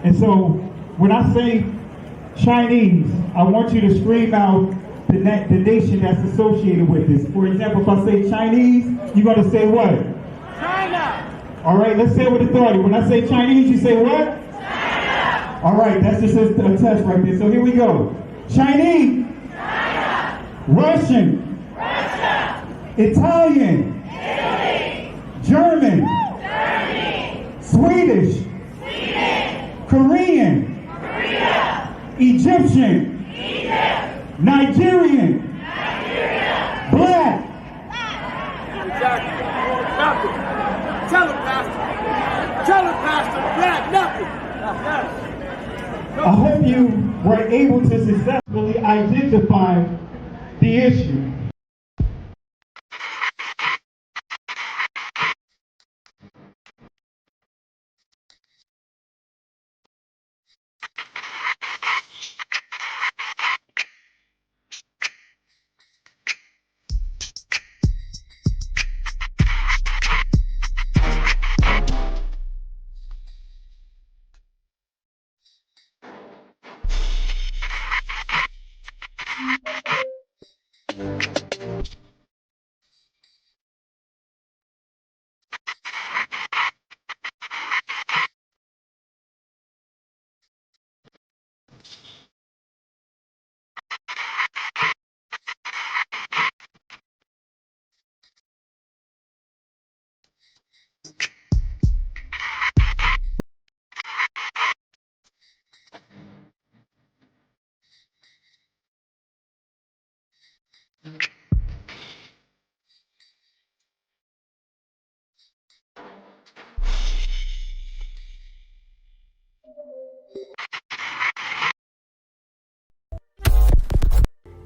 And so when I say Chinese, I want you to scream out the nation that's associated with this. For example, if I say Chinese, you're going to say what? China. All right, let's say it with authority. When I say Chinese, you say what? China. All right, that's just a test right there. So here we go. Chinese. China. Russian. Russia. Italian. Italy. German. Germany. Swedish. Sweden. Korean. Korea. Egyptian. Egypt. Nigerian. Nigeria. Black. Exactly. Nothing. Tell him, Pastor. Tell him, Pastor. Black, nothing. I hope you were able to successfully identify the issue.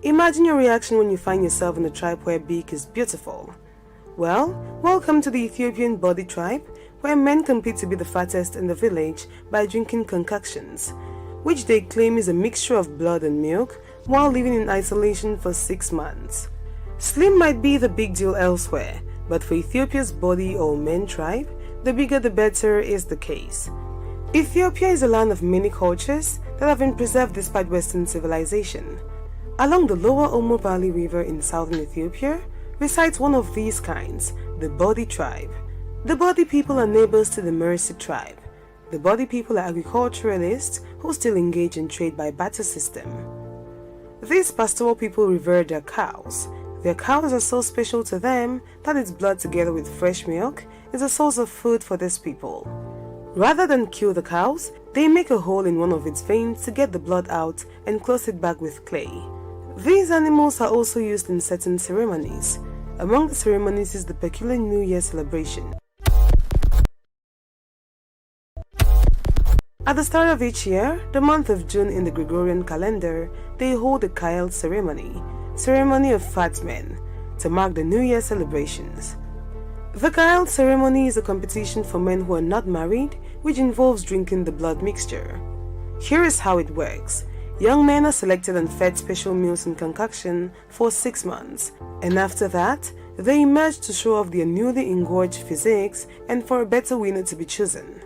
Imagine your reaction when you find yourself in a tribe where beak is beautiful. Well, welcome to the Ethiopian Bodie tribe, where men compete to be the fattest in the village by drinking concoctions, which they claim is a mixture of blood and milk, while living in isolation for 6 months. Slim might be the big deal elsewhere, but for Ethiopia's Bodie or men tribe, the bigger the better is the case. Ethiopia is a land of many cultures that have been preserved despite Western civilization. Along the lower Omo Valley River in southern Ethiopia resides one of these kinds, the Bodie tribe. The Bodie people are neighbors to the Mercy tribe. The Bodie people are agriculturalists who still engage in trade by barter system. These pastoral people revere their cows. Their cows are so special to them that its blood together with fresh milk is a source of food for these people. Rather than kill the cows, they make a hole in one of its veins to get the blood out and close it back with clay. These animals are also used in certain ceremonies. Among the ceremonies is the peculiar New Year celebration. At the start of each year, the month of June in the Gregorian calendar, they hold a Kyle ceremony of fat men, to mark the New Year celebrations. The Kyle ceremony is a competition for men who are not married, which involves drinking the blood mixture. Here is how it works. Young men are selected and fed special meals and concoction for 6 months, and after that, they emerge to show off their newly engorged physiques and for a better winner to be chosen.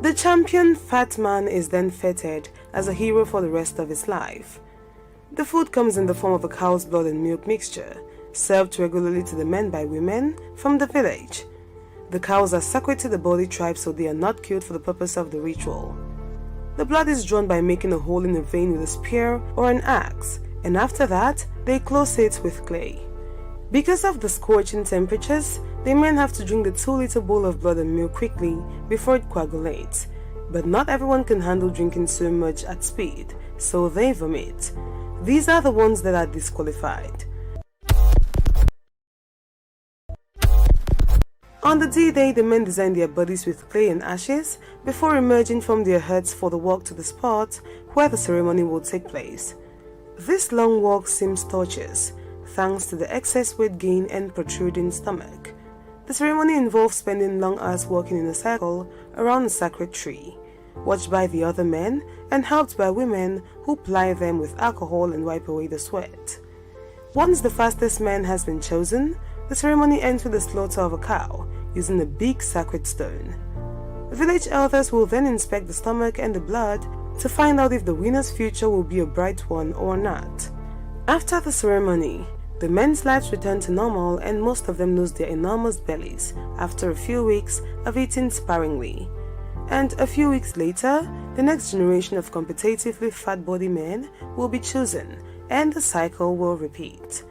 The champion fat man is then feted as a hero for the rest of his life. The food comes in the form of a cow's blood and milk mixture, served regularly to the men by women from the village. The cows are sacred to the Bodie tribe, so they are not killed for the purpose of the ritual. The blood is drawn by making a hole in a vein with a spear or an axe, and after that, they close it with clay. Because of the scorching temperatures, the men have to drink the 2-liter bowl of blood and milk quickly before it coagulates. But not everyone can handle drinking so much at speed, so they vomit. These are the ones that are disqualified. On the D-Day, the men design their bodies with clay and ashes before emerging from their huts for the walk to the spot where the ceremony will take place. This long walk seems torturous, thanks to the excess weight gain and protruding stomach. The ceremony involves spending long hours walking in a circle around a sacred tree, watched by the other men and helped by women who ply them with alcohol and wipe away the sweat. Once the fastest man has been chosen, the ceremony ends with the slaughter of a cow using a big sacred stone. Village elders will then inspect the stomach and the blood to find out if the winner's future will be a bright one or not. After the ceremony, the men's lives return to normal and most of them lose their enormous bellies after a few weeks of eating sparingly. And a few weeks later, the next generation of competitively fat body men will be chosen and the cycle will repeat.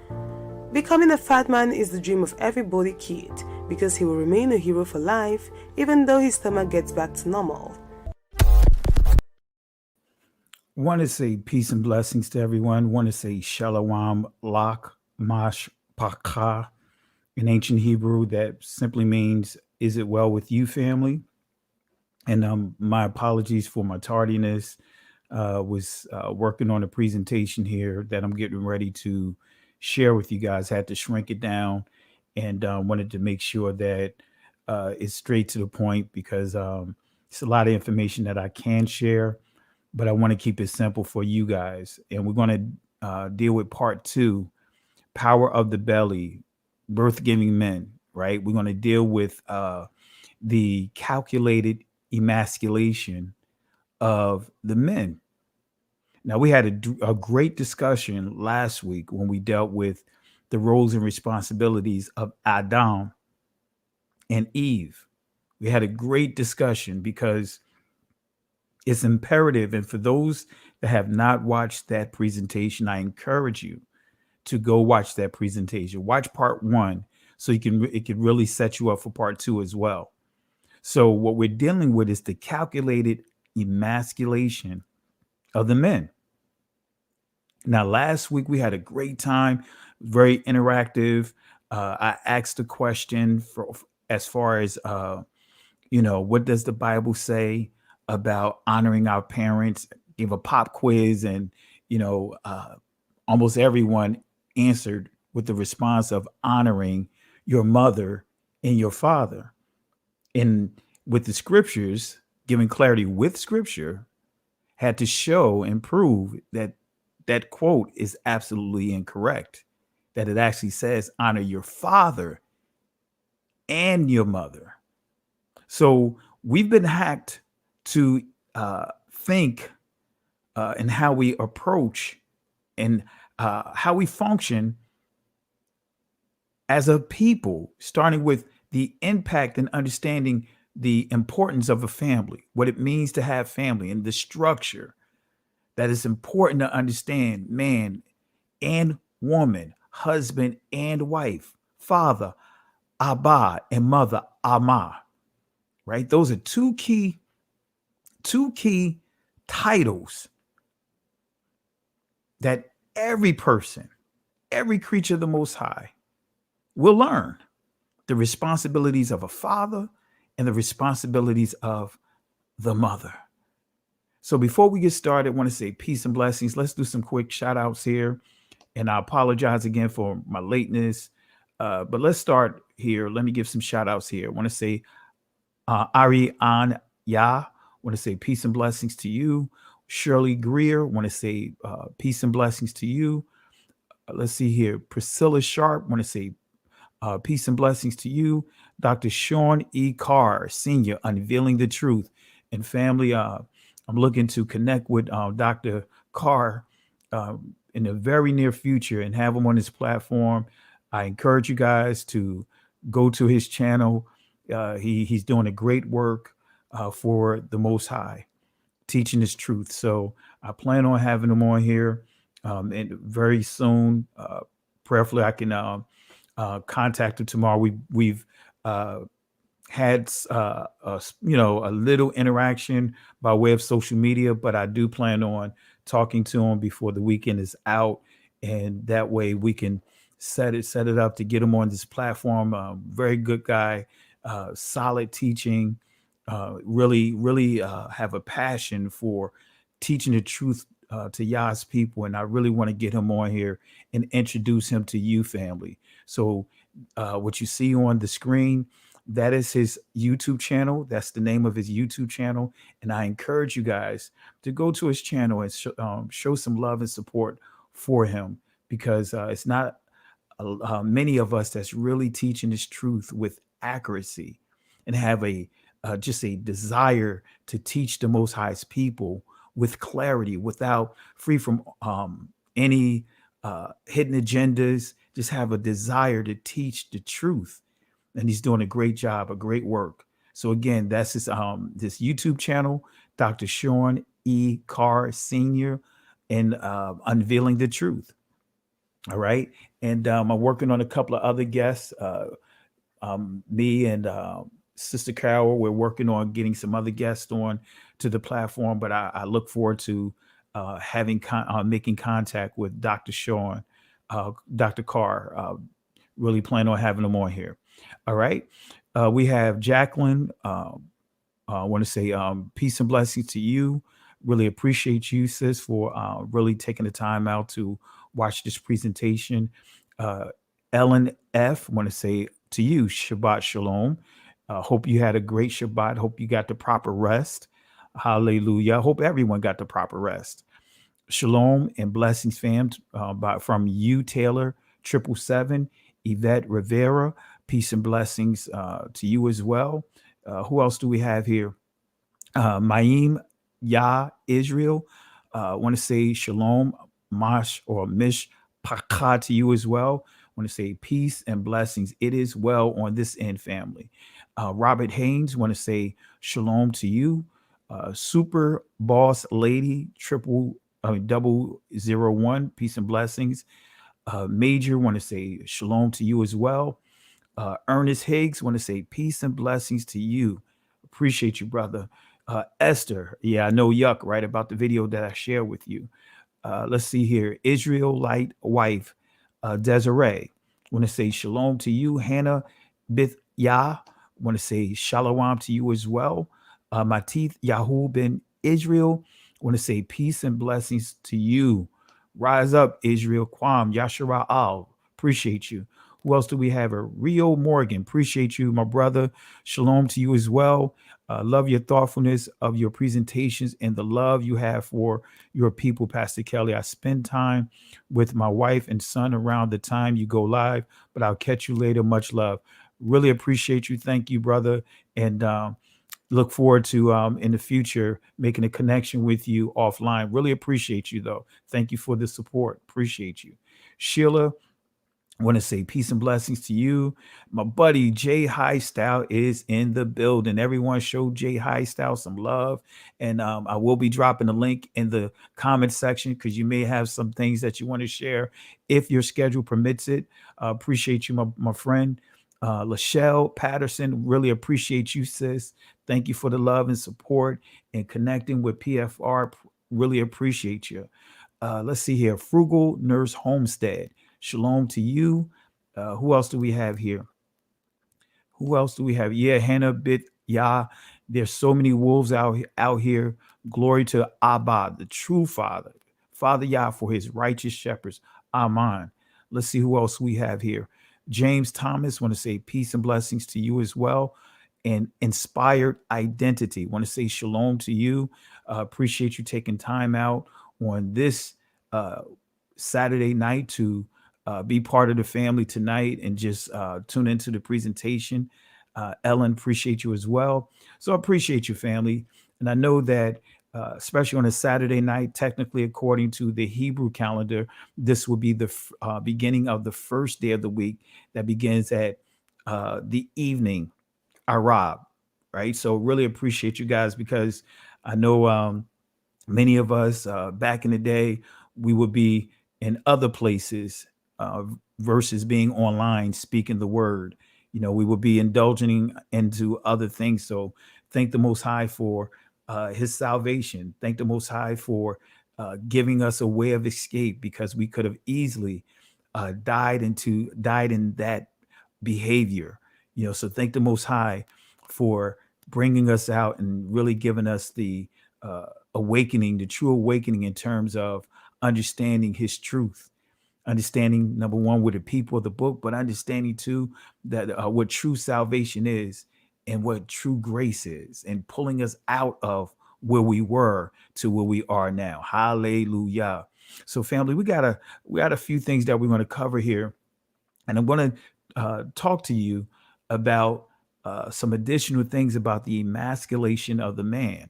Becoming a fat man is the dream of every body kid because he will remain a hero for life even though his stomach gets back to normal. Want to say peace and blessings to everyone. Want to say shalom lak mash pakha in ancient Hebrew. That simply means, is it well with you, family? And my apologies for my tardiness. Was working on a presentation here that I'm getting ready to share with you guys. Had to shrink it down and wanted to make sure that it's straight to the point because it's a lot of information that I can share, but I want to keep it simple for you guys. And we're going to deal with part 2, power of the belly, birth-giving men, right? We're going to deal with the calculated emasculation of the men. Now, we had a great discussion last week when we dealt with the roles and responsibilities of Adam and Eve. We had a great discussion because it's imperative. And for those that have not watched that presentation, I encourage you to go watch that presentation. Watch part 1 so it can really set you up for part 2 as well. So what we're dealing with is the calculated emasculation of the men. Now, last week we had a great time, very interactive. I asked a question as far as, what does the Bible say about honoring our parents? Give a pop quiz, and, almost everyone answered with the response of honoring your mother and your father. And with the scriptures, giving clarity with scripture, had to show and prove that that quote is absolutely incorrect, that it actually says honor your father and your mother. So we've been hacked to think and how we approach and how we function as a people, starting with the impact and understanding the importance of a family, what it means to have family, and the structure that is important to understand: man and woman, husband and wife, father, Abba, and mother, Ama, right? Those are two key titles that every person, every creature of the Most High will learn: the responsibilities of a father and the responsibilities of the mother. So before we get started, I want to say peace and blessings. Let's do some quick shout outs here. And I apologize again for my lateness. But let's start here. Let me give some shout outs here. I want to say Ari An Ya. I want to say peace and blessings to you. Shirley Greer. I want to say peace and blessings to you. Let's see here. Priscilla Sharp. I want to say peace and blessings to you. Dr. Sean E. Carr, Sr., unveiling the truth. And family, I'm looking to connect with Dr. Carr in the very near future and have him on his platform. I encourage you guys to go to his channel. He's doing a great work for the Most High, teaching his truth. So I plan on having him on here and very soon. Prayerfully, I can contact him tomorrow. We've had a little interaction by way of social media, but I do plan on talking to him before the weekend is out, and that way we can set it up to get him on this platform. Very good guy, solid teaching, really have a passion for teaching the truth to Yah's people, and I really want to get him on here and introduce him to you, family. So what you see on the screen, that is his YouTube channel. That's the name of his YouTube channel. And I encourage you guys to go to his channel and show some love and support for him, because it's not many of us that's really teaching this truth with accuracy and have a just a desire to teach the Most High's people with clarity, without free from any hidden agendas. Just have a desire to teach the truth, and he's doing a great job, a great work. So again, that's this YouTube channel, Dr. Sean E. Carr Sr., and Unveiling the Truth. All right. And I'm working on a couple of other guests. Me and Sister Carol, we're working on getting some other guests on to the platform, but I look forward to making contact with Dr. Sean, Dr. Carr. Really plan on having them on here. All right. We have Jacqueline. I want to say peace and blessings to you. Really appreciate you, sis, for really taking the time out to watch this presentation. Ellen F., want to say to you, Shabbat Shalom. Hope you had a great Shabbat. Hope you got the proper rest. Hallelujah. Hope everyone got the proper rest. Shalom and blessings, fam. From you, Taylor, 777, Yvette Rivera. Peace and blessings to you as well. Who else do we have here? Maim Yah Israel. Want to say shalom, mash or mish pakah to you as well. Want to say peace and blessings. It is well on this end, family. Robert Haynes, want to say shalom to you. Super Boss Lady 001. Peace and blessings. Major, want to say shalom to you as well. Ernest Higgs, want to say peace and blessings to you. Appreciate you, brother. Esther, yeah, I know yuck, right, about the video that I shared with you. Let's see here. Israelite wife, Desiree, want to say shalom to you. Hannah Bith Yah, want to say shalom to you as well. Matith Yahoo Ben Israel, want to say peace and blessings to you. Rise up, Israel. Kwam Yashara Al, appreciate you. Who else do we have? Rio Morgan, appreciate you, my brother. Shalom to you as well. Love your thoughtfulness of your presentations and the love you have for your people, Pastor Kelly. I spend time with my wife and son around the time you go live, but I'll catch you later. Much love. Really appreciate you. Thank you, brother. And look forward to in the future making a connection with you offline. Really appreciate you, though. Thank you for the support. Appreciate you. Sheila, I want to say peace and blessings to you. My buddy Jay Highstyle is in the building. Everyone show Jay Highstyle some love. And I will be dropping a link in the comment section because you may have some things that you want to share if your schedule permits it. Appreciate you, my friend. Lachelle Patterson, really appreciate you, sis. Thank you for the love and support and connecting with PFR. Really appreciate you. Let's see here. Frugal Nurse Homestead. Shalom to you. Who else do we have here? Yeah, Hannah Bit Yah. There's so many wolves out here. Glory to Abba, the true Father. Father Yah for his righteous shepherds. Amen. Let's see who else we have here. James Thomas, want to say peace and blessings to you as well. And Inspired Identity. Want to say shalom to you. Appreciate you taking time out on this Saturday night to be part of the family tonight and just tune into the presentation. Ellen, appreciate you as well. So I appreciate you, family. And I know that especially on a Saturday night, technically, according to the Hebrew calendar, this will be the beginning of the first day of the week that begins at the evening, Arab, right? So really appreciate you guys because I know many of us back in the day, we would be in other places versus being online, speaking the word. You know, we would be indulging into other things. So thank the Most High for his salvation. Thank the Most High for giving us a way of escape because we could have easily died in that behavior. You know, so thank the Most High for bringing us out and really giving us the awakening, the true awakening in terms of understanding his truth. Understanding, number one, with the people of the book, but understanding too that what true salvation is and what true grace is, and pulling us out of where we were to where we are now. Hallelujah. So, family, we got a few things that we're going to cover here, and I'm going to talk to you about some additional things about the emasculation of the man.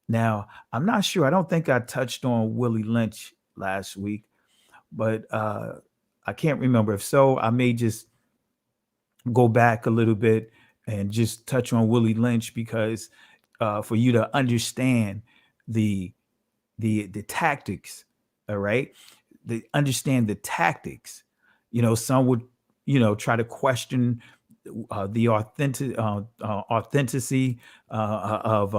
Now, I'm not sure. I don't think I touched on Willie Lynch last week, but I can't remember. If so, I may just go back a little bit and just touch on Willie Lynch because for you to understand the the tactics, all right, understand the tactics. Some would try to question the authenticity of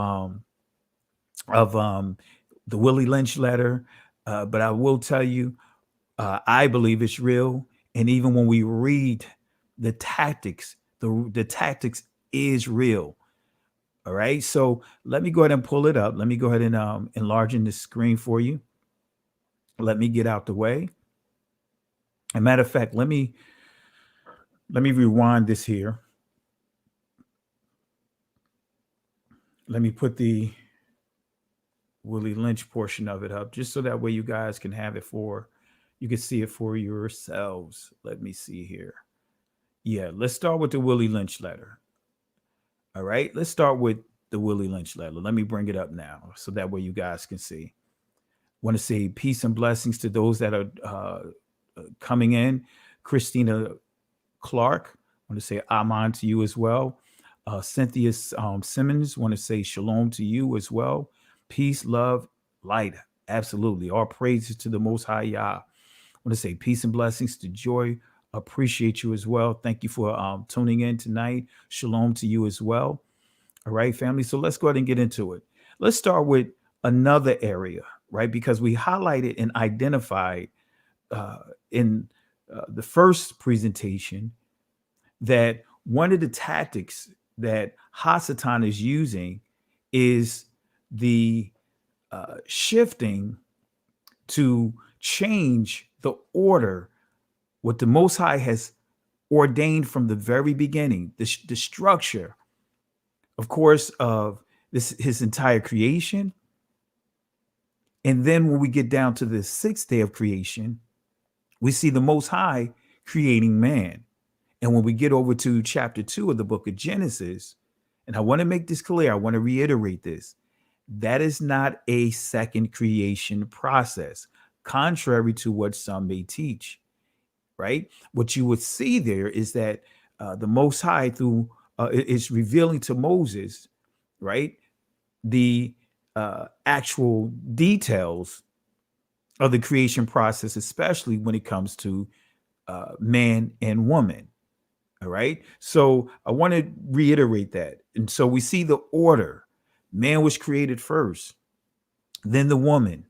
the Willie Lynch letter, but I will tell you, I believe it's real. And even when we read the tactics, the tactics is real. All right. So let me go ahead and pull it up. Let me go ahead and enlarge the screen for you. Let me get out the way. As a matter of fact, let me rewind this here. Let me put the Willie Lynch portion of it up just so that way you guys can have it you can see it for yourselves. Let me see here. Yeah, let's start with the Willie Lynch letter. All right, let's start with the Willie Lynch letter. Let me bring it up now so that way you guys can see. Want to say peace and blessings to those that are coming in. Christina Clark, want to say amen to you as well. Cynthia Simmons, want to say shalom to you as well. Peace, love, light. Absolutely. All praises to the Most High Yah. Want to say peace and blessings to Joy. Appreciate you as well. Thank you for tuning in tonight. Shalom to you as well. All right, family. So let's go ahead and get into it. Let's start with another area, right? Because we highlighted and identified in the first presentation that one of the tactics that Hasatan is using is the shifting to change the order, what the Most High has ordained from the very beginning, the structure, of course, of his entire creation. And then when we get down to the sixth day of creation, we see the Most High creating man. And when we get over to chapter 2 of the book of Genesis, and I want to make this clear, I want to reiterate this, that is not a second creation process, contrary to what some may teach, right? What you would see there is that the Most High through is revealing to Moses, right, the actual details of the creation process, especially when it comes to man and woman. All right. So I want to reiterate that. And so we see the order. Man was created first, then the woman.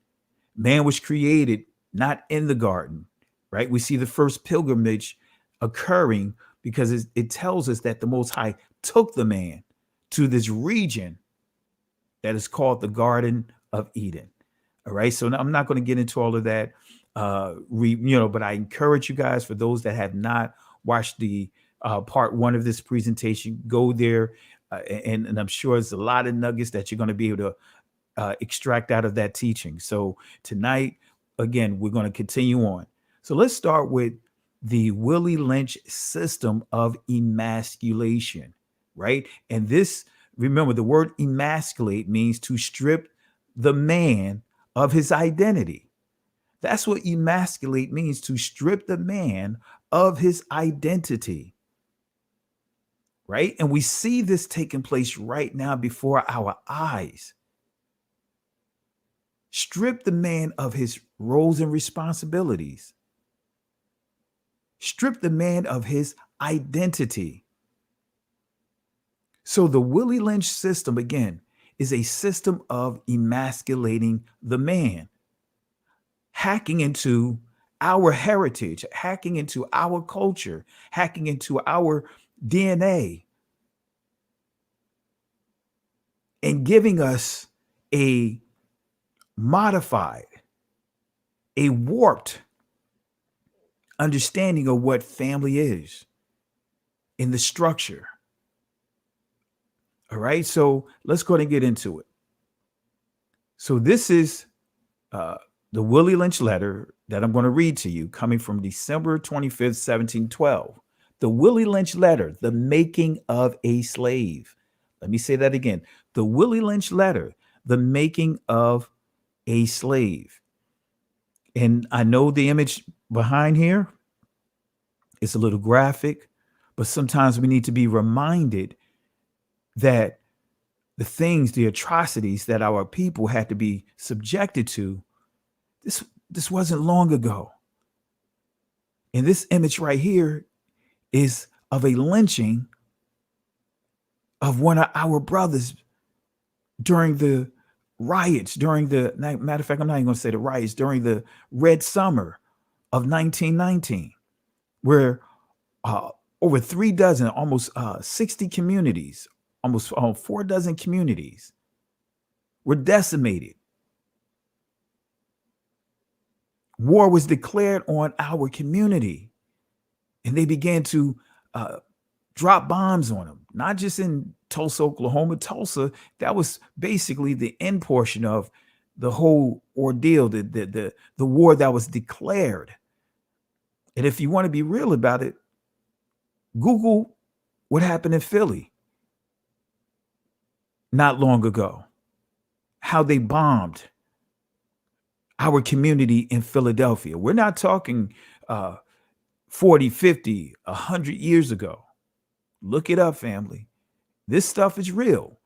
Man was created not in the garden, right? We see the first pilgrimage occurring because it tells us that the Most High took the man to this region that is called the Garden of Eden. All right. So now I'm not going to get into all of that, but I encourage you guys, for those that have not watched the part 1 of this presentation, go there. And I'm sure there's a lot of nuggets that you're going to be able to extract out of that teaching. So tonight, again, we're going to continue on. So let's start with the Willie Lynch system of emasculation, right? And this, remember, the word emasculate means to strip the man of his identity. That's what emasculate means, to strip the man of his identity, right? And we see this taking place right now before our eyes. Strip the man of his roles and responsibilities. Strip the man of his identity. So the Willie Lynch system, again, is a system of emasculating the man, hacking into our heritage, hacking into our culture, hacking into our DNA, and giving us a modified, a warped understanding of what family is in the structure. All right, so let's go ahead and get into it. So this is the Willie Lynch letter that I'm going to read to you, coming from December 25th, 1712, The Willie Lynch letter, the making of a slave. Let me say that again. The Willie Lynch letter, the making of a slave. And I know the image behind here is a little graphic, but sometimes we need to be reminded that the things, the atrocities that our people had to be subjected to, this wasn't long ago. And this image right here is of a lynching of one of our brothers during the riots, matter of fact, I'm not even going to say the riots, during the Red Summer of 1919, where over 3 dozen, almost 60 communities, almost 4 dozen communities were decimated. War was declared on our community, and they began to drop bombs on them, not just in Tulsa, Oklahoma. Tulsa, that was basically the end portion of the whole ordeal, the war that was declared. And if you want to be real about it, Google what happened in Philly not long ago, how they bombed our community in Philadelphia. We're not talking 40, 50, 100 years ago. Look it up, family. This stuff is real.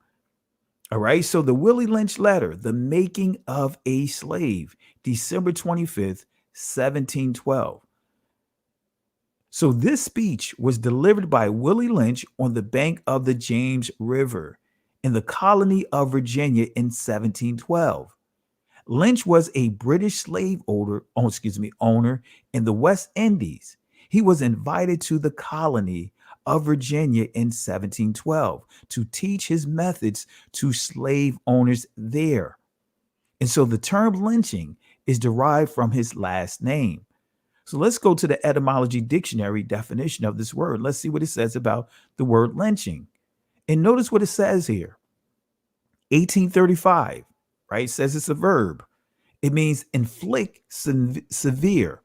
All right. So the Willie Lynch letter, the making of a slave, December 25th, 1712. So this speech was delivered by Willie Lynch on the bank of the James River in the colony of Virginia in 1712. Lynch was a British slave owner in the West Indies. He was invited to the colony of Virginia in 1712 to teach his methods to slave owners there. And so the term lynching is derived from his last name. So let's go to the etymology dictionary definition of this word. Let's see what it says about the word lynching. And notice what it says here. 1835, right? It says it's a verb. It means inflict severe,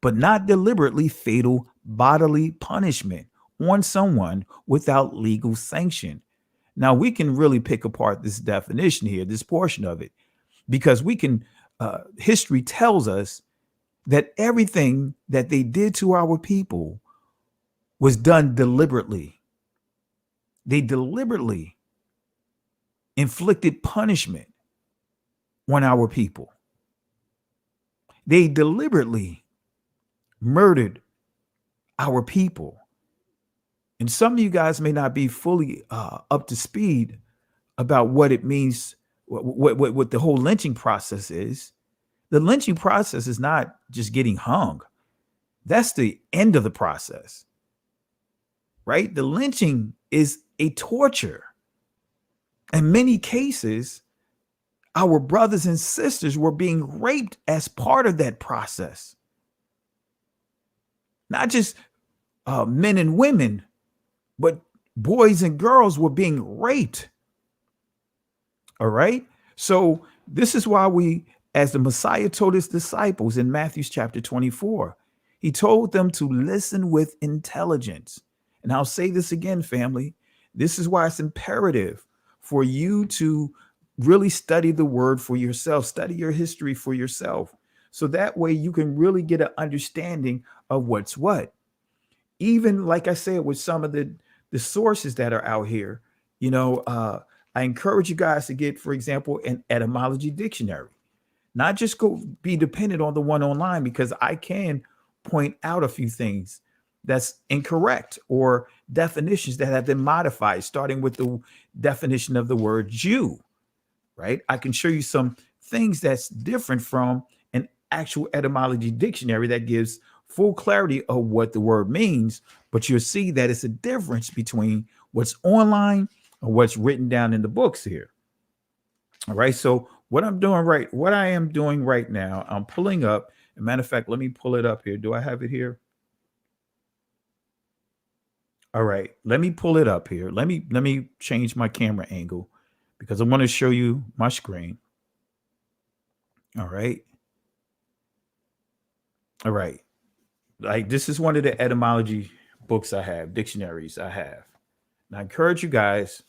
but not deliberately fatal bodily punishment on someone without legal sanction. Now we can really pick apart this definition here, this portion of it, because we can, history tells us that everything that they did to our people was done deliberately. They deliberately inflicted punishment on our people. They deliberately murdered our people. And some of you guys may not be fully up to speed about what it means, what the whole lynching process is. The lynching process is not just getting hung. That's the end of the process, right? The lynching is a torture. In many cases, our brothers and sisters were being raped as part of that process. Not just men and women, but boys and girls were being raped. All right. So this is why we, as the Messiah told his disciples in Matthew chapter 24, he told them to listen with intelligence. And I'll say this again, family. This is why it's imperative for you to really study the word for yourself, study your history for yourself. So that way you can really get an understanding of what's what. Even like I said, with some of the sources that are out here, I encourage you guys to get, for example, an etymology dictionary. Not just go be dependent on the one online, because I can point out a few things that's incorrect or definitions that have been modified, starting with the definition of the word Jew, right? I can show you some things that's different from an actual etymology dictionary that gives full clarity of what the word means, but you'll see that it's a difference between what's online and what's written down in the books here. All right. So what I am doing right now, I'm pulling up. As a matter of fact, let me pull it up here. Do I have it here? All right. Let me pull it up here. Let me change my camera angle because I want to show you my screen. All right. All right. Like this is one of the etymology books I have, dictionaries I have. And I encourage you guys,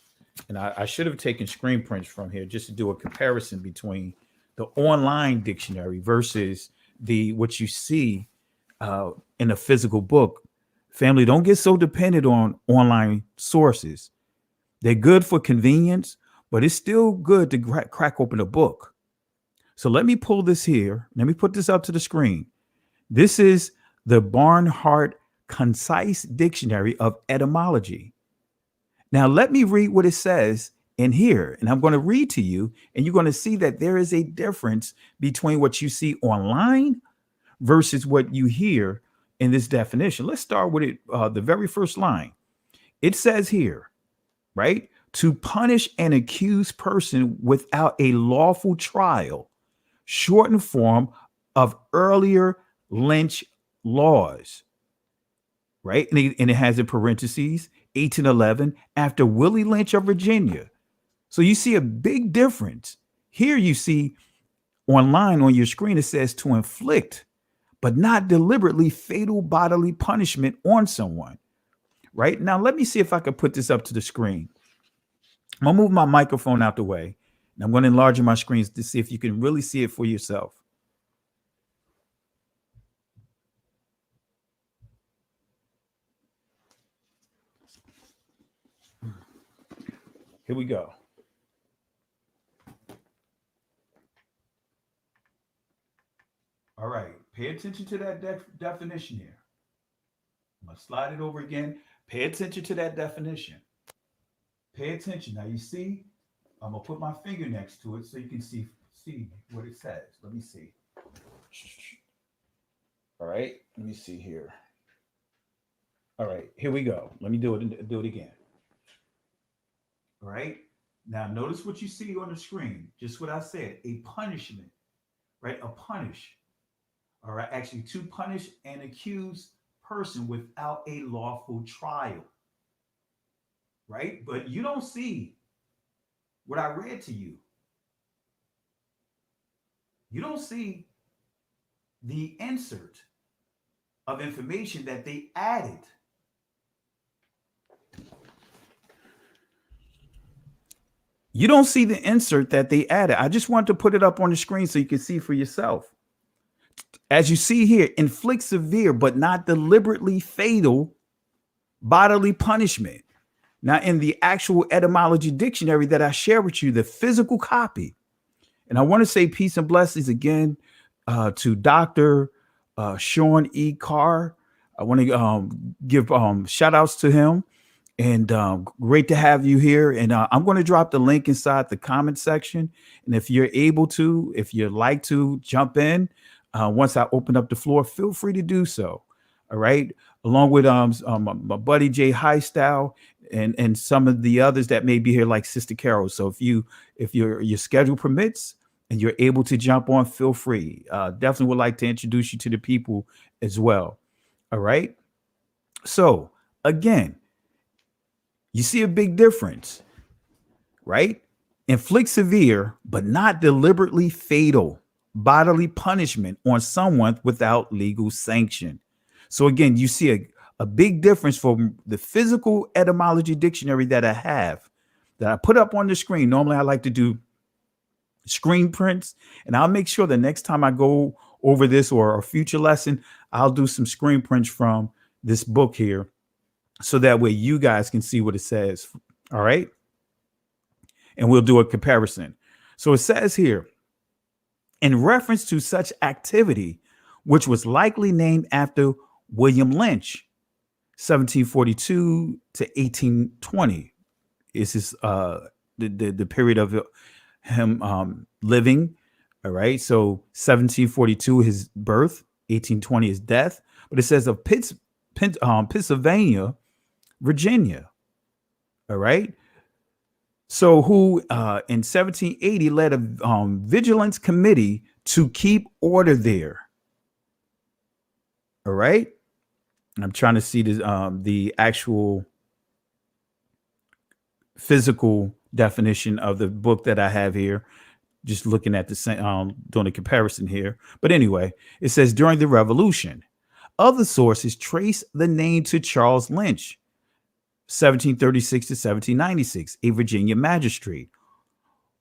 and I should have taken screen prints from here just to do a comparison between the online dictionary versus the what you see in a physical book. Family, don't get so dependent on online sources. They're good for convenience, but it's still good to crack open a book. So let me pull this here. Let me put this up to the screen. This is the Barnhart Concise Dictionary of Etymology. Now, let me read what it says in here, and I'm going to read to you, and you're going to see that there is a difference between what you see online versus what you hear in this definition. Let's start with it. The very first line. It says here, right? To punish an accused person without a lawful trial, shortened form of earlier Lynch laws, right? And it has in parentheses 1811 after Willie Lynch of Virginia. So you see a big difference. Here you see online on your screen, it says to inflict, but not deliberately fatal bodily punishment on someone, right? Now, let me see if I can put this up to the screen. I'm gonna move my microphone out the way, and I'm going to enlarge my screens to see if you can really see it for yourself. Here we go. All right, pay attention to that definition here. I'm going to slide it over again. Pay attention to that definition. Pay attention. Now you see, I'm going to put my finger next to it so you can see what it says. Let me see. All right, let me see here. All right, here we go. Let me do it again. All right, now notice what you see on the screen. Just what I said, a punishment, right? A punish. All right, actually to punish an accused person without a lawful trial, right? But you don't see what I read to you. You don't see the insert of information that they added. You don't see the insert that they added. I just want to put it up on the screen so you can see for yourself. As you see here, inflict severe but not deliberately fatal bodily punishment. Now, in the actual etymology dictionary that I share with you, the physical copy, and I want to say peace and blessings again to Dr. Sean E. Carr. I want to give shout outs to him, and great to have you here. And I'm going to drop the link inside the comment section. And if you're able to, if you'd like to jump in, once I open up the floor, feel free to do so. All right. Along with my buddy Jay Highstyle and some of the others that may be here, like Sister Carol. So if your schedule permits and you're able to jump on, feel free. Definitely would like to introduce you to the people as well. All right. So again, you see a big difference, right? Inflict severe, but not deliberately fatal bodily punishment on someone without legal sanction. So again, you see a big difference from the physical etymology dictionary that I have, that I put up on the screen. Normally I like to do screen prints, and I'll make sure the next time I go over this or a future lesson, I'll do some screen prints from this book here, so that way you guys can see what it says. All right. And we'll do a comparison. So it says here, in reference to such activity, which was likely named after William Lynch, 1742 to 1820 is his the period of him living. All right. So 1742, his birth, 1820, his death. But it says of Pennsylvania, Virginia. All right. So who in 1780 led a vigilance committee to keep order there. All right. And I'm trying to see the actual physical definition of the book that I have here. Just looking at the doing a comparison here. But anyway, it says during the Revolution, other sources trace the name to Charles Lynch, 1736 to 1796, a Virginia magistrate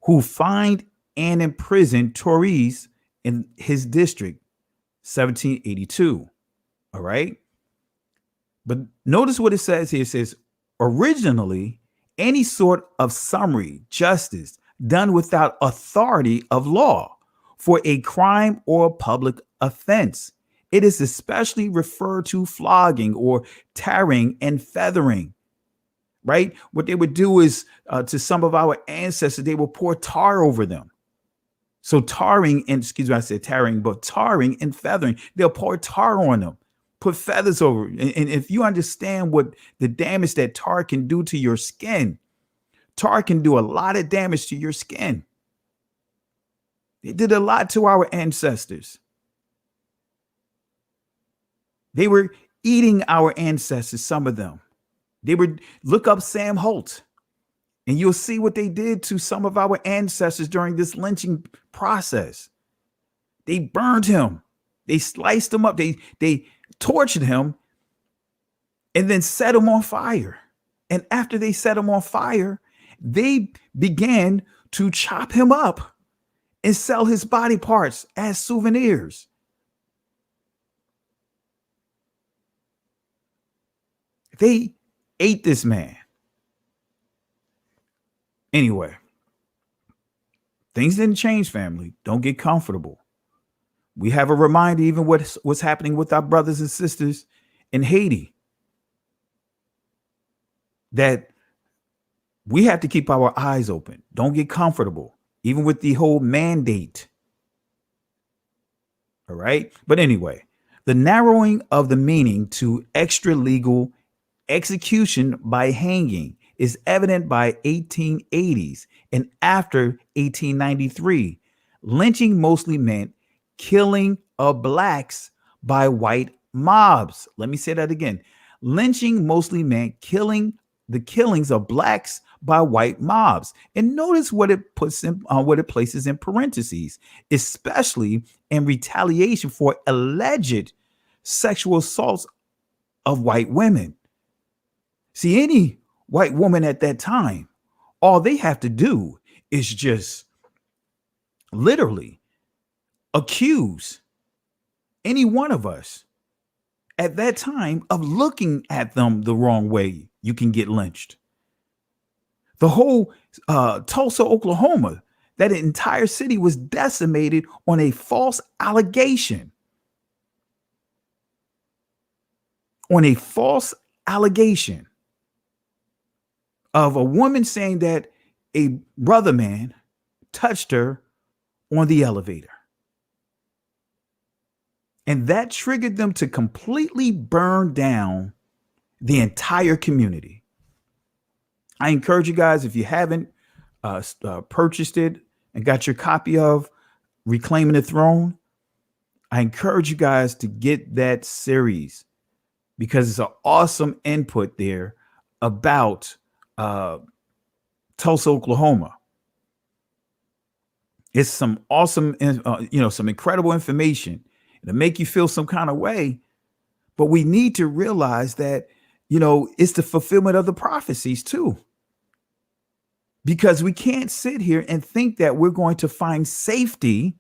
who fined and imprisoned Tories in his district, 1782. All right. But notice what it says here. It says, originally, any sort of summary justice done without authority of law for a crime or public offense. It is especially referred to flogging or tarring and feathering, right? What they would do is to some of our ancestors, they will pour tar over them. So tarring, and excuse me, I said tarring, but tarring and feathering, they'll pour tar on them, put feathers over. And if you understand what the damage that tar can do to your skin, tar can do a lot of damage to your skin. They did a lot to our ancestors. They were eating our ancestors, some of them. They would look up Sam Holt, and you'll see what they did to some of our ancestors during this lynching process. They burned him. They sliced him up. They tortured him and then set him on fire. And after they set him on fire, they began to chop him up and sell his body parts as souvenirs. They ate this man. Anyway, things didn't change, family. Don't get comfortable. We have a reminder, even what's happening with our brothers and sisters in Haiti, that we have to keep our eyes open. Don't get comfortable, even with the whole mandate. All right. But anyway, the narrowing of the meaning to extra legal execution by hanging is evident by 1880s and after 1893. Lynching mostly meant killing of blacks by white mobs. Let me say that again. Lynching mostly meant the killings of blacks by white mobs. And notice what it puts in, what it places in parentheses, especially in retaliation for alleged sexual assaults of white women. See, any white woman at that time, all they have to do is just literally accuse any one of us at that time of looking at them the wrong way. You can get lynched. The whole Tulsa, Oklahoma, that entire city was decimated on a false allegation. On a false allegation of a woman saying that a brother man touched her on the elevator. And that triggered them to completely burn down the entire community. I encourage you guys, if you haven't purchased it and got your copy of Reclaiming the Throne, I encourage you guys to get that series because it's an awesome input there about Tulsa, Oklahoma. It's some awesome, some incredible information to make you feel some kind of way. But we need to realize that, it's the fulfillment of the prophecies too. Because we can't sit here and think that we're going to find safety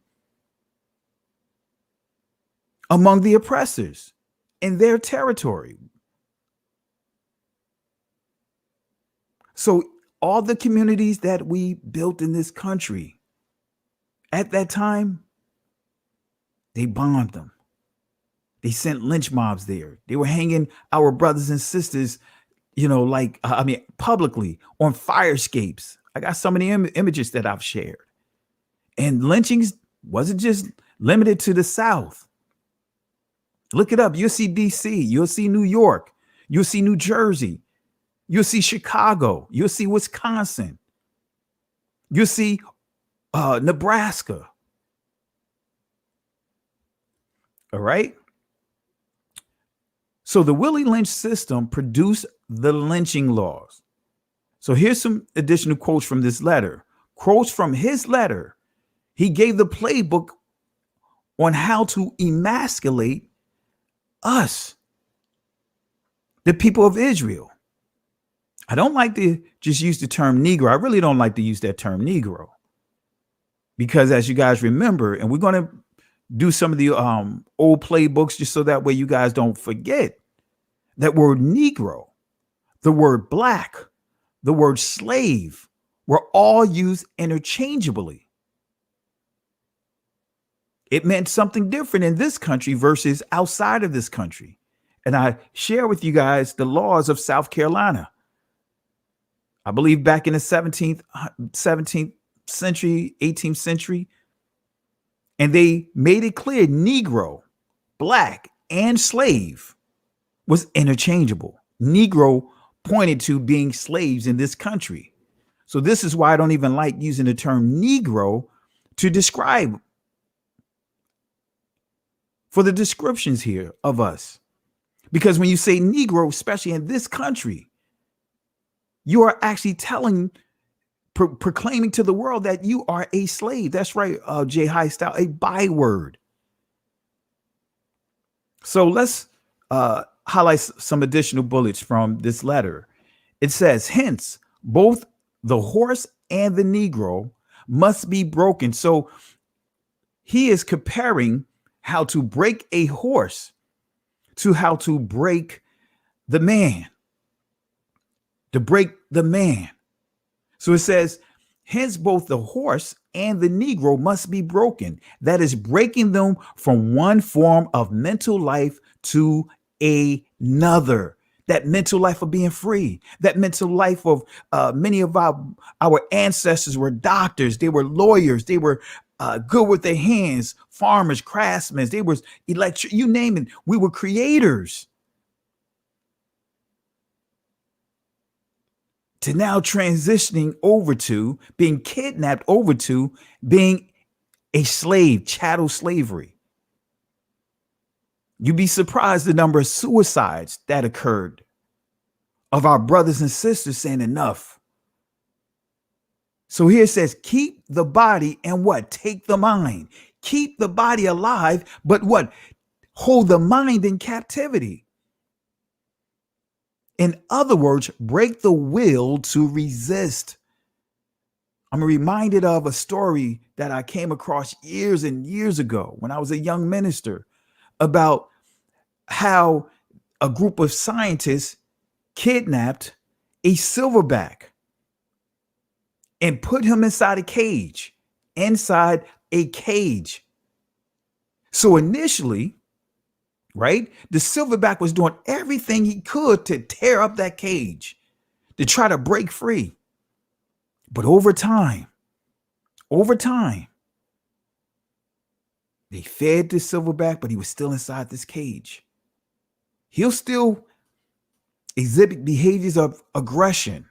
among the oppressors in their territory. So all the communities that we built in this country at that time, they bombed them. They sent lynch mobs there. They were hanging our brothers and sisters, publicly on fire escapes. I got some of the images that I've shared. And lynchings wasn't just limited to the South. Look it up. You'll see DC. You'll see New York. You'll see New Jersey. You'll see Chicago. You'll see Wisconsin. You'll see Nebraska. All right. So the Willie Lynch system produced the lynching laws. So here's some additional quotes from this letter. Quotes from his letter. He gave the playbook on how to emasculate Us, the people of Israel. I don't like to just use the term Negro. I really don't like to use that term Negro. Because as you guys remember, and we're going to do some of the old playbooks just so that way you guys don't forget, that word Negro, the word black, the word slave were all used interchangeably. It meant something different in this country versus outside of this country. And I share with you guys the laws of South Carolina. I believe back in the 17th century, 18th century, and they made it clear Negro, black, and slave was interchangeable. Negro pointed to being slaves in this country. So this is why I don't even like using the term Negro to describe for the descriptions here of us. Because when you say Negro, especially in this country, you are actually proclaiming to the world that you are a slave. That's right, J. High Style, a byword. So let's highlight some additional bullets from this letter. It says, hence, both the horse and the Negro must be broken. So he is comparing how to break a horse to how to break the man. To break the man. So it says, hence both the horse and the Negro must be broken. That is breaking them from one form of mental life to another. That mental life of being free. That mental life of many of our ancestors were doctors. They were lawyers. They were good with their hands, farmers, craftsmen. They were you name it. We were creators. To now transitioning over to being kidnapped over to being a slave, chattel slavery. You'd be surprised the number of suicides that occurred of our brothers and sisters saying enough. So here it says, keep the body and what? Take the mind. Keep the body alive, but what? Hold the mind in captivity. In other words, break the will to resist. I'm reminded of a story that I came across years and years ago when I was a young minister about how a group of scientists kidnapped a silverback and put him inside a cage. So initially, right, the silverback was doing everything he could to tear up that cage, to try to break free. But over time, they fed the silverback, but he was still inside this cage. He'll still exhibit behaviors of aggression.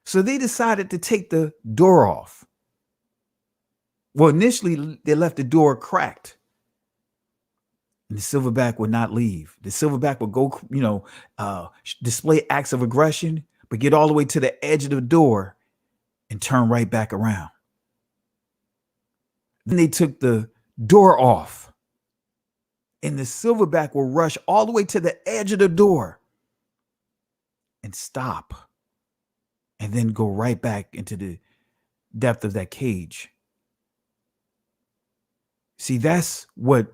So they decided to take the door off. Well, initially, they left the door cracked. And the silverback would not leave. The silverback would go, display acts of aggression, but get all the way to the edge of the door and turn right back around. Then they took the door off, and the silverback will rush all the way to the edge of the door and stop, and then go right back into the depth of that cage. See, that's what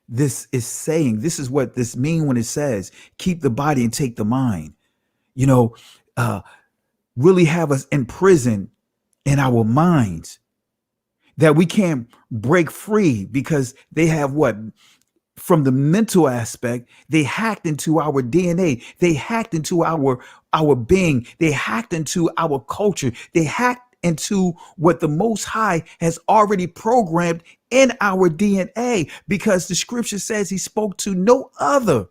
this is saying. This is what this means when it says, keep the body and take the mind. Really have us in prison in our minds that we can't break free because they have what? From the mental aspect, they hacked into our DNA. They hacked into our being. They hacked into our culture. They hacked into what the Most High has already programmed in our DNA, because the scripture says he spoke to no other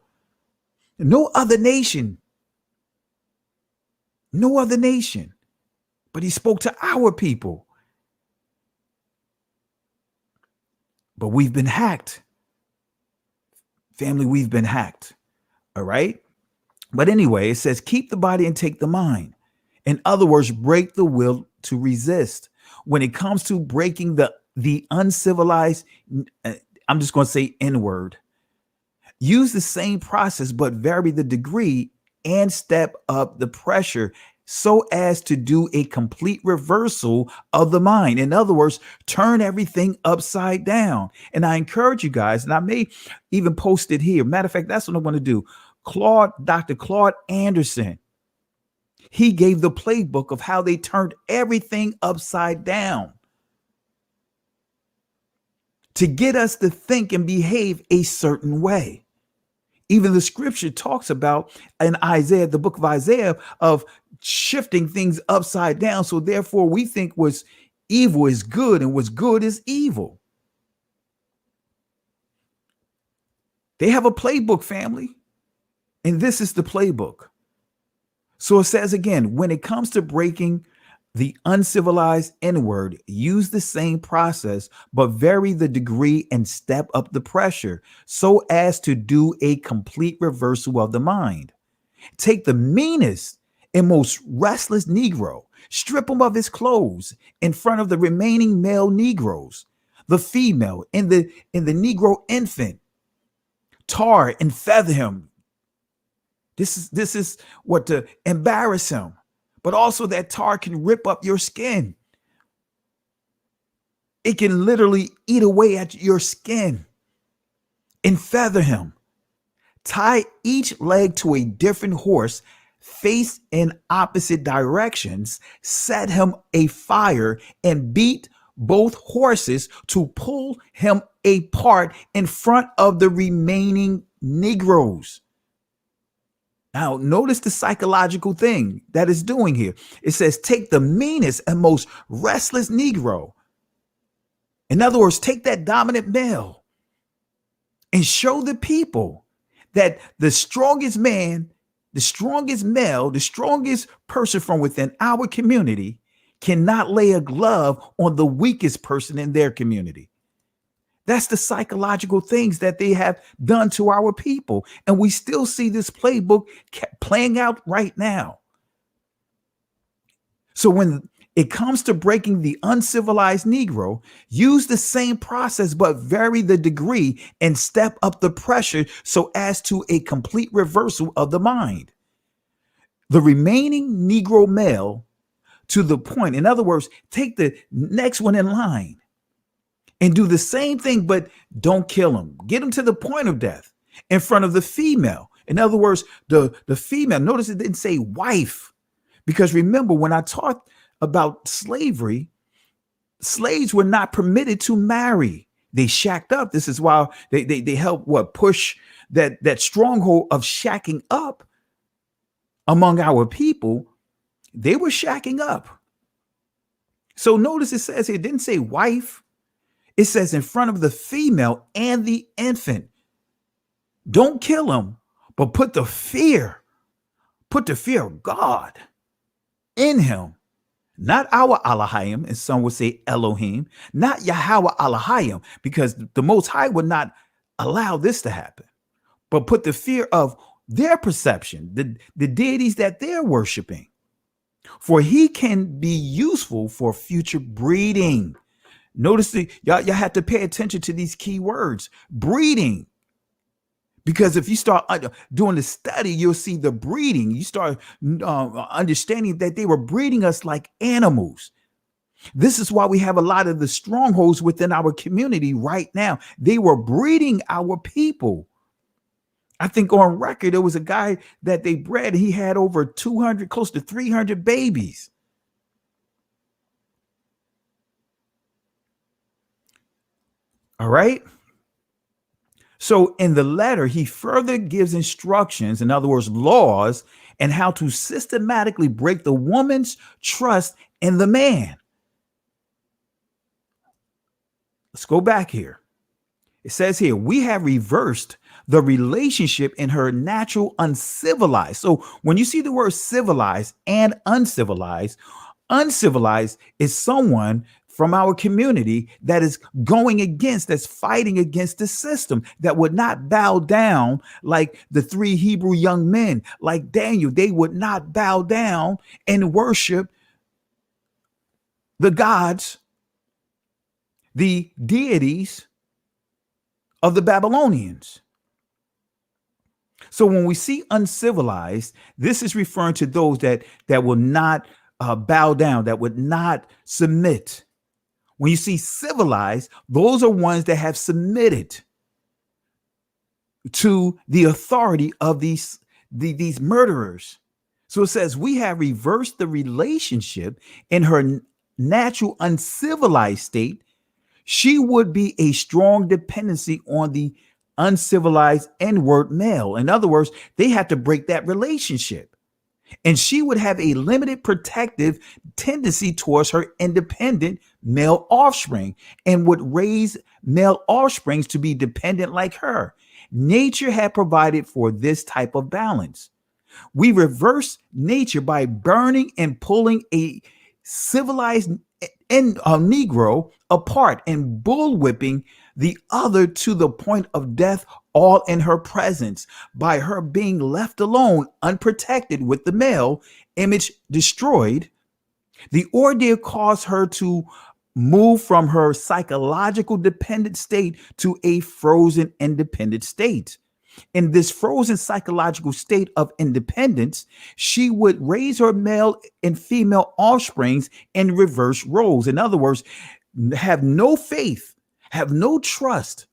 nation, but he spoke to our people. But we've been hacked. Family, we've been hacked. All right. But anyway, it says, keep the body and take the mind. In other words, break the will to resist. When it comes to breaking the uncivilized, I'm just going to say N-word, Use the same process, but vary the degree and step up the pressure so as to do a complete reversal of the mind. In other words, turn everything upside down. And I encourage you guys, and I may even post it here. Matter of fact, that's what I'm going to do. Dr. Claude Anderson, he gave the playbook of how they turned everything upside down to get us to think and behave a certain way. Even the scripture talks about in Isaiah, the book of Isaiah, of shifting things upside down. So therefore we think what's evil is good and what's good is evil. They have a playbook, family, and this is the playbook. So it says again, when it comes to breaking the uncivilized N-word, use the same process, but vary the degree and step up the pressure so as to do a complete reversal of the mind. Take the meanest and most restless Negro, strip him of his clothes in front of the remaining male Negroes, the female and the Negro infant, tar and feather him. This is what to embarrass him. But also that tar can rip up your skin. It can literally eat away at your skin and feather him. Tie each leg to a different horse, face in opposite directions, set him a fire and beat both horses to pull him apart in front of the remaining Negroes. Now, notice the psychological thing that it's doing here. It says, take the meanest and most restless Negro. In other words, take that dominant male and show the people that the strongest man, the strongest male, the strongest person from within our community cannot lay a glove on the weakest person in their community. That's the psychological things that they have done to our people. And we still see this playbook playing out right now. So when it comes to breaking the uncivilized Negro, use the same process, but vary the degree and step up the pressure so as to a complete reversal of the mind. The remaining Negro male to the point. In other words, take the next one in line and do the same thing, but don't kill him. Get him to the point of death in front of the female. In other words, the female, notice it didn't say wife, because remember when I taught about slavery, slaves were not permitted to marry. They shacked up. This is why they help push that stronghold of shacking up among our people. They were shacking up. So notice it says here, it didn't say wife. It says in front of the female and the infant. Don't kill him, but put the fear of God in him. Not our Elohim, and some would say Elohim, not Yahweh Elohim, because the Most High would not allow this to happen, but put the fear of their perception, the deities that they're worshiping. For he can be useful for future breeding. Notice y'all have to pay attention to these key words, breeding. Because if you start doing the study, you'll see the breeding. You start understanding that they were breeding us like animals. This is why we have a lot of the strongholds within our community right now. They were breeding our people. I think on record, there was a guy that they bred. He had over 200, close to 300 babies. All right. So in the letter, he further gives instructions, in other words, laws, and how to systematically break the woman's trust in the man. Let's go back here. It says here, we have reversed the relationship in her natural uncivilized. So when you see the word civilized and uncivilized is someone from our community that is going against, that's fighting against the system, that would not bow down like the 3 Hebrew young men, like Daniel. They would not bow down and worship the gods, the deities of the Babylonians. So when we see uncivilized, this is referring to those that will not bow down, that would not submit. When you see civilized, those are ones that have submitted to the authority of these murderers. So it says we have reversed the relationship. In her natural uncivilized state, she would be a strong dependency on the uncivilized N-word male. In other words, they had to break that relationship. And she would have a limited protective tendency towards her independent male offspring and would raise male offsprings to be dependent like her. Nature had provided for this type of balance. We reverse nature by burning and pulling a civilized Negro apart and bullwhipping the other to the point of death, all in her presence, by her being left alone, unprotected, with the male image destroyed. The ordeal caused her to move from her psychological dependent state to a frozen independent state. In this frozen psychological state of independence, she would raise her male and female offsprings in reverse roles. In other words, have no faith, have no trust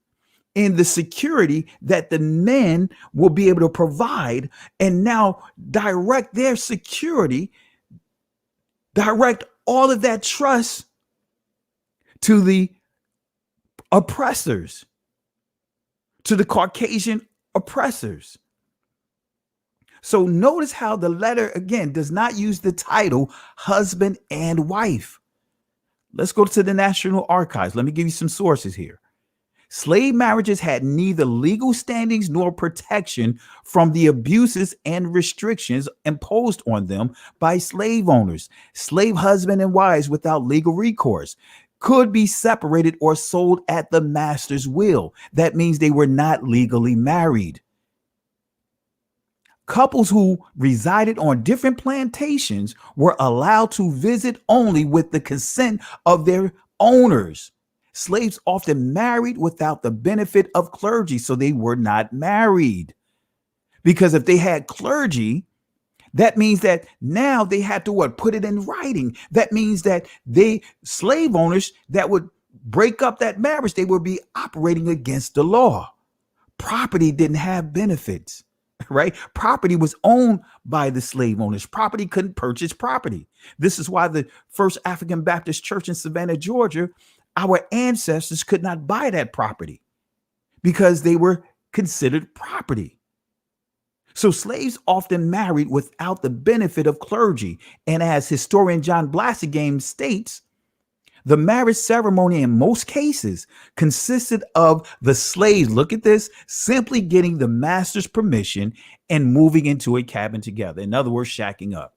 in the security that the men will be able to provide, and now direct their security, direct all of that trust to the oppressors, to the Caucasian oppressors. So notice how the letter again does not use the title husband and wife. Let's go to the National Archives. Let me give you some sources here. Slave marriages had neither legal standings nor protection from the abuses and restrictions imposed on them by slave owners. Slave husband and wives without legal recourse could be separated or sold at the master's will. That means they were not legally married. Couples who resided on different plantations were allowed to visit only with the consent of their owners. Slaves often married without the benefit of clergy, so they were not married. Because if they had clergy, that means that now they had to put it in writing. That means that slave owners that would break up that marriage, they would be operating against the law. Property didn't have benefits, right? Property was owned by the slave owners. Property couldn't purchase property. This is why the First African Baptist Church in Savannah, Georgia, our ancestors could not buy that property because they were considered property. So slaves often married without the benefit of clergy. And as historian John Blassingame states, the marriage ceremony in most cases consisted of the slaves, look at this, simply getting the master's permission and moving into a cabin together. In other words, shacking up.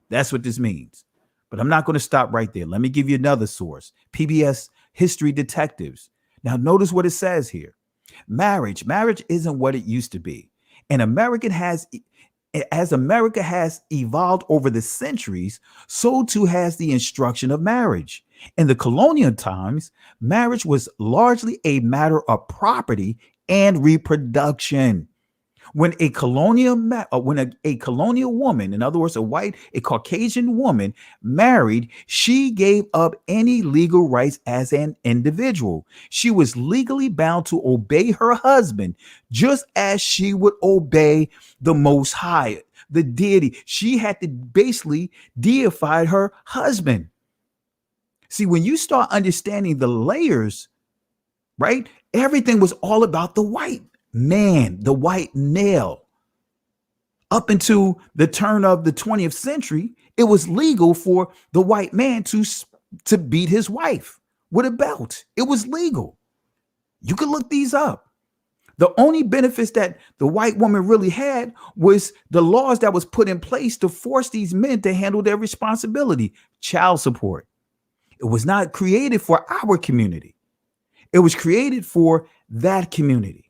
That's what this means. But I'm not going to stop right there. Let me give you another source, PBS History Detectives. Now, notice what it says here. Marriage isn't what it used to be. And as America has evolved over the centuries, so too has the instruction of marriage. In the colonial times, marriage was largely a matter of property and reproduction. When a colonial woman, in other words, a Caucasian woman married, she gave up any legal rights as an individual. She was legally bound to obey her husband, just as she would obey the Most High, the deity. She had to basically deify her husband. See, when you start understanding the layers, right, everything was all about the white man, the white male. Up until the turn of the 20th century, it was legal for the white man to beat his wife with a belt. It was legal. You could look these up. The only benefits that the white woman really had was the laws that was put in place to force these men to handle their responsibility, child support. It was not created for our community. It was created for that community.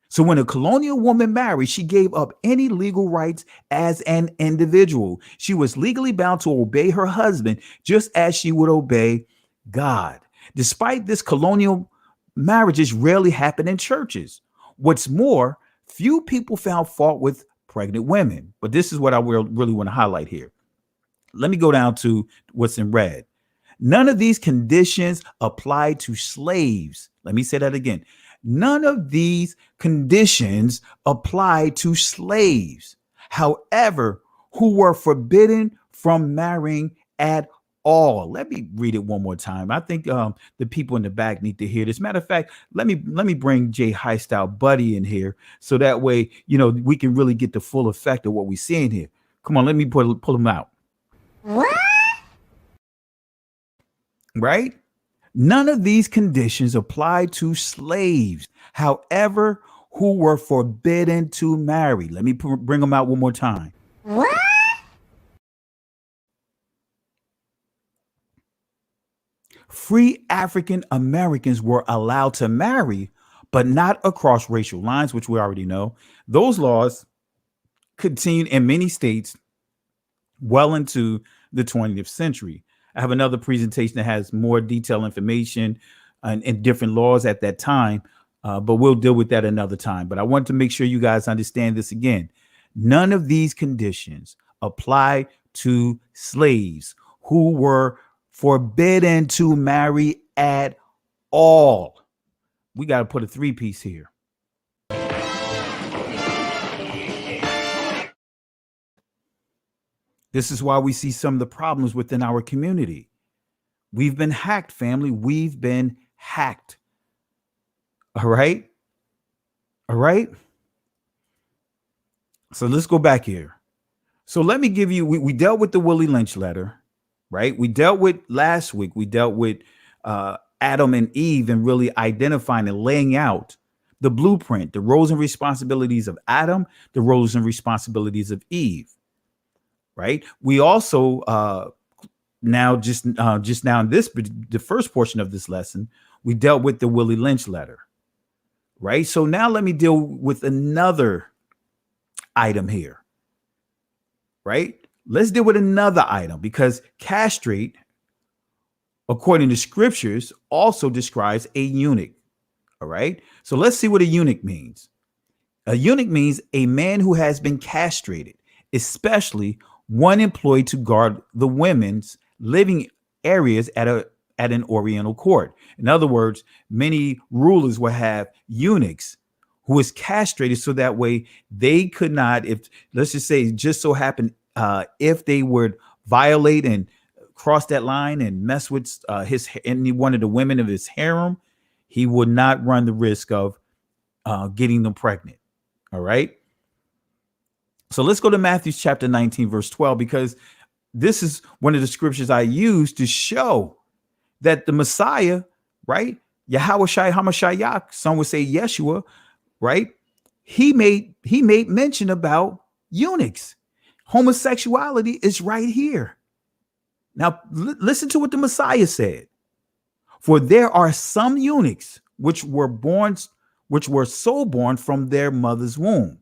So when a colonial woman married, she gave up any legal rights as an individual. She was legally bound to obey her husband just as she would obey God. Despite this, colonial marriages rarely happen in churches. What's more, Few people found fault with pregnant women, but this is what I really want to highlight here. Let me go down to what's in red. None of these conditions apply to slaves. Let me say that again. None of these conditions apply to slaves, however, who were forbidden from marrying at all. Let me read it one more time. I think the people in the back need to hear this. Matter of fact, let me bring Jay High Style Buddy in here so that way, we can really get the full effect of what we're seeing here. Come on, let me pull them out. What? Right? None of these conditions apply to slaves, however, who were forbidden to marry. Let me bring them out one more time. What? Free African Americans were allowed to marry, but not across racial lines, which we already know. Those laws continued in many states well into the 20th century. I have another presentation that has more detailed information and different laws at that time, but we'll deal with that another time. But I want to make sure you guys understand this again. None of these conditions apply to slaves who were forbidden to marry at all. We got to put a 3-piece here. This is why we see some of the problems within our community. We've been hacked, family. We've been hacked. All right. All right. So let's go back here. So let me give you, we dealt with the Willie Lynch letter, right? We dealt with last week. We dealt with Adam and Eve and really identifying and laying out the blueprint, the roles and responsibilities of Adam, the roles and responsibilities of Eve. Right. We also now just now in the first portion of this lesson, we dealt with the Willie Lynch letter. Right. So now let me deal with another item here. Right. Let's deal with another item because castrate, according to scriptures, also describes a eunuch. All right. So let's see what a eunuch means. A eunuch means a man who has been castrated, especially one employed to guard the women's living areas at an oriental court. In other words, many rulers will have eunuchs who is castrated so that way they could not, if let's just say just so happened, if they would violate and cross that line and mess with any one of the women of his harem, he would not run the risk of getting them pregnant. All right. So let's go to Matthew chapter 19, verse 12, because this is one of the scriptures I use to show that the Messiah, right? Yahweh Shai HaMashiach, some would say Yeshua, right? He made mention about eunuchs. Homosexuality is right here. Now, listen to what the Messiah said. For there are some eunuchs which were so born from their mother's womb.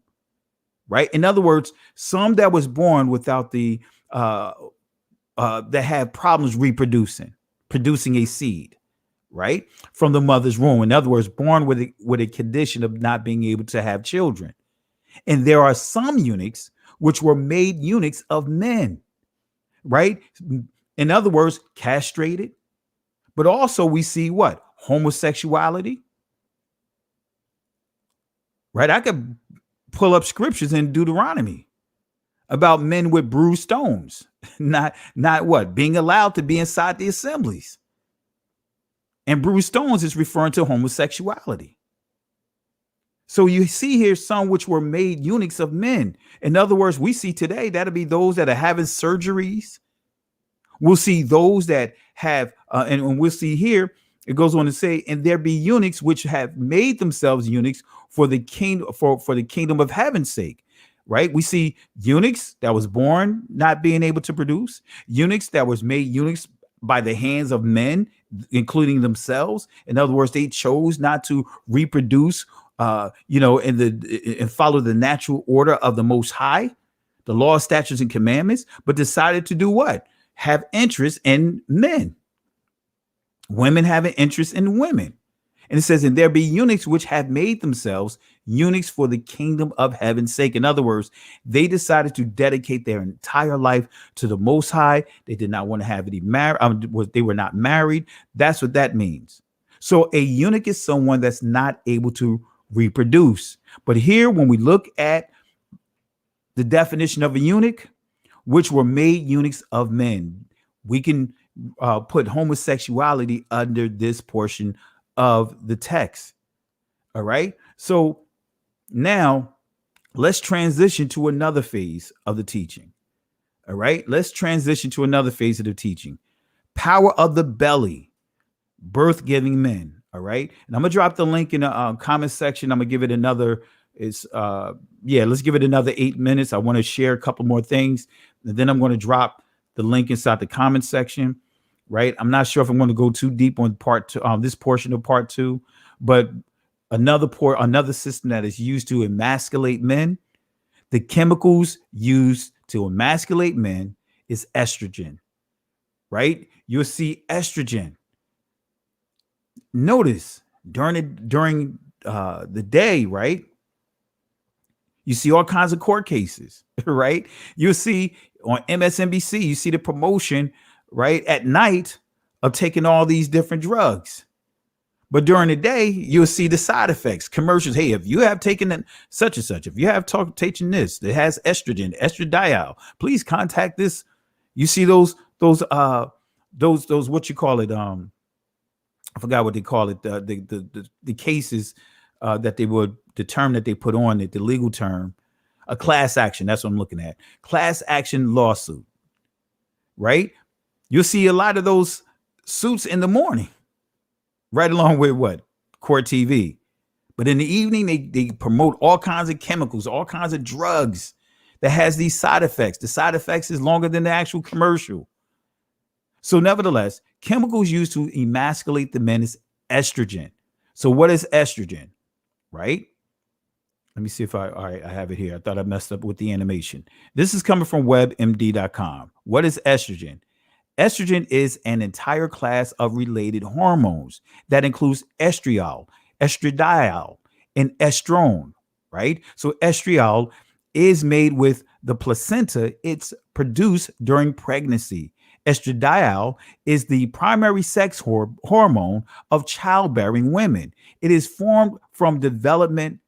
Right. In other words, some that was born without the that had problems producing a seed. Right. From the mother's womb. In other words, born with a condition of not being able to have children. And there are some eunuchs which were made eunuchs of men. Right. In other words, castrated. But also we see what? Homosexuality. Right. I could pull up scriptures in Deuteronomy about men with bruised stones, not what? Being allowed to be inside the assemblies. And bruised stones is referring to homosexuality. So you see here some which were made eunuchs of men. In other words, we see today that'll be those that are having surgeries. We'll see those that have, and we'll see here, it goes on to say, and there be eunuchs which have made themselves eunuchs for the kingdom of heaven's sake. Right. We see eunuchs that was born not being able to produce, eunuchs that was made eunuchs by the hands of men, including themselves. In other words, they chose not to reproduce, and follow the natural order of the Most High, the law, statutes, and commandments, but decided to do what? Have interest in men. Women have an interest in women. And it says, and there be eunuchs which have made themselves eunuchs for the kingdom of heaven's sake. In other words, they decided to dedicate their entire life to the Most High. They did not want to have any married. They were not married. That's what that means. So a eunuch is someone that's not able to reproduce. But here, when we look at the definition of a eunuch, which were made eunuchs of men, we can put homosexuality under this portion of the text. All right. So now let's transition to another phase of the teaching. All right. Let's transition to another phase of the teaching. Power of the belly, birth giving men. All right. And I'm going to drop the link in the comment section. I'm going to give it another. Let's give it another 8 minutes. I want to share a couple more things. And then I'm going to drop the link inside the comment section. Right. I'm not sure if I'm going to go too deep on part two, this portion of part 2, but another system that is used to emasculate men. The chemicals used to emasculate men is estrogen. Right. You'll see estrogen. Notice during the day, right? You see all kinds of court cases, right? You'll see on MSNBC, you see the promotion, right, at night of taking all these different drugs. But during the day, you'll see the side effects, commercials. Hey, if you have taken such and such, if you have taken this that has estrogen, estradiol, please contact this. You see those what you call it? I forgot what they call it. The cases that they would, the term that they put on it, the legal term, a class action. That's what I'm looking at. Class action lawsuit, right? You'll see a lot of those suits in the morning, right along with what? Court TV. But in the evening, they promote all kinds of chemicals, all kinds of drugs that has these side effects. The side effects is longer than the actual commercial. So nevertheless, chemicals used to emasculate the men is estrogen. So what is estrogen, right? Let me see if I have it here. I thought I messed up with the animation. This is coming from webmd.com. What is estrogen? Estrogen is an entire class of related hormones that includes estriol, estradiol, and estrone, right? So estriol is made with the placenta. It's produced during pregnancy. Estradiol is the primary sex hormone of childbearing women. It is formed from developing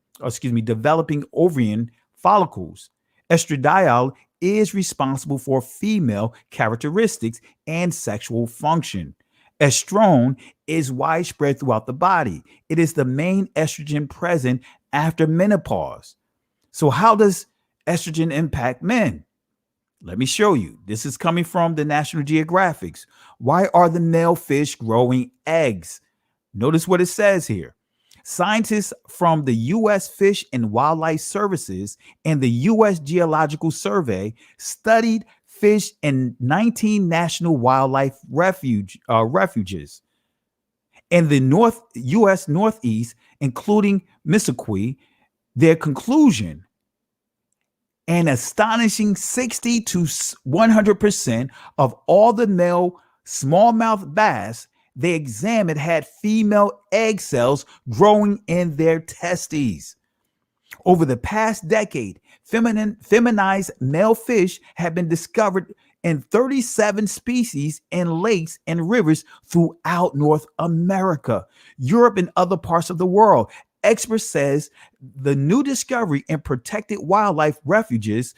ovarian follicles. Estradiol is responsible for female characteristics and sexual function. Estrone is widespread throughout the body. It is the main estrogen present after menopause. So how does estrogen impact men? Let me show you. This is coming from the National Geographic. Why are the male fish growing eggs? Notice what it says here. Scientists from the U.S. Fish and Wildlife Services and the U.S. Geological Survey studied fish in 19 national wildlife refuges in the U.S. Northeast, including Mississippi. Their conclusion: an astonishing 60 to 100% of all the male smallmouth bass they examined had female egg cells growing in their testes. Over the past decade, feminized male fish have been discovered in 37 species in lakes and rivers throughout North America, Europe, and other parts of the world. Experts says the new discovery in protected wildlife refuges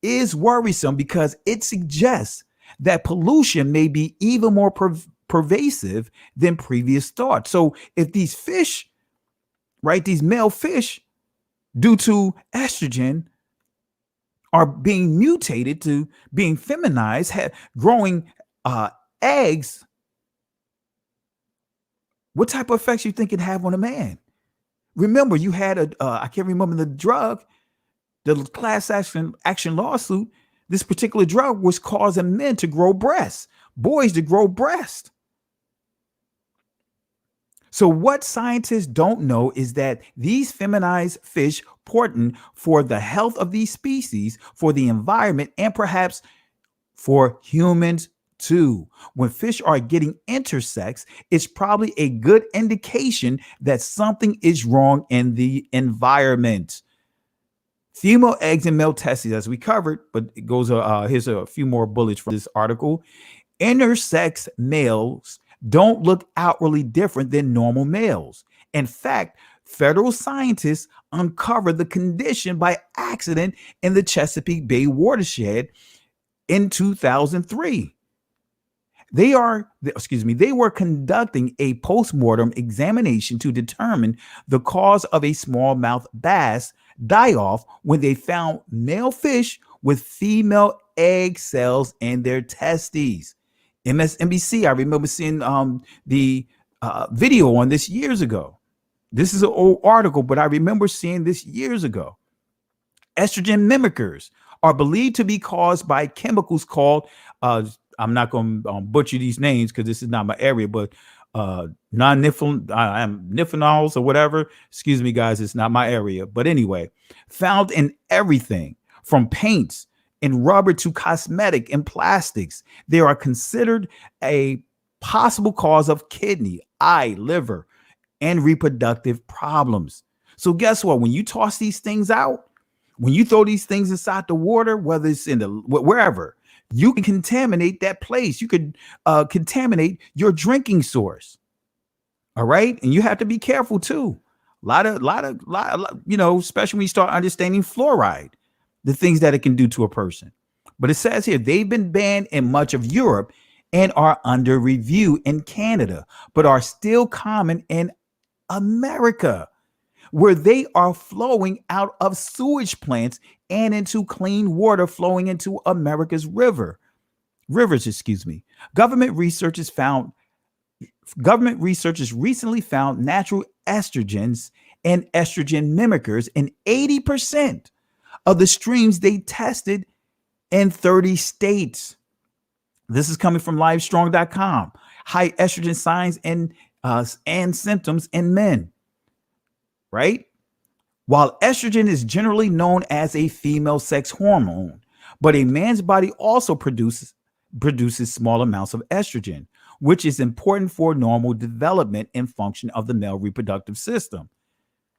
is worrisome because it suggests that pollution may be even more pervasive than previous thought. So if these fish, right, these male fish, due to estrogen, are being mutated to being feminized, growing eggs, what type of effects you think it have on a man? Remember, you had I can't remember the drug, the class action lawsuit. This particular drug was causing men to grow breasts, boys to grow breasts. So what scientists don't know is that these feminized fish important for the health of these species, for the environment, and perhaps for humans too. When fish are getting intersex, it's probably a good indication that something is wrong in the environment. Female eggs and male testes, as we covered, but it goes. Here's a few more bullets from this article. Intersex males don't look outwardly different than normal males. In fact, federal scientists uncovered the condition by accident in the Chesapeake Bay watershed in 2003. They were conducting a postmortem examination to determine the cause of a smallmouth bass die-off when they found male fish with female egg cells in their testes. MSNBC, I remember seeing the video on this years ago. This is an old article, but I remember seeing this years ago. Estrogen mimickers are believed to be caused by chemicals called, I'm not going to butcher these names because this is not my area, but nifenols or whatever. Excuse me, guys, it's not my area. But anyway, found in everything from paints and rubber to cosmetic and plastics. They are considered a possible cause of kidney, eye, liver, and reproductive problems. So guess what? When you toss these things out, when you throw these things inside the water, whether it's in the wherever, you can contaminate that place. You could contaminate your drinking source. All right. And you have to be careful too. A lot of, especially when you start understanding fluoride, the things that it can do to a person. But it says here, they've been banned in much of Europe and are under review in Canada, but are still common in America, where they are flowing out of sewage plants and into clean water flowing into America's rivers. Government researchers recently found natural estrogens and estrogen mimickers in 80% of the streams they tested in 30 states. This is coming from livestrong.com. High estrogen signs and symptoms in men. Right? While estrogen is generally known as a female sex hormone, but a man's body also produces small amounts of estrogen, which is important for normal development and function of the male reproductive system.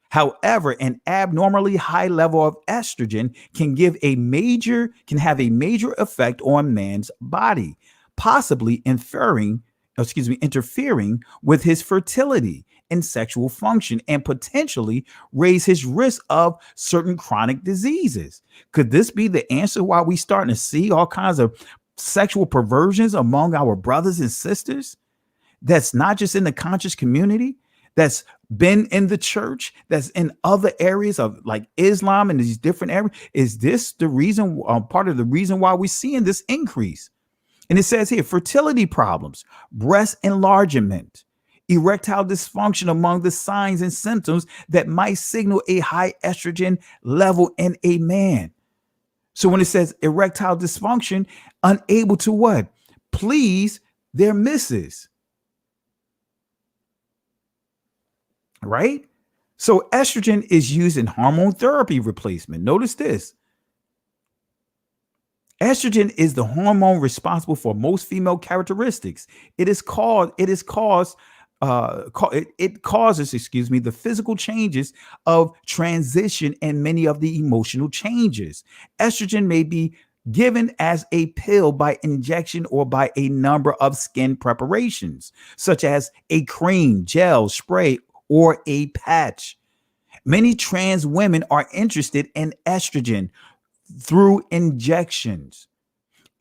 However, an abnormally high level of estrogen can have a major effect on man's body, possibly interfering with his fertility and sexual function, and potentially raise his risk of certain chronic diseases. Could this be the answer why we starting to see all kinds of sexual perversions among our brothers and sisters? That's not just in the conscious community, that's been in the church, that's in other areas of like Islam and these different areas. Is this the reason, part of the reason why we're seeing this increase? And it says here, fertility problems, breast enlargement, erectile dysfunction among the signs and symptoms that might signal a high estrogen level in a man. So when it says erectile dysfunction, unable to what? Please their missus. Right? So estrogen is used in hormone therapy replacement. Notice this. Estrogen is the hormone responsible for most female characteristics. It causes the physical changes of transition and many of the emotional changes. Estrogen may be given as a pill by injection or by a number of skin preparations, such as a cream, gel, spray, or a patch. Many trans women are interested in estrogen through injections.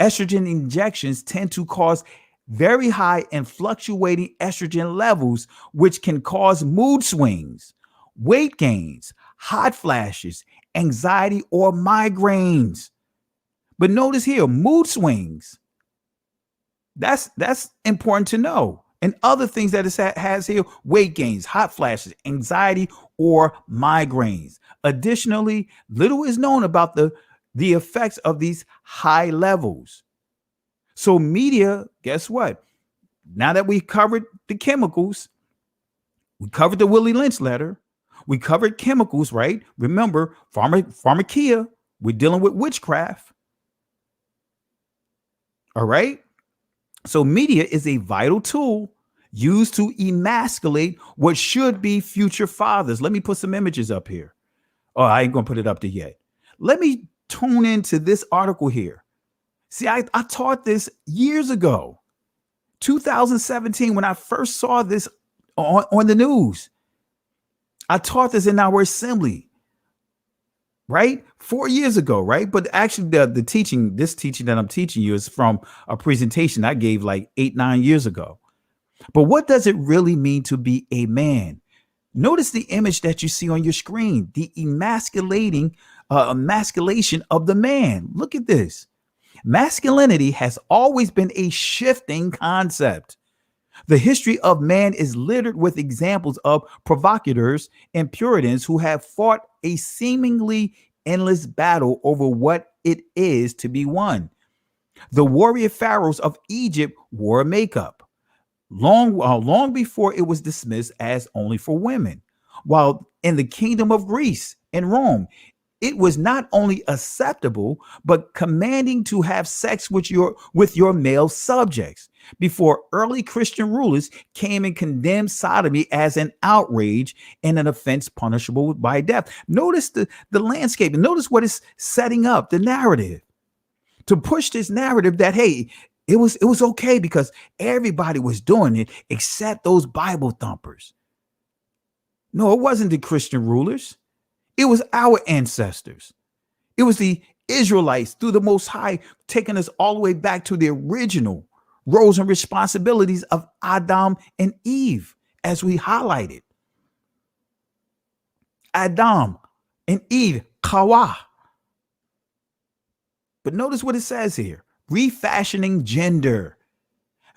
Estrogen injections tend to cause very high and fluctuating estrogen levels, which can cause mood swings, weight gains, hot flashes, anxiety, or migraines. But notice here, mood swings. That's important to know. And other things that it has here, weight gains, hot flashes, anxiety, or migraines. Additionally, little is known about the effects of these high levels. So media, guess what? Now that we covered the chemicals, we covered the Willie Lynch letter, we covered chemicals, right? Remember, pharmakeia, we're dealing with witchcraft. All right. So media is a vital tool used to emasculate what should be future fathers. Let me put some images up here. Oh, I ain't gonna put it up there yet. Let me tune into this article here. See, I taught this years ago, 2017, when I first saw this on the news. I taught this in our assembly, right? 4 years ago, right? But actually this teaching that I'm teaching you is from a presentation I gave like 8-9 years ago. But what does it really mean to be a man? Notice the image that you see on your screen, the emasculation of the man. Look at this. Masculinity has always been a shifting concept. The history of man is littered with examples of provocateurs and Puritans who have fought a seemingly endless battle over what it is to be one. The warrior pharaohs of Egypt wore makeup long before it was dismissed as only for women, while in the kingdom of Greece and Rome, it was not only acceptable, but commanding to have sex with your male subjects. Before early Christian rulers came and condemned sodomy as an outrage and an offense punishable by death. Notice the landscape, and notice what is setting up the narrative to push this narrative that, hey, it was okay because everybody was doing it except those Bible thumpers. No, it wasn't the Christian rulers. It was our ancestors. It was the Israelites through the Most High, taking us all the way back to the original roles and responsibilities of Adam and Eve, as we highlighted. Adam and Eve, Kawa. But notice what it says here. Refashioning gender.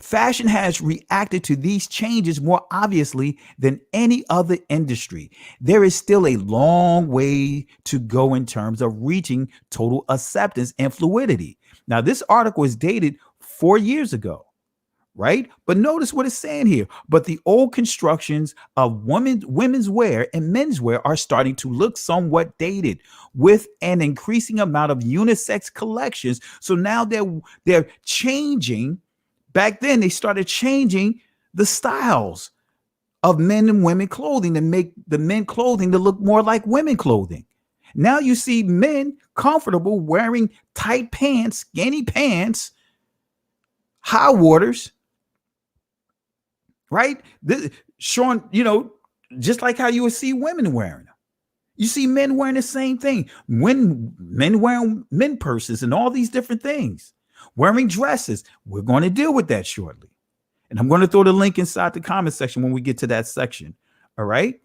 Fashion has reacted to these changes more obviously than any other industry. There is still a long way to go in terms of reaching total acceptance and fluidity. Now, this article is dated 4 years ago, right? But notice what it's saying here. But the old constructions of women's wear and men's wear are starting to look somewhat dated with an increasing amount of unisex collections. So now they're changing. Back then, they started changing the styles of men and women clothing to make the men clothing to look more like women clothing. Now you see men comfortable wearing tight pants, skinny pants, high waters, right? Showing, just like how you would see women wearing them. You see men wearing the same thing. When men wearing men purses and all these different things. Wearing dresses. We're going to deal with that shortly. And I'm going to throw the link inside the comment section when we get to that section. All right.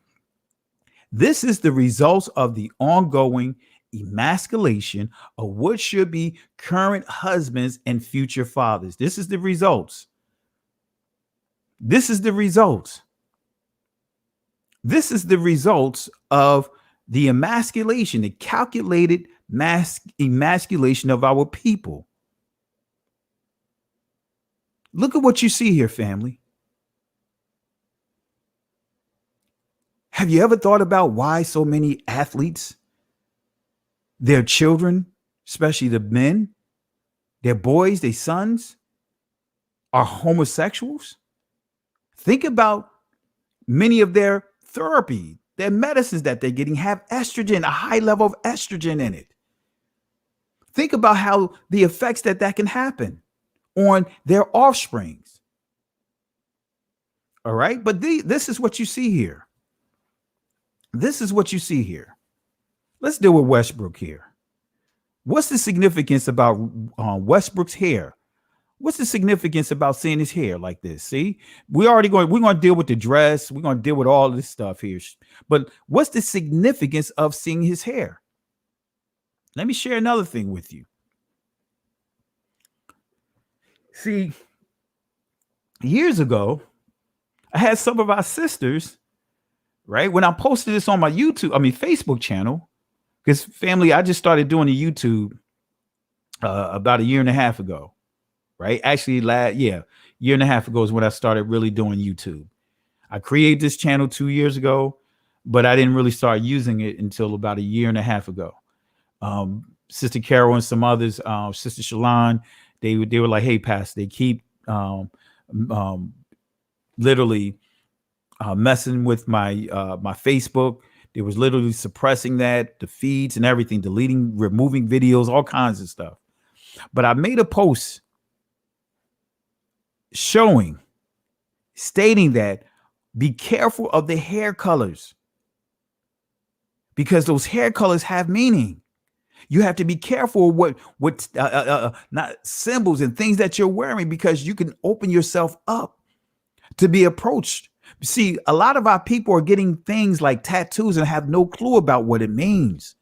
This is the results of the ongoing emasculation of what should be current husbands and future fathers. This is the results. This is the results. This is the results of the emasculation, the calculated emasculation of our people. Look at what you see here, family. Have you ever thought about why so many athletes, their children, especially the men, their boys, their sons, are homosexuals? Think about many of their therapy, their medicines that they're getting have estrogen, a high level of estrogen in it. Think about how the effects that can happen on their offsprings. All right. But this is what you see here. This is what you see here. Let's deal with Westbrook here. What's the significance about Westbrook's hair? What's the significance about seeing his hair like this? See, we're going to deal with the dress. We're going to deal with all this stuff here. But what's the significance of seeing his hair? Let me share another thing with you. See, years ago, I had some of our sisters, right? When I posted this on my Facebook channel, because family, I just started doing the YouTube about 1.5 years ago, right? Actually, year and a half ago is when I started really doing YouTube. I created this channel 2 years ago, but I didn't really start using it until about 1.5 years ago. Sister Carol and some others, Sister Shalon, they were like, hey, Pastor, they keep literally messing with my my Facebook. They was literally suppressing that, the feeds and everything, deleting, removing videos, all kinds of stuff. But I made a post stating that be careful of the hair colors, because those hair colors have meaning. You have to be careful what not symbols and things that you're wearing, because you can open yourself up to be approached. See, a lot of our people are getting things like tattoos and have no clue about what it means.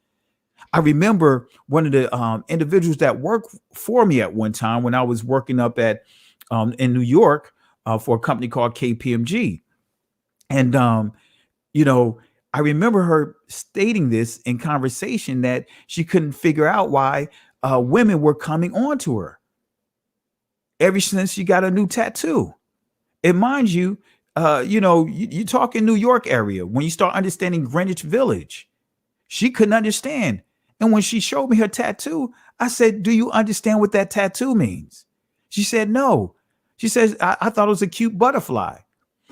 I remember one of the individuals that worked for me at one time when I was working up at in New York for a company called KPMG. And, you know, I remember her stating this in conversation that she couldn't figure out why women were coming on to her ever since she got a new tattoo. And mind you, you talk in New York area, when you start understanding Greenwich Village, she couldn't understand. And when she showed me her tattoo, I said, do you understand what that tattoo means? She said, no. She says, I thought it was a cute butterfly.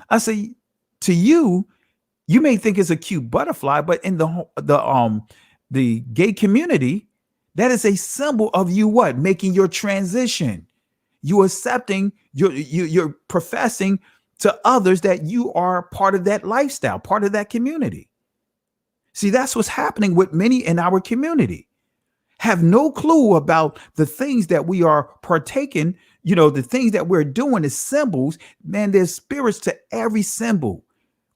I said, to you, you may think it's a cute butterfly, but in the gay community, that is a symbol of you what? Making your transition. You accepting, you're professing to others that you are part of that lifestyle, part of that community. See, that's what's happening with many in our community. Have no clue about the things that we are partaking, the things that we're doing is symbols. Man, there's spirits to every symbol,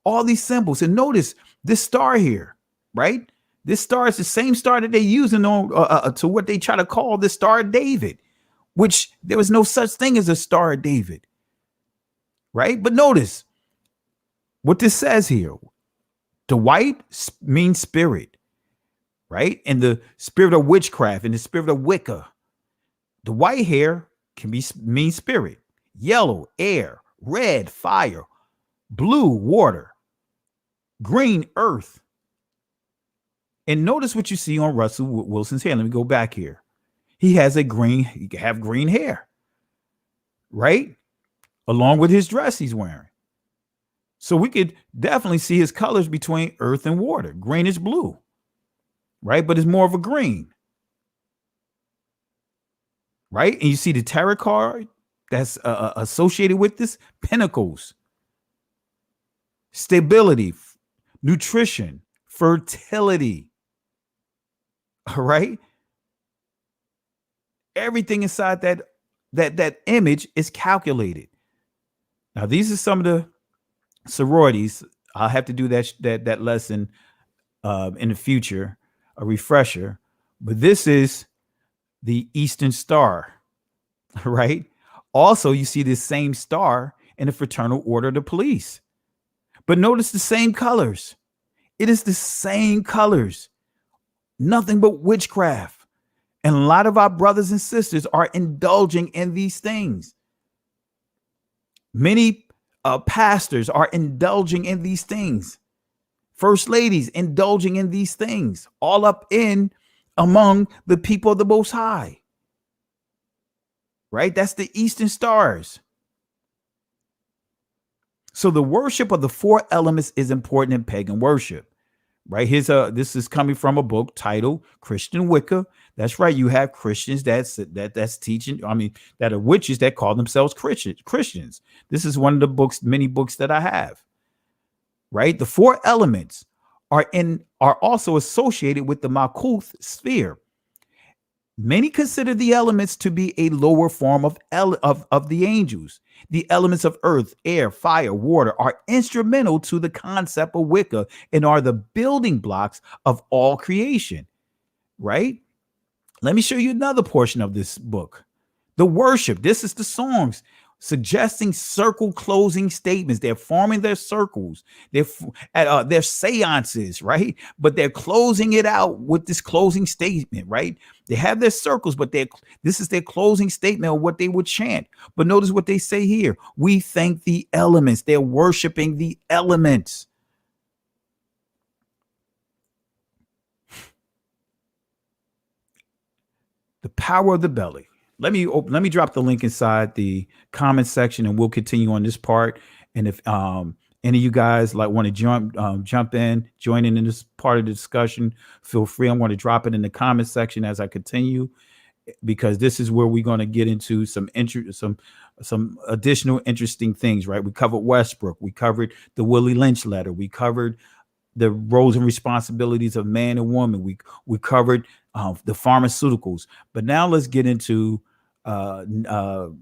all these symbols. And notice this star here, right? This star is the same star that they're using on to what they try to call the Star of David, which there was no such thing as a Star of David, right? But notice what this says here. The white means spirit, right? And the spirit of witchcraft and the spirit of Wicca. The white hair can mean spirit. Yellow, air. Red, fire. Blue, water. Green, earth. And notice what you see on Russell Wilson's hair. Let me go back here. He have green hair, right? Along with his dress he's wearing. So we could definitely see his colors between earth and water. Green is blue, right? But it's more of a green, right? And you see the tarot card that's associated with this: pentacles, stability, nutrition, fertility, all right? Everything inside that image is calculated. Now, these are some of the sororities. I'll have to do that lesson in the future, a refresher. But this is the Eastern Star, right? Also, you see this same star in the Fraternal Order of the Police. But notice the same colors. It is the same colors. Nothing but witchcraft. And a lot of our brothers and sisters are indulging in these things. Many pastors are indulging in these things. First ladies indulging in these things, all up in among the people of the Most High. Right? That's the Eastern Stars. So the worship of the four elements is important in pagan worship. Right? This is coming from a book titled Christian Wicca. That's right. You have Christians that's teaching. I mean, that are witches that call themselves Christians. This is one of the many books that I have. Right. The four elements are also associated with the Malkuth sphere. Many consider the elements to be a lower form of the angels. The elements of earth, air, fire, water are instrumental to the concept of Wicca and are the building blocks of all creation. Right? Let me show you another portion of this book. The worship. This is the songs suggesting circle closing statements. They're forming their circles. They're seances, right? But they're closing it out with this closing statement, right? They have their circles, but this is their closing statement of what they would chant. But notice what they say here. We thank the elements. They're worshiping the elements. The power of the belly. let me drop the link inside the comment section, and we'll continue on this part. And if any of you guys like want to jump in, join in this part of the discussion, feel free. I'm going to drop it in the comment section as I continue, because this is where we're going to get into some additional interesting things, right? We covered Westbrook, we covered the Willie Lynch letter, we covered the roles and responsibilities of man and woman, we covered the pharmaceuticals. But now let's get into Lil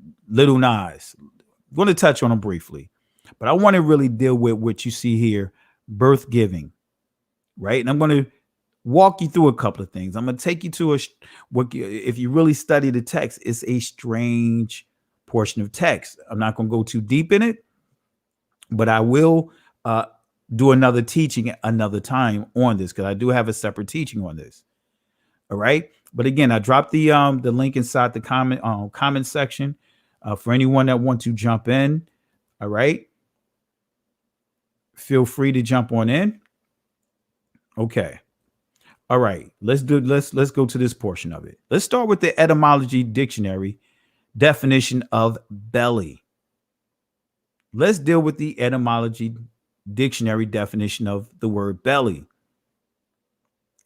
Nas. I'm going to touch on them briefly, but I want to really deal with what you see here, birth giving, right? And I'm going to walk you through a couple of things. I'm going to take you to if you really study the text, it's a strange portion of text. I'm not going to go too deep in it, but I will do another teaching another time on this, because I do have a separate teaching on this. All right. But again, I dropped the link inside the comment section for anyone that wants to jump in. All right. Feel free to jump on in. Okay. All right. Let's go to this portion of it. Let's start with the etymology dictionary definition of belly. Let's deal with the etymology dictionary definition of the word belly.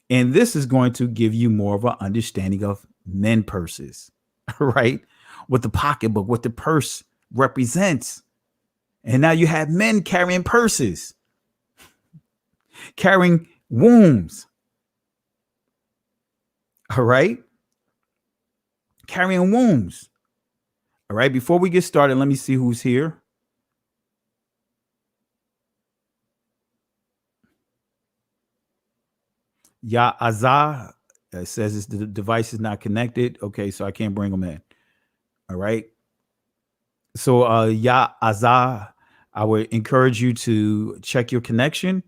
And this is going to give you more of an understanding of men purses, right? What the pocketbook, what the purse represents. And now you have men carrying purses, carrying wombs. All right. Carrying wombs. All right. Before we get started, let me see who's here. Ya Azah says the device is not connected. Okay, so I can't bring them in. All right. So Ya Azah, I would encourage you to check your connection,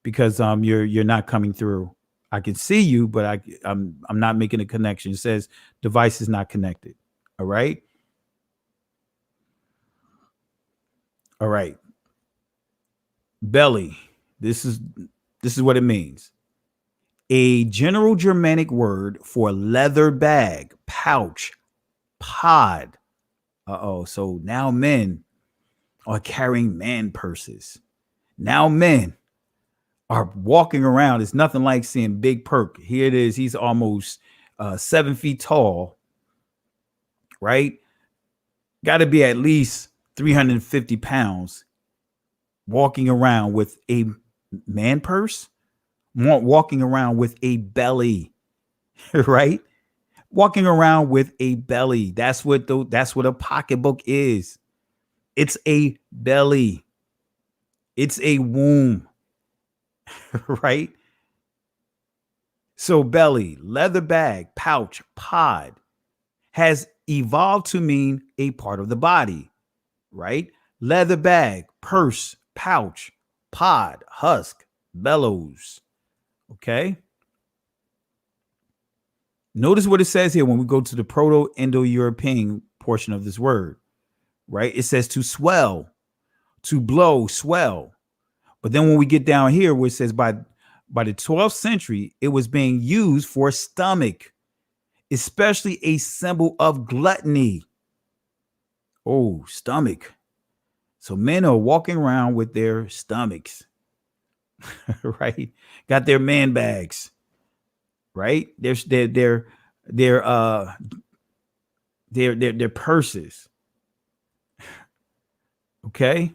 because you're not coming through. I can see you, but I'm not making a connection. It says device is not connected. All right. All right. Belly. This is what it means. A general Germanic word for leather bag, pouch, pod. So now men are carrying man purses. Now men are walking around. It's nothing like seeing Big Perk. Here it is. He's almost 7 feet tall, right? Got to be at least 350 pounds, walking around with a man purse, walking around with a belly, right? Walking around with a belly. That's what a pocketbook is. It's a belly. It's a womb, right? So belly, leather bag, pouch, pod has evolved to mean a part of the body, right? Leather bag, purse, pouch, pod, husk, bellows. Okay. Notice what it says here when we go to the Proto-Indo-European portion of this word, right? It says to swell, to blow, swell. But then when we get down here where it says by the 12th century, it was being used for stomach, especially a symbol of gluttony. Oh, stomach. So men are walking around with their stomachs, right? Got their man bags, right? Their purses. Okay.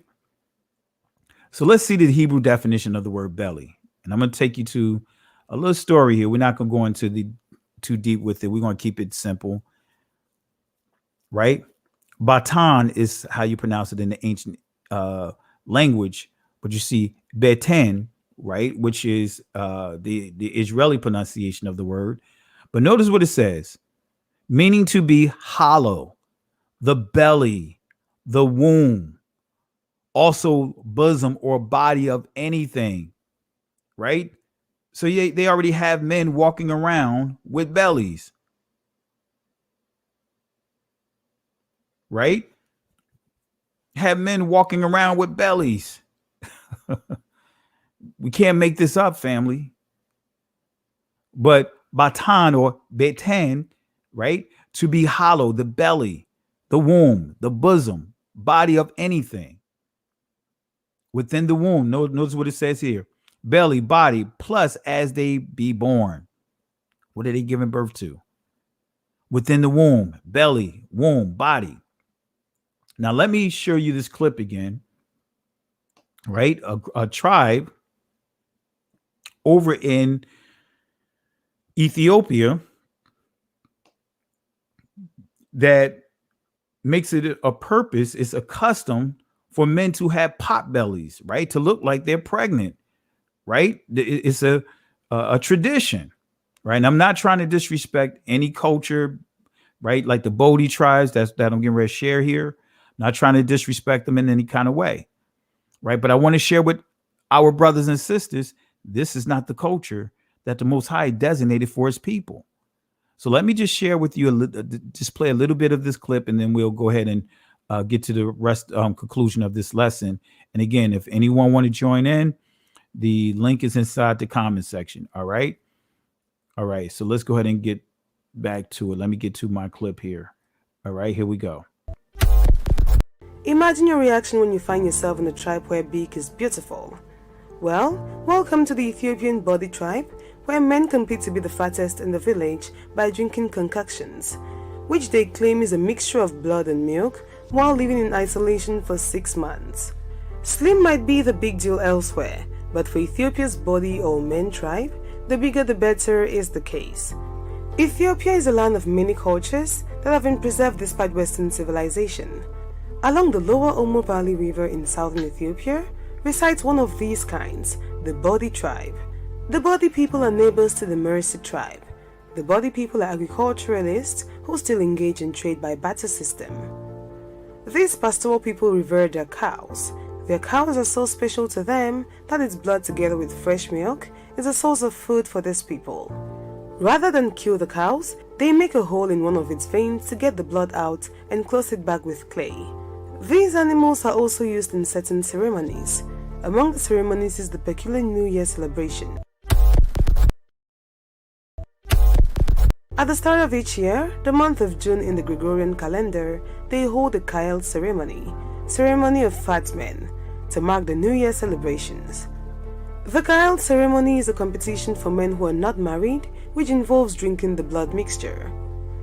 So let's see the Hebrew definition of the word belly. And I'm going to take you to a little story here. We're not going to go into too deep with it. We're going to keep it simple, right? Batan is how you pronounce it in the ancient language, but you see beten, right, which is the Israeli pronunciation of the word. But notice what it says, meaning to be hollow, the belly, the womb, also bosom or body of anything, right? So they already have men walking around with bellies, right? Have men walking around with bellies. We can't make this up, family. But batan or beten, right? to be hollow, the belly, the womb, the bosom, body of anything. Within the womb, notice what it says here. Belly, body, plus as they be born. What are they giving birth to? Within the womb, belly, womb, body. Now, let me show you this clip again, right? A tribe over in Ethiopia that makes it a purpose, it's a custom for men to have pot bellies, right? To look like they're pregnant, right? It's a tradition, right? And I'm not trying to disrespect any culture, right? Like the Bodie tribes that I'm getting ready to share here. Not trying to disrespect them in any kind of way, right? But I want to share with our brothers and sisters, this is not the culture that the Most High designated for his people. So let me just share with you, just play a little bit of this clip, and then we'll go ahead and get to the rest conclusion of this lesson. And again, if anyone want to join in, the link is inside the comment section. All right. All right. So let's go ahead and get back to it. Let me get to my clip here. All right, here we go. Imagine your reaction when you find yourself in a tribe where beak is beautiful. Well, welcome to the Ethiopian Bodie tribe, where men compete to be the fattest in the village by drinking concoctions, which they claim is a mixture of blood and milk, while living in isolation for 6 months. Slim might be the big deal elsewhere, but for Ethiopia's Bodie or men tribe, the bigger the better is the case. Ethiopia is a land of many cultures that have been preserved despite Western civilization. Along the lower Omo Valley River in southern Ethiopia resides one of these kinds, the Bodie tribe. The Bodie people are neighbors to the Mercy tribe. The Bodie people are agriculturalists who still engage in trade by barter system. These pastoral people revere their cows. Their cows are so special to them that its blood together with fresh milk is a source of food for these people. Rather than kill the cows, they make a hole in one of its veins to get the blood out and close it back with clay. These animals are also used in certain ceremonies. Among the ceremonies is the peculiar New Year celebration. At the start of each year, the month of June in the Gregorian calendar, they hold the Kyle ceremony of fat men, to mark the New Year celebrations. The Kyle ceremony is a competition for men who are not married, which involves drinking the blood mixture.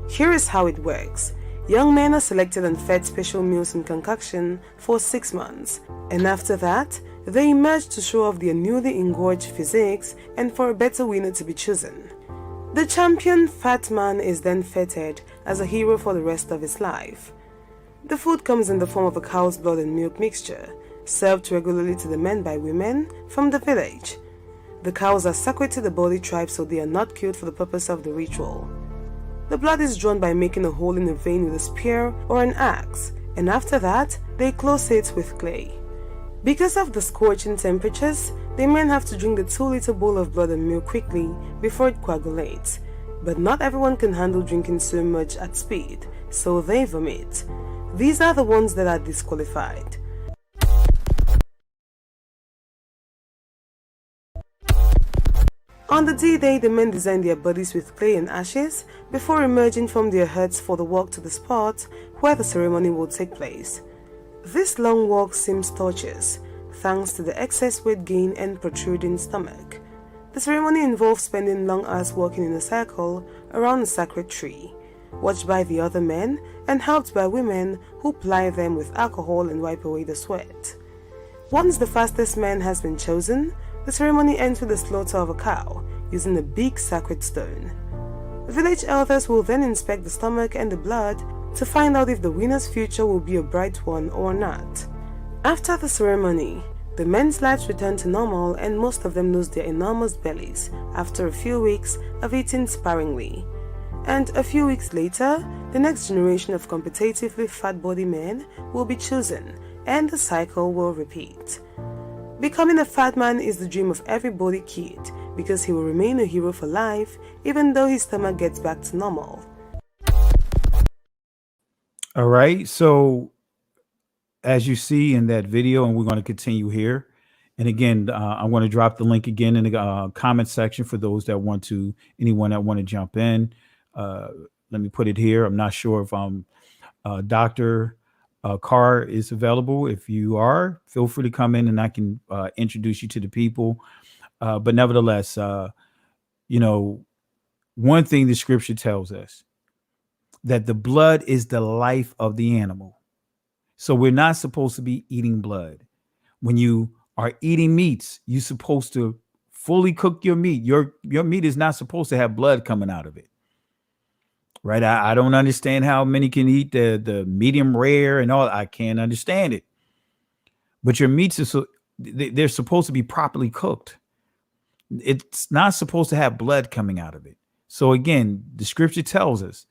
Here is how it works. Young men are selected and fed special meals in concoction for 6 months, and after that, they emerge to show off their newly engorged physiques and for a better winner to be chosen. The champion fat man is then feted as a hero for the rest of his life. The food comes in the form of a cow's blood and milk mixture, served regularly to the men by women from the village. The cows are sacred to the Bodie tribe, so they are not killed for the purpose of the ritual. The blood is drawn by making a hole in a vein with a spear or an axe, and after that, they close it with clay. Because of the scorching temperatures, the men have to drink the 2-liter bowl of blood and milk quickly before it coagulates. But not everyone can handle drinking so much at speed, so they vomit. These are the ones that are disqualified. On the D-Day, the men design their bodies with clay and ashes before emerging from their huts for the walk to the spot where the ceremony will take place. This long walk seems torturous, thanks to the excess weight gain and protruding stomach. The ceremony involves spending long hours walking in a circle around a sacred tree, watched by the other men and helped by women who ply them with alcohol and wipe away the sweat. Once the fastest man has been chosen, the ceremony ends with the slaughter of a cow using a big sacred stone. Village elders will then inspect the stomach and the blood to find out if the winner's future will be a bright one or not. After the ceremony, the men's lives return to normal and most of them lose their enormous bellies after a few weeks of eating sparingly. And a few weeks later, the next generation of competitively fat body men will be chosen and the cycle will repeat. Becoming a fat man is the dream of every Bodie kid because he will remain a hero for life even though his stomach gets back to normal. All right. So as you see in that video, and we're going to continue here. And again, I'm going to drop the link again in the comment section for those that want to, anyone that want to jump in. let me put it here. I'm not sure if Dr. Carr is available. If you are, feel free to come in and I can introduce you to the people. But nevertheless, you know, one thing the scripture tells us, that the blood is the life of the animal. So we're not supposed to be eating blood. When you are eating meats, you're supposed to fully cook your meat. Your meat is not supposed to have blood coming out of it. Right? I don't understand how many can eat the medium rare and all. I can't understand it. But your meats are they're supposed to be properly cooked. It's not supposed to have blood coming out of it. So again, the scripture tells us,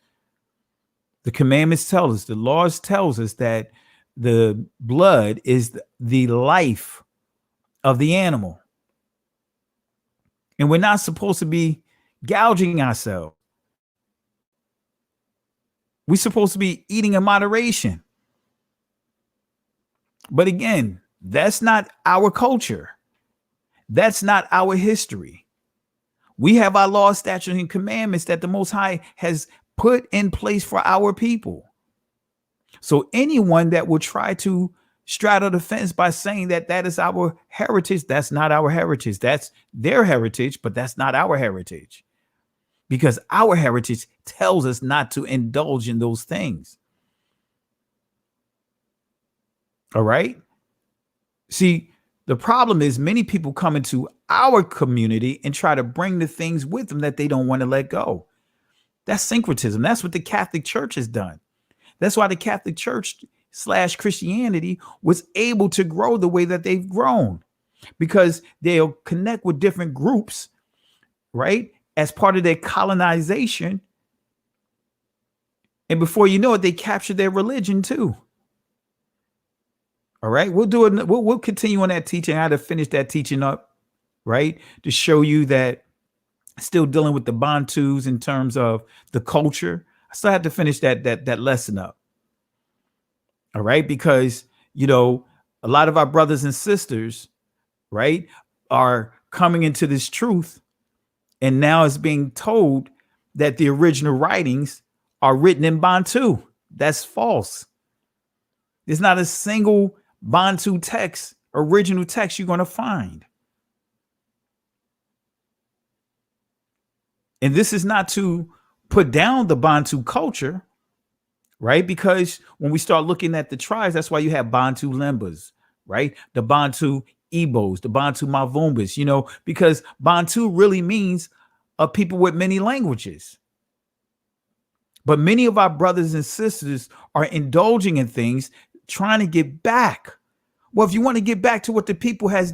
the commandments tell us, the laws tells us that the blood is the life of the animal. And we're not supposed to be gouging ourselves. We're supposed to be eating in moderation. But again, that's not our culture. That's not our history. We have our laws, statutes, and commandments that the Most High has put in place for our people. So anyone that will try to straddle the fence by saying that that is our heritage, that's not our heritage. That's their heritage, but that's not our heritage. Because our heritage tells us not to indulge in those things. All right? See, the problem is many people come into our community and try to bring the things with them that they don't want to let go. That's syncretism. That's what the Catholic Church has done. That's why the Catholic Church / Christianity was able to grow the way that they've grown, because they'll connect with different groups, right? As part of their colonization. And before you know it, they capture their religion too. All right, we'll continue on that teaching. I had to finish that teaching up, right? To show you that still dealing with the Bantus in terms of the culture. I still have to finish that lesson up. All right, because, you know, a lot of our brothers and sisters, right, are coming into this truth, and now it's being told that the original writings are written in Bantu. That's false. There's not a single Bantu text, original text you're going to find. And this is not to put down the Bantu culture, right? Because when we start looking at the tribes, that's why you have Bantu Lembas, right? The Bantu Igbos, the Bantu Mavumbas, you know, because Bantu really means a people with many languages. But many of our brothers and sisters are indulging in things, trying to get back. Well, if you want to get back to what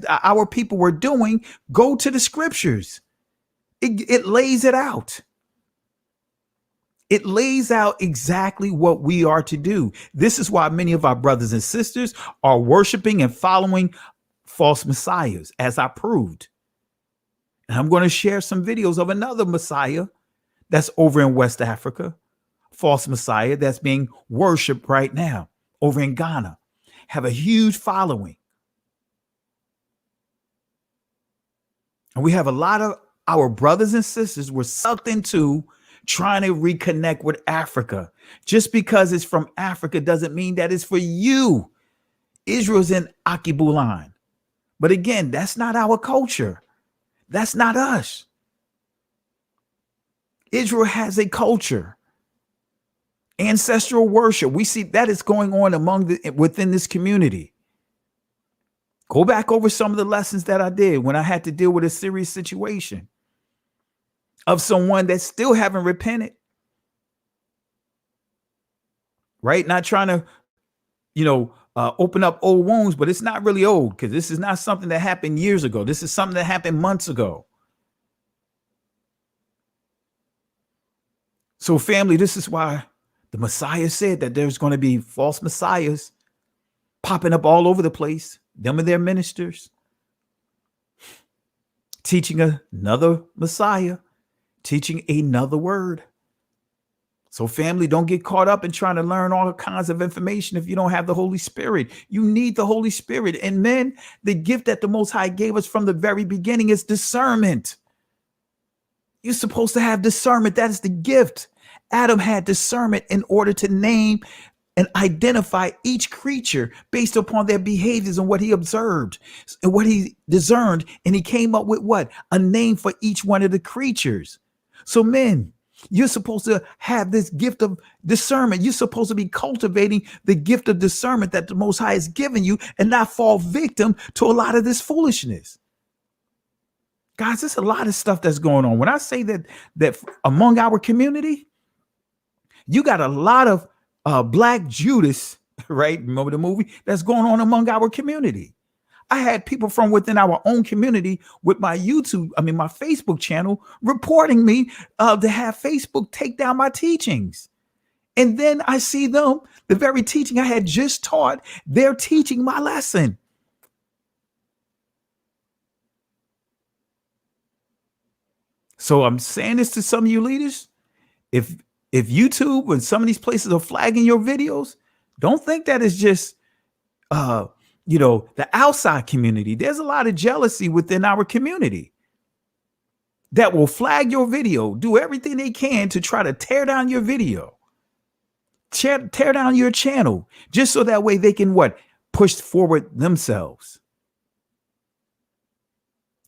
our people were doing, go to the scriptures. It lays it out. It lays out exactly what we are to do. This is why many of our brothers and sisters are worshiping and following false messiahs, as I proved. And I'm going to share some videos of another messiah that's over in West Africa, false messiah that's being worshiped right now over in Ghana, have a huge following. And we have a lot of our brothers and sisters were sucked into trying to reconnect with Africa. Just because it's from Africa doesn't mean that it's for you. Israel's in Akibulan. But again, that's not our culture. That's not us. Israel has a culture. Ancestral worship. We see that is going on within this community. Go back over some of the lessons that I did when I had to deal with a serious situation of someone that still haven't repented. Right? Not trying to, open up old wounds, but it's not really old, because this is not something that happened years ago. This is something that happened months ago. So family, this is why the Messiah said that there's going to be false messiahs popping up all over the place. Them and their ministers teaching another Messiah, teaching another word. So family, don't get caught up in trying to learn all kinds of information if you don't have the Holy Spirit. You need the Holy Spirit. And men, the gift that the Most High gave us from the very beginning is discernment. You're supposed to have discernment. That is the gift. Adam had discernment in order to name and identify each creature based upon their behaviors and what he observed and what he discerned. And he came up with what? A name for each one of the creatures. So men, you're supposed to have this gift of discernment. You're supposed to be cultivating the gift of discernment that the Most High has given you and not fall victim to a lot of this foolishness. Guys, there's a lot of stuff that's going on. When I say that among our community, you got a lot of Black Judas, right? Remember the movie? That's going on among our community. I had people from within our own community with my my Facebook channel reporting me to have Facebook take down my teachings. And then I see them, the very teaching I had just taught, they're teaching my lesson. So I'm saying this to some of you leaders. If YouTube and some of these places are flagging your videos, don't think that it's just the outside community. There's a lot of jealousy within our community that will flag your video, do everything they can to try to tear down your video, tear down your channel, just so that way they can push forward themselves.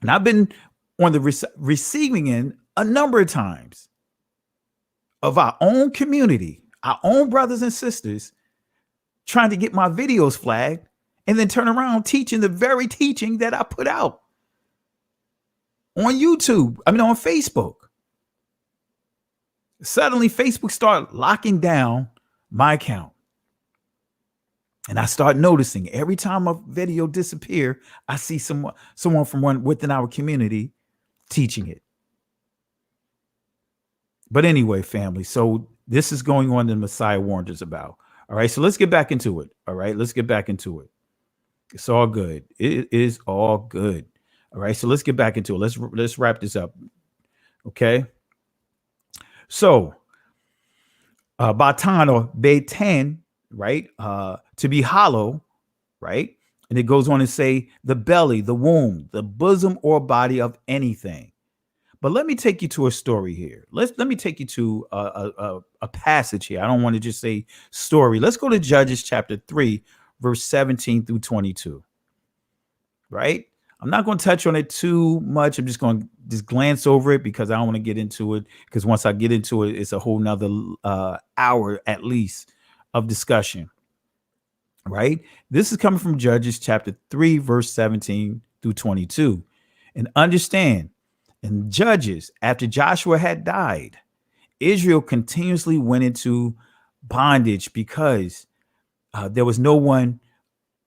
And I've been on the receiving end a number of times of our own community, our own brothers and sisters trying to get my videos flagged and then turn around teaching the very teaching that I put out on YouTube, on Facebook. Suddenly Facebook started locking down my account. And I start noticing every time a video disappear, I see someone from within our community teaching it. But anyway, family, so this is going on that Messiah warned us about. All right, so let's get back into it. All right, let's get back into it. It's all good. It is all good. All right, so let's get back into it. Let's wrap this up. Okay. So, Batan or Beitan, right? To be hollow, right? And it goes on to say the belly, the womb, the bosom or body of anything. But let me take you to a story here. Let me take you to a passage here. I don't want to just say story. Let's go to Judges chapter 3, verse 17 through 22. Right? I'm not going to touch on it too much. I'm just going to glance over it because I don't want to get into it. Because once I get into it, it's a whole nother hour at least of discussion. Right? This is coming from Judges chapter 3, verse 17 through 22. And understand, in Judges, after Joshua had died, Israel continuously went into bondage because there was no one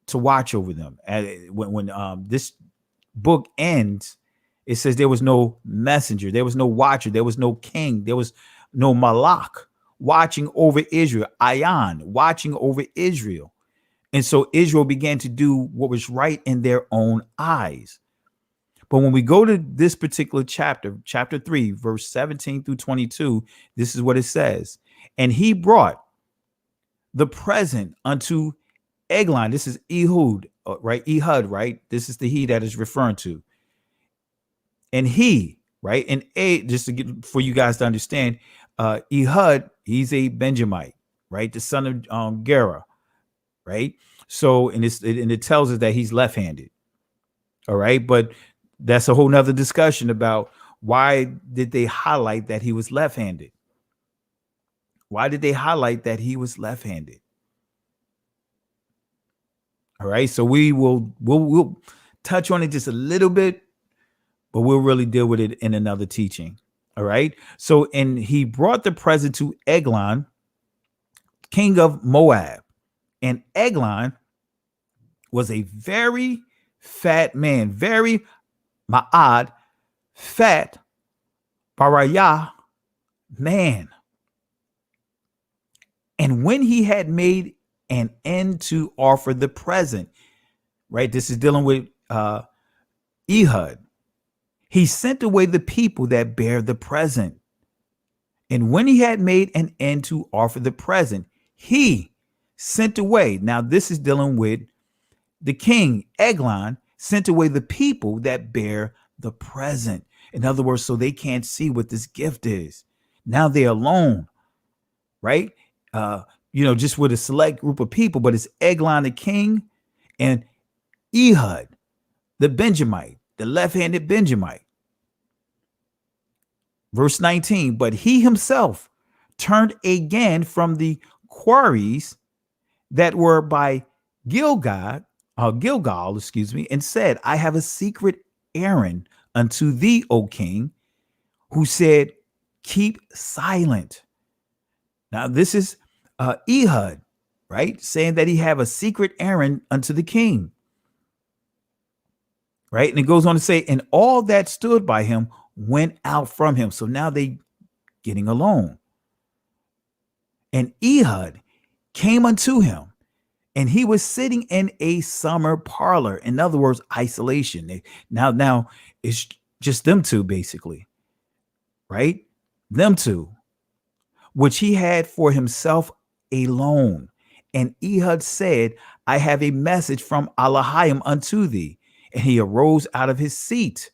to watch over them. When this book ends, it says there was no messenger, there was no watcher, there was no king, there was no malak watching over Israel, ayan watching over Israel. And so Israel began to do what was right in their own eyes. But when we go to this particular chapter, chapter 3, verse 17 through 22, this is what it says. And he brought the present unto Eglon. This is Ehud, right? Ehud, right? This is the he that is referring to. And he, right? And just to get for you guys to understand, Ehud, he's a Benjamite, right? The son of Gera, right? So, and it tells us that he's left-handed. All right. But that's a whole nother discussion about why did they highlight that he was left-handed? Why did they highlight that he was left-handed? All right. So we'll touch on it just a little bit, but we'll really deal with it in another teaching. All right. So, and he brought the present to Eglon, king of Moab. And Eglon was a very fat man, very ma'ad, fat, barayah man. And when he had made an end to offer the present, right? This is dealing with Ehud. He sent away the people that bear the present. And when he had made an end to offer the present, he sent away. Now, this is dealing with the king, Eglon, sent away the people that bear the present. In other words, so they can't see what this gift is. Now they're alone. right? Just with a select group of people, but it's Eglon the king and Ehud, the Benjamite, the left-handed Benjamite. Verse 19, but he himself turned again from the quarries that were by Gilgal, and said, I have a secret errand unto thee, O king, who said, keep silent. Now, this is Ehud, right? Saying that he have a secret errand unto the king. Right? And it goes on to say, and all that stood by him went out from him. So now they getting alone. And Ehud came unto him, and he was sitting in a summer parlor. In other words, isolation. Now it's just them two, basically. Right? Them two, which he had for himself alone. And Ehud said, I have a message from Elohim unto thee. And he arose out of his seat.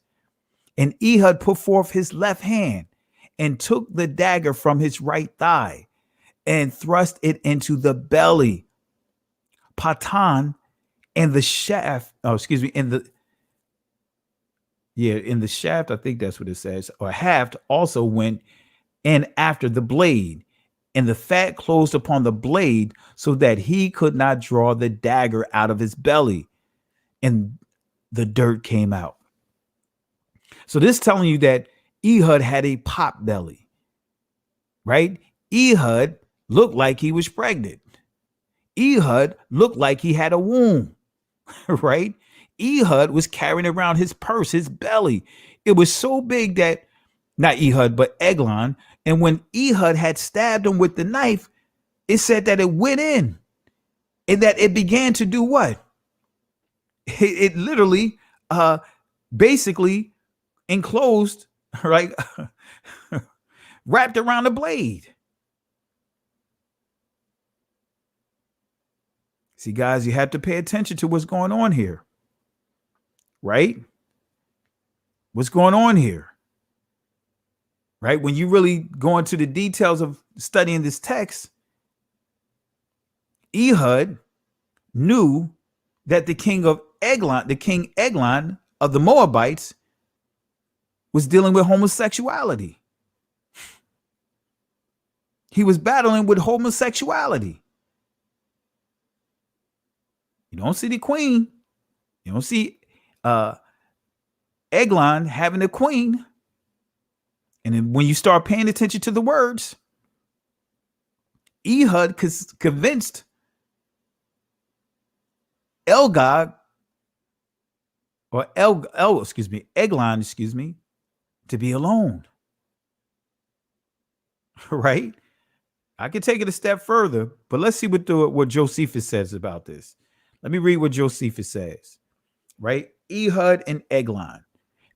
And Ehud put forth his left hand and took the dagger from his right thigh and thrust it into the belly, patan, and the shaft. In the shaft, I think that's what it says, or haft also went in after the blade, and the fat closed upon the blade so that he could not draw the dagger out of his belly, and the dirt came out. So this is telling you that Ehud had a pot belly, right? Ehud looked like he was pregnant. Ehud looked like he had a womb, right? Ehud was carrying around his purse, his belly. It was so big that, not Ehud, but Eglon. And when Ehud had stabbed him with the knife, it said that it went in and that it began to do what? It literally basically enclosed, right? Wrapped around the blade. See, guys, you have to pay attention to what's going on here, right? What's going on here, right? When you really go into the details of studying this text, Ehud knew that the king Eglon of the Moabites was dealing with homosexuality. He was battling with homosexuality. You don't see the queen. You don't see Eglon having a queen. And then when you start paying attention to the words, Ehud convinced Eglon, to be alone. Right? I could take it a step further, but let's see what Josephus says about this. Let me read what Josephus says. Right? Ehud and Eglon.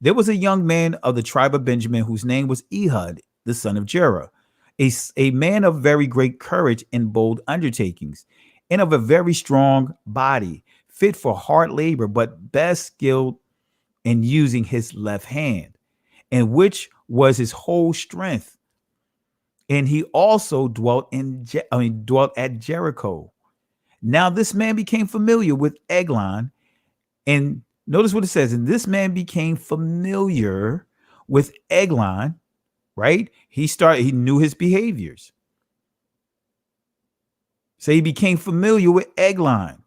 There was a young man of the tribe of Benjamin whose name was Ehud, the son of Jerah, a man of very great courage and bold undertakings, and of a very strong body, fit for hard labor, but best skilled in using his left hand, and which was his whole strength. And he also dwelt at Jericho. Now this man became familiar with Eglon, and notice what it says. And this man became familiar with Eglon, right? He knew his behaviors. So he became familiar with Eglon,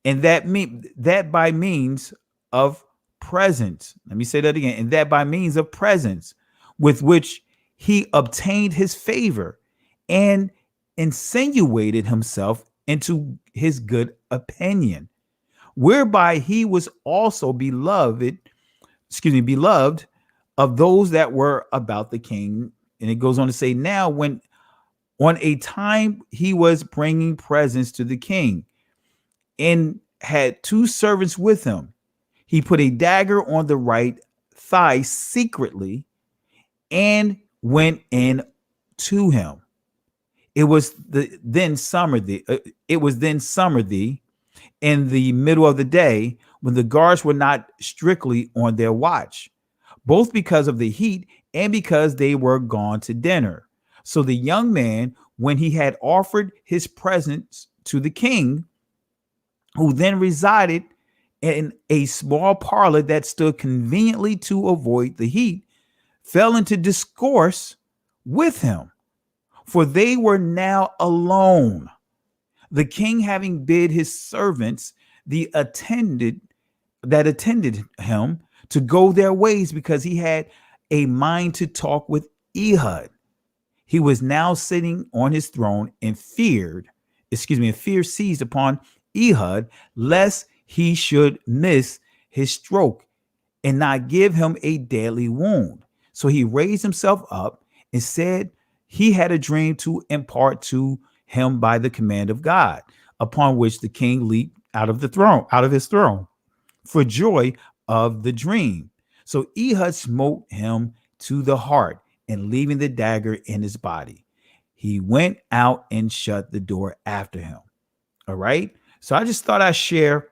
and that by means of presence. Let me say that again. And that by means of presence, with which he obtained his favor and insinuated himself into his good opinion, whereby he was also beloved of those that were about the king. And it goes on to say, now when on a time he was bringing presents to the king and had two servants with him, he put a dagger on the right thigh secretly and went in to him. It was then summer in the middle of the day, when the guards were not strictly on their watch, both because of the heat and because they were gone to dinner. So the young man when he had offered his presents to the king, who then resided in a small parlor that stood conveniently to avoid the heat, fell into discourse with him, for they were now alone. The king having bid his servants that attended him to go their ways, because he had a mind to talk with Ehud. He was now sitting on his throne, and fear seized upon Ehud, lest he should miss his stroke and not give him a deadly wound. So he raised himself up and said he had a dream to impart to him by the command of God, upon which the king leaped out of his throne for joy of the dream. So Ehud smote him to the heart, and leaving the dagger in his body, he went out and shut the door after him. All right. So I just thought I'd share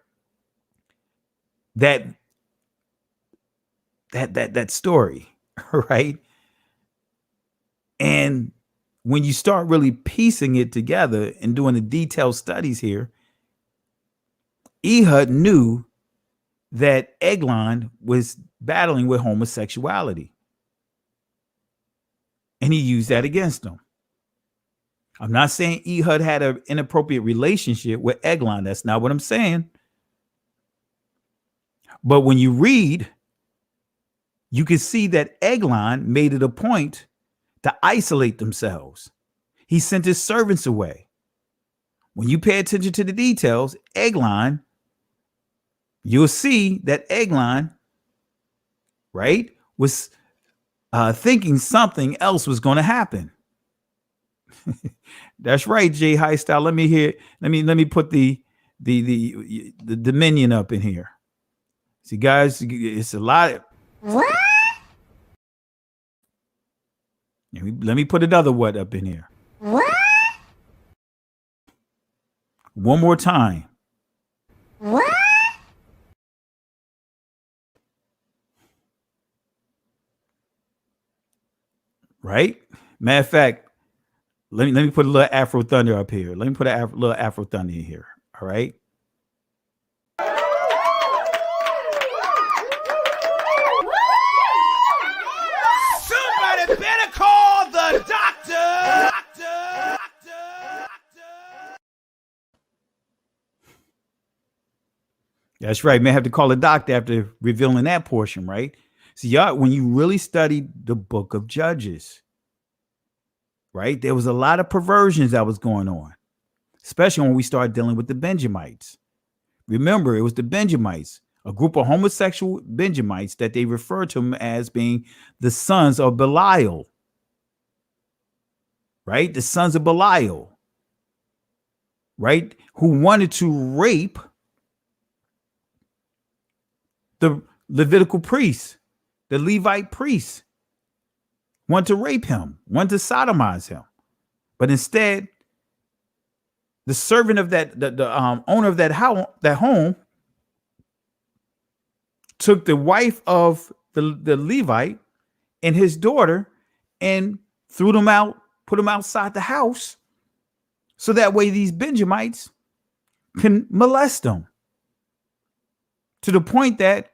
that story. Right. And when you start really piecing it together and doing the detailed studies here, Ehud knew that Eglon was battling with homosexuality, and he used that against him. I'm not saying Ehud had an inappropriate relationship with Eglon. That's not what I'm saying. But when you read, you can see that Eglon made it a point to isolate themselves. He sent his servants away. When you pay attention to the details, Eglon, you'll see that Eglon, right, was thinking something else was going to happen. That's right, Jay High Style. Let me put the Dominion up in here. See, guys, it's a lot. What? Let me put another what up in here. What? One more time. What? Right? Matter of fact, let me put a little Afro Thunder up here. Let me put a little Afro Thunder in here. All right. Somebody better call the doctor. That's right. May have to call a doctor after revealing that portion, right? See, y'all, when you really study the book of Judges, right, there was a lot of perversions that was going on, especially when we started dealing with the Benjamites. Remember, it was the Benjamites, a group of homosexual Benjamites that they referred to them as being the sons of Belial, right? The sons of Belial, right? Who wanted to rape the Levitical priests, the Levite priests, wanted to rape him, wanted to sodomize him. But instead, the servant of the owner of that home took the wife of the Levite and his daughter and threw them out, put them outside the house, so that way these Benjamites can molest them, to the point that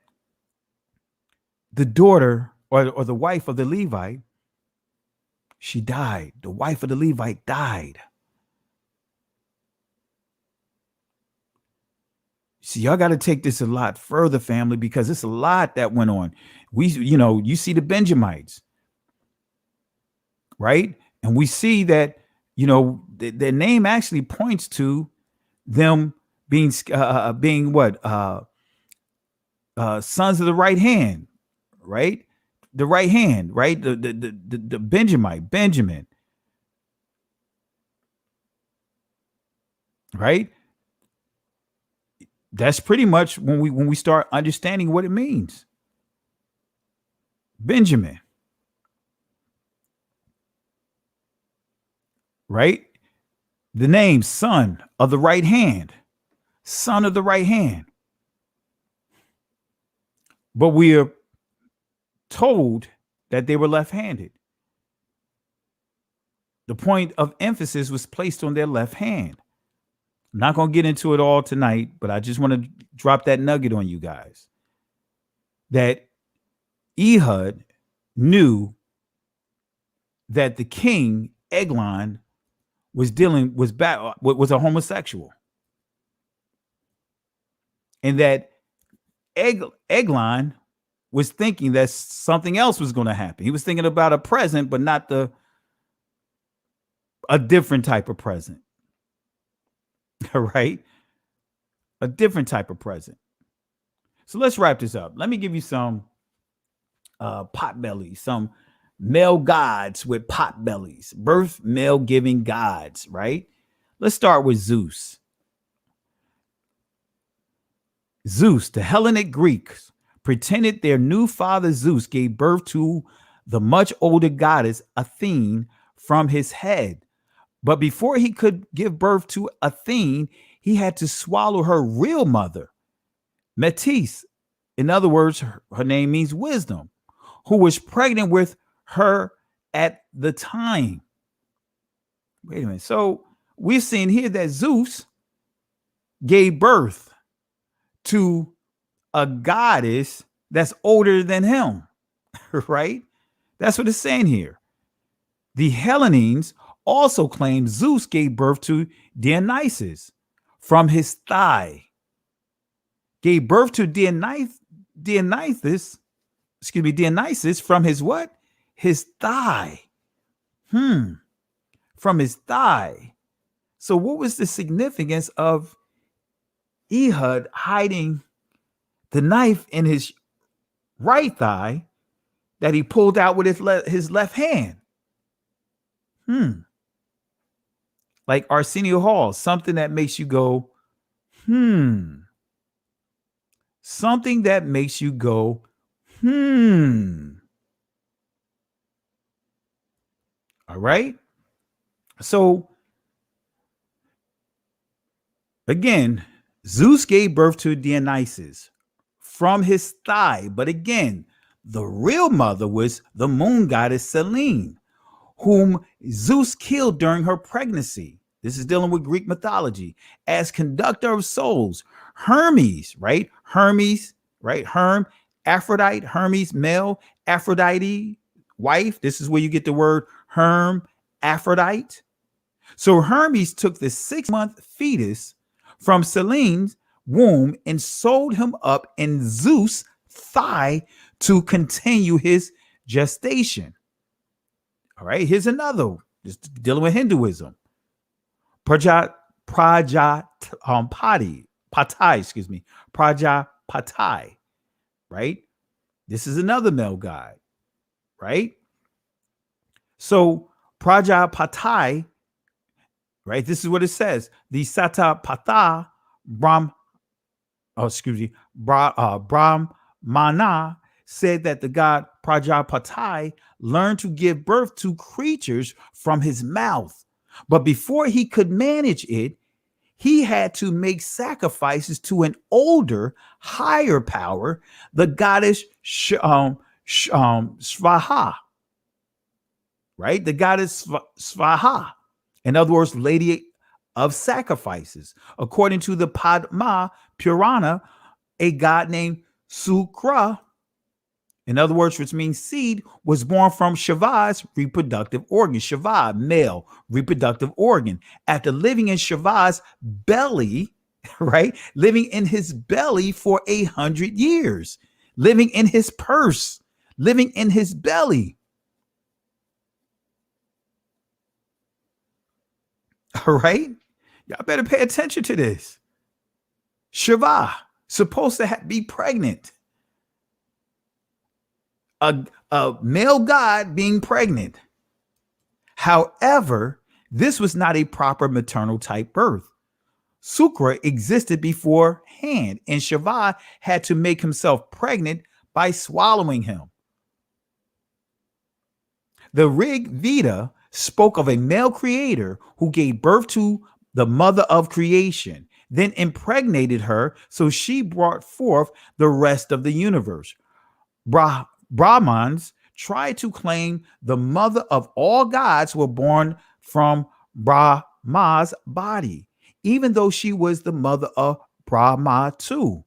the daughter or the wife of the Levite, she died. The wife of the Levite died. See, y'all got to take this a lot further, family, because it's a lot that went on. You see the Benjamites, right? And we see that, their name actually points to them being what? Sons of the right hand, right? The right hand, right? The Benjamin, right? That's pretty much when we start understanding what it means. Benjamin, right? The name son of the right hand, son of the right hand. But we are told that they were left-handed. the point of emphasis was placed on their left hand. I'm not going to get into it all tonight, but I just want to drop that nugget on you guys. That Ehud knew that the king, Eglon, was a homosexual. And that Eglon was thinking that something else was going to happen. He was thinking about a present, but not a different type of present. All right. A different type of present. So let's wrap this up. Let me give you some pot bellies, some male gods with pot bellies, birth male giving gods, right? Let's start with Zeus. Zeus, the Hellenic Greeks, pretended their new father Zeus gave birth to the much older goddess Athene from his head. But before he could give birth to Athene, he had to swallow her real mother, Metis. In other words, her name means wisdom, who was pregnant with her at the time. Wait a minute. So we're seeing here that Zeus gave birth to a goddess that's older than him, right? That's what it's saying here. The Hellenes also claim Zeus gave birth to Dionysus from his thigh. Gave birth to Dionysus from his what? His thigh. From his thigh. So what was the significance of Ehud hiding the knife in his right thigh that he pulled out with his left hand? Like Arsenio Hall, something that makes you go, Something that makes you go, All right. So again, Zeus gave birth to Dionysus from his thigh. But again, the real mother was the moon goddess Selene, whom Zeus killed during her pregnancy. This is dealing with Greek mythology. As conductor of souls, Hermes, right? Hermes, right? Aphrodite, Hermes, male, Aphrodite, wife. This is where you get the word Aphrodite. So Hermes took the 6-month fetus from Selene's womb and sewed him up in Zeus' thigh to continue his gestation. All right, here's another, just dealing with Hinduism. Prajapati, right? This is another male god, right? So Prajapati, right? This is what it says. The Satapatha Brahmana said that the god Prajapati learned to give birth to creatures from his mouth. But before he could manage it, he had to make sacrifices to an older, higher power, the goddess Svaha, right? The goddess Svaha. In other words, lady of sacrifices. According to the Padma Purana, a god named Sukra, in other words, which means seed, was born from Shiva's reproductive organ. Shiva, male reproductive organ. After living in Shiva's belly, right? Living in his belly for 100 years. Living in his purse. Living in his belly. All right? Y'all better pay attention to this. Shiva, supposed to be pregnant. A male god being pregnant. However, this was not a proper maternal type birth. Sukra existed beforehand, and Shiva had to make himself pregnant by swallowing him. The Rig Veda spoke of a male creator who gave birth to the mother of creation, then impregnated her, so she brought forth the rest of the universe. Brahmans tried to claim the mother of all gods were born from Brahma's body, even though she was the mother of Brahma too.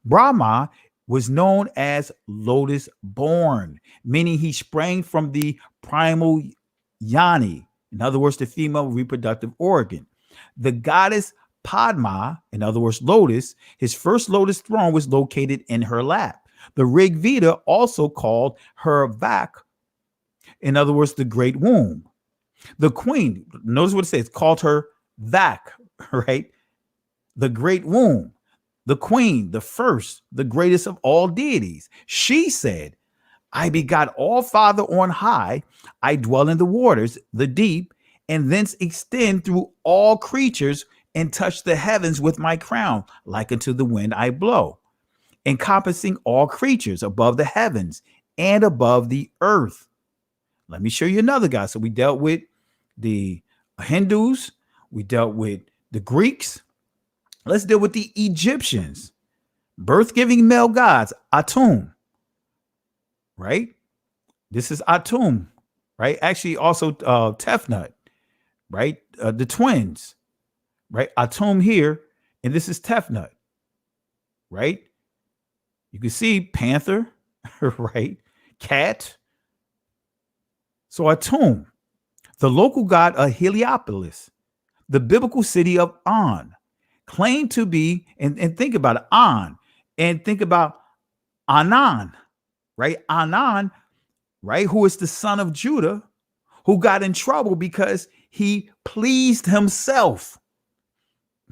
Brahma was known as lotus born, meaning he sprang from the primal yoni, in other words, the female reproductive organ. The goddess Padma, in other words, lotus, his first lotus throne was located in her lap. The Rig Veda also called her Vak, in other words, the great womb. The queen, notice what it says, called her Vak, right? The great womb. The queen, the first, the greatest of all deities. She said, I begot all Father on high. I dwell in the waters, the deep, and thence extend through all creatures and touch the heavens with my crown, like unto the wind I blow, encompassing all creatures above the heavens and above the earth. Let me show you another guy. So we dealt with the Hindus. We dealt with the Greeks. Let's deal with the Egyptians. Birth-giving male gods, Atum, right? This is Atum, right? Actually, also Tefnut, right? The twins, right? Atum here, and this is Tefnut, right? You can see panther, right? Cat. So Atum, the local god of Heliopolis, the biblical city of On, claimed to be, and think about it, On, and think about Anan, right? Anan, right? Who is the son of Judah, who got in trouble because he pleased himself.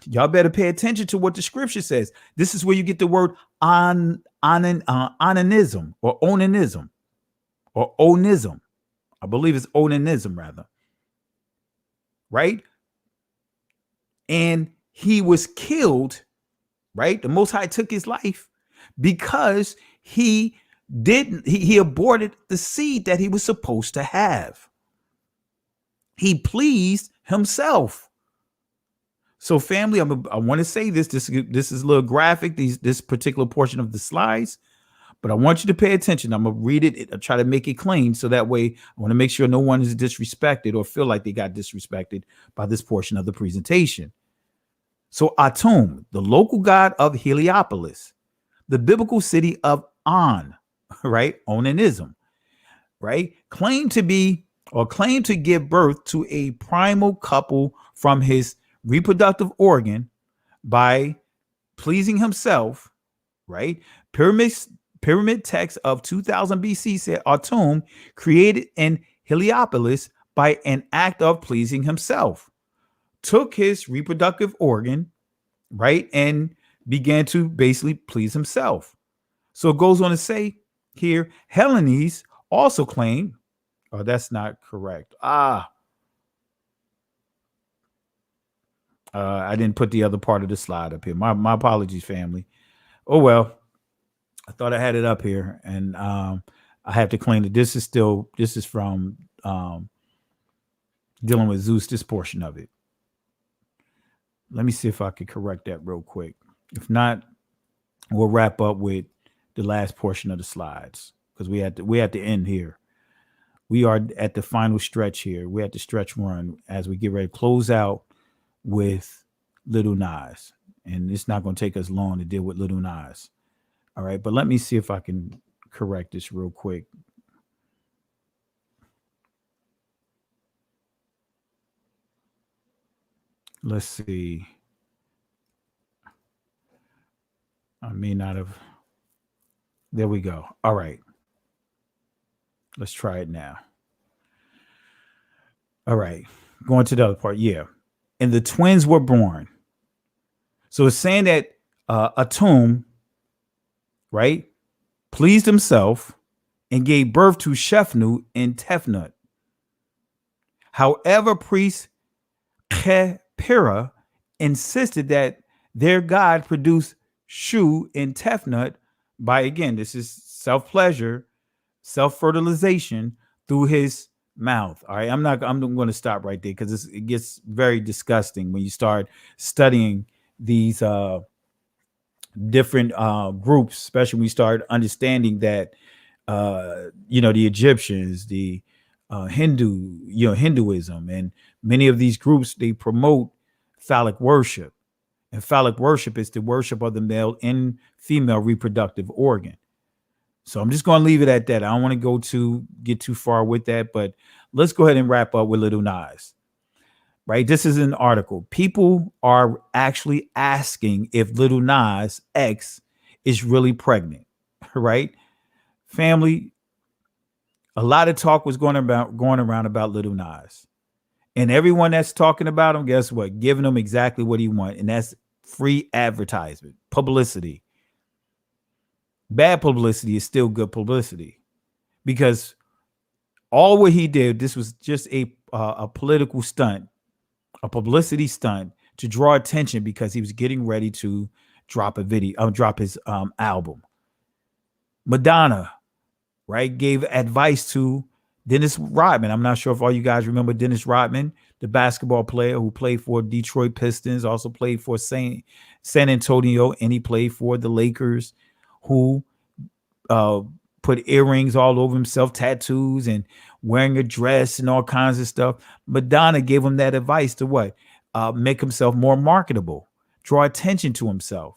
Y'all better pay attention to what the scripture says. This is where you get the word onanism or onanism or onism. I believe it's onanism rather. Right? And he was killed, right? The Most High took his life because he aborted the seed that he was supposed to have. He pleased himself. So family, I want to say this is a little graphic, this particular portion of the slides, but I want you to pay attention. I'm going to read it. I'll try to make it clean. So that way I want to make sure no one is disrespected or feel like they got disrespected by this portion of the presentation. So Atum, the local god of Heliopolis, the biblical city of On, right? Onanism, right? Claimed to give birth to a primal couple from his reproductive organ by pleasing himself, right? Pyramid text of 2000 BC said Atum created in Heliopolis by an act of pleasing himself, took his reproductive organ, right, and began to basically please himself. So it goes on to say here, Hellenes also claimed, oh, that's not correct. I didn't put the other part of the slide up here. My apologies, family. Oh, well, I thought I had it up here, and I have to claim that this is from dealing with Zeus, this portion of it. Let me see if I could correct that real quick. If not, we'll wrap up with the last portion of the slides because we had to end here. We are at the final stretch here. We're at the stretch run as we get ready to close out with Lil Nas. And it's not going to take us long to deal with Lil Nas. All right, but let me see if I can correct this real quick. Let's see. I may not have. There we go. All right. Let's try it now. All right. Going to the other part. Yeah. And the twins were born. So it's saying that Atum, right, pleased himself and gave birth to Shefnu and Tefnut. However, priest Khepera insisted that their god produced Shu and Tefnut by, again, this is self-pleasure, self-fertilization through his mouth. All right, I'm going to stop right there because it gets very disgusting when you start studying these different groups, especially when we start understanding that the Egyptians, the Hinduism, and many of these groups, they promote phallic worship. And phallic worship is the worship of the male and female reproductive organ. So I'm just going to leave it at that. I don't want to get too far with that, but let's go ahead and wrap up with Lil Nas. Right? This is an article. People are actually asking if Lil Nas X is really pregnant. Right? Family, a lot of talk was going around about Lil Nas. And everyone that's talking about him, guess what? Giving him exactly what he wants. And that's free advertisement, publicity. Bad publicity is still good publicity, because all what he did, this was just a political stunt, a publicity stunt to draw attention, because he was getting ready to drop his album. Madonna, right, gave advice to Dennis Rodman. I'm not sure if all you guys remember Dennis Rodman, the basketball player who played for Detroit Pistons, also played for San Antonio, and he played for the Lakers, who put earrings all over himself, tattoos, and wearing a dress and all kinds of stuff. Madonna gave him that advice to what? Make himself more marketable, draw attention to himself,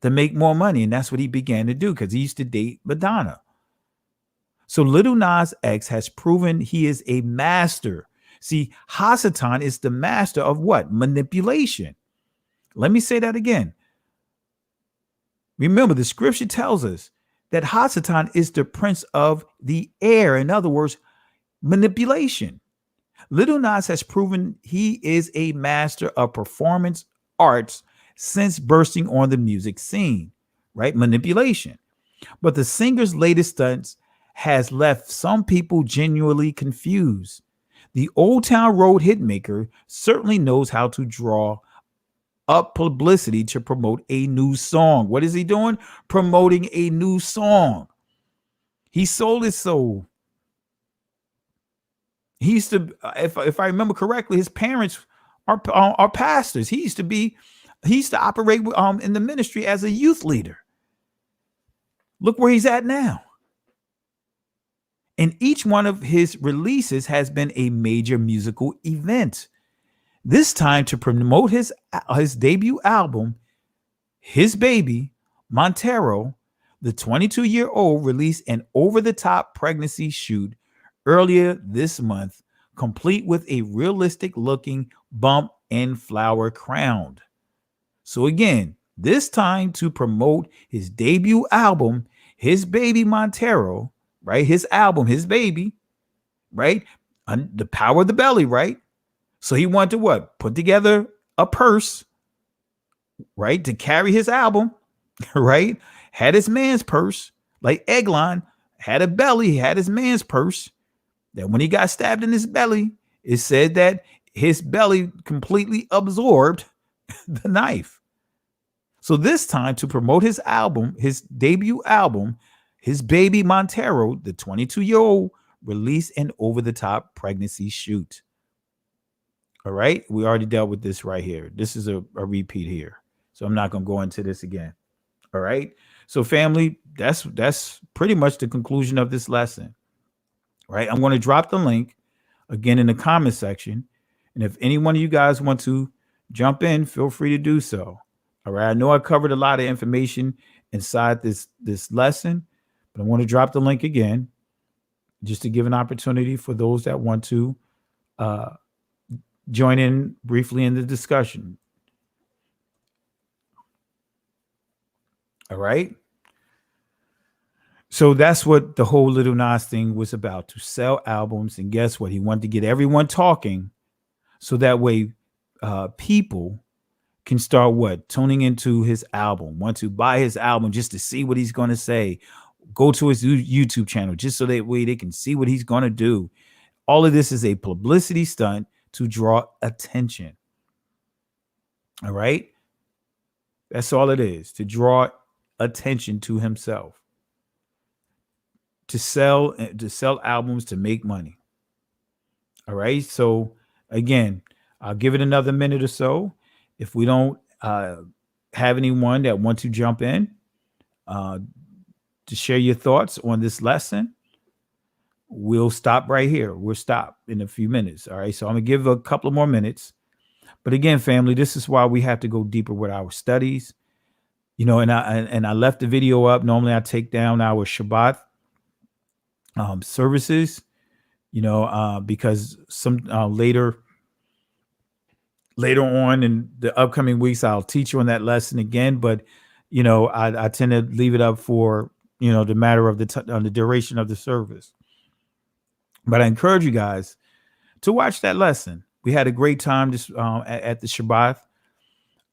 to make more money. And that's what he began to do, because he used to date Madonna. So Lil Nas X has proven he is a master. See, Hasatan is the master of what? Manipulation. Let me say that again. Remember, the scripture tells us that Hasatan is the prince of the air. In other words, manipulation. Lil Nas has proven he is a master of performance arts since bursting on the music scene, right? Manipulation. But the singer's latest stunts has left some people genuinely confused. The Old Town Road hitmaker certainly knows how to draw up publicity to promote a new song. What is he doing? Promoting a new song. He sold his soul. He used to, if I remember correctly, his parents are pastors. He used to operate in the ministry as a youth leader. Look where he's at now. And each one of his releases has been a major musical event. This time to promote his debut album, his baby, Montero, the 22-year-old released an over-the-top pregnancy shoot earlier this month, complete with a realistic-looking bump and flower crown. So again, this time to promote his debut album, his baby Montero, right? His album, his baby, right? The power of the belly, right? So he wanted to what? Put together a purse, right? To carry his album, right? Had his man's purse, like Eglon had a belly, he had his man's purse. That when he got stabbed in his belly, it said that his belly completely absorbed the knife. So this time to promote his album, his debut album, his baby Montero, the 22-year-old, released an over-the-top pregnancy shoot. All right. We already dealt with this right here. This is a repeat here. So I'm not going to go into this again. All right. So family, that's pretty much the conclusion of this lesson. Right. I'm going to drop the link again in the comment section. And if any one of you guys want to jump in, feel free to do so. All right. I know I covered a lot of information inside this lesson, but I want to drop the link again just to give an opportunity for those that want to join in briefly in the discussion. All right. So that's what the whole Lil Nas thing was about, to sell albums. And guess what? He wanted to get everyone talking so that way people can start what? Tuning into his album, want to buy his album just to see what he's going to say. Go to his YouTube channel just so that way they can see what he's going to do. All of this is a publicity stunt to draw attention. All right. That's all it is, to draw attention to himself, to sell albums, to make money. All right. So again, I'll give it another minute or so. If we don't have anyone that want to jump in to share your thoughts on this lesson, we'll stop right here. We'll stop in a few minutes. All right. So I'm gonna give a couple of more minutes. But again, family, this is why we have to go deeper with our studies. And I left the video up. Normally I take down our Shabbat services, because some later on in the upcoming weeks, I'll teach you on that lesson again. But, I tend to leave it up for, the matter of the duration of the service. But I encourage you guys to watch that lesson. We had a great time just at the Shabbat.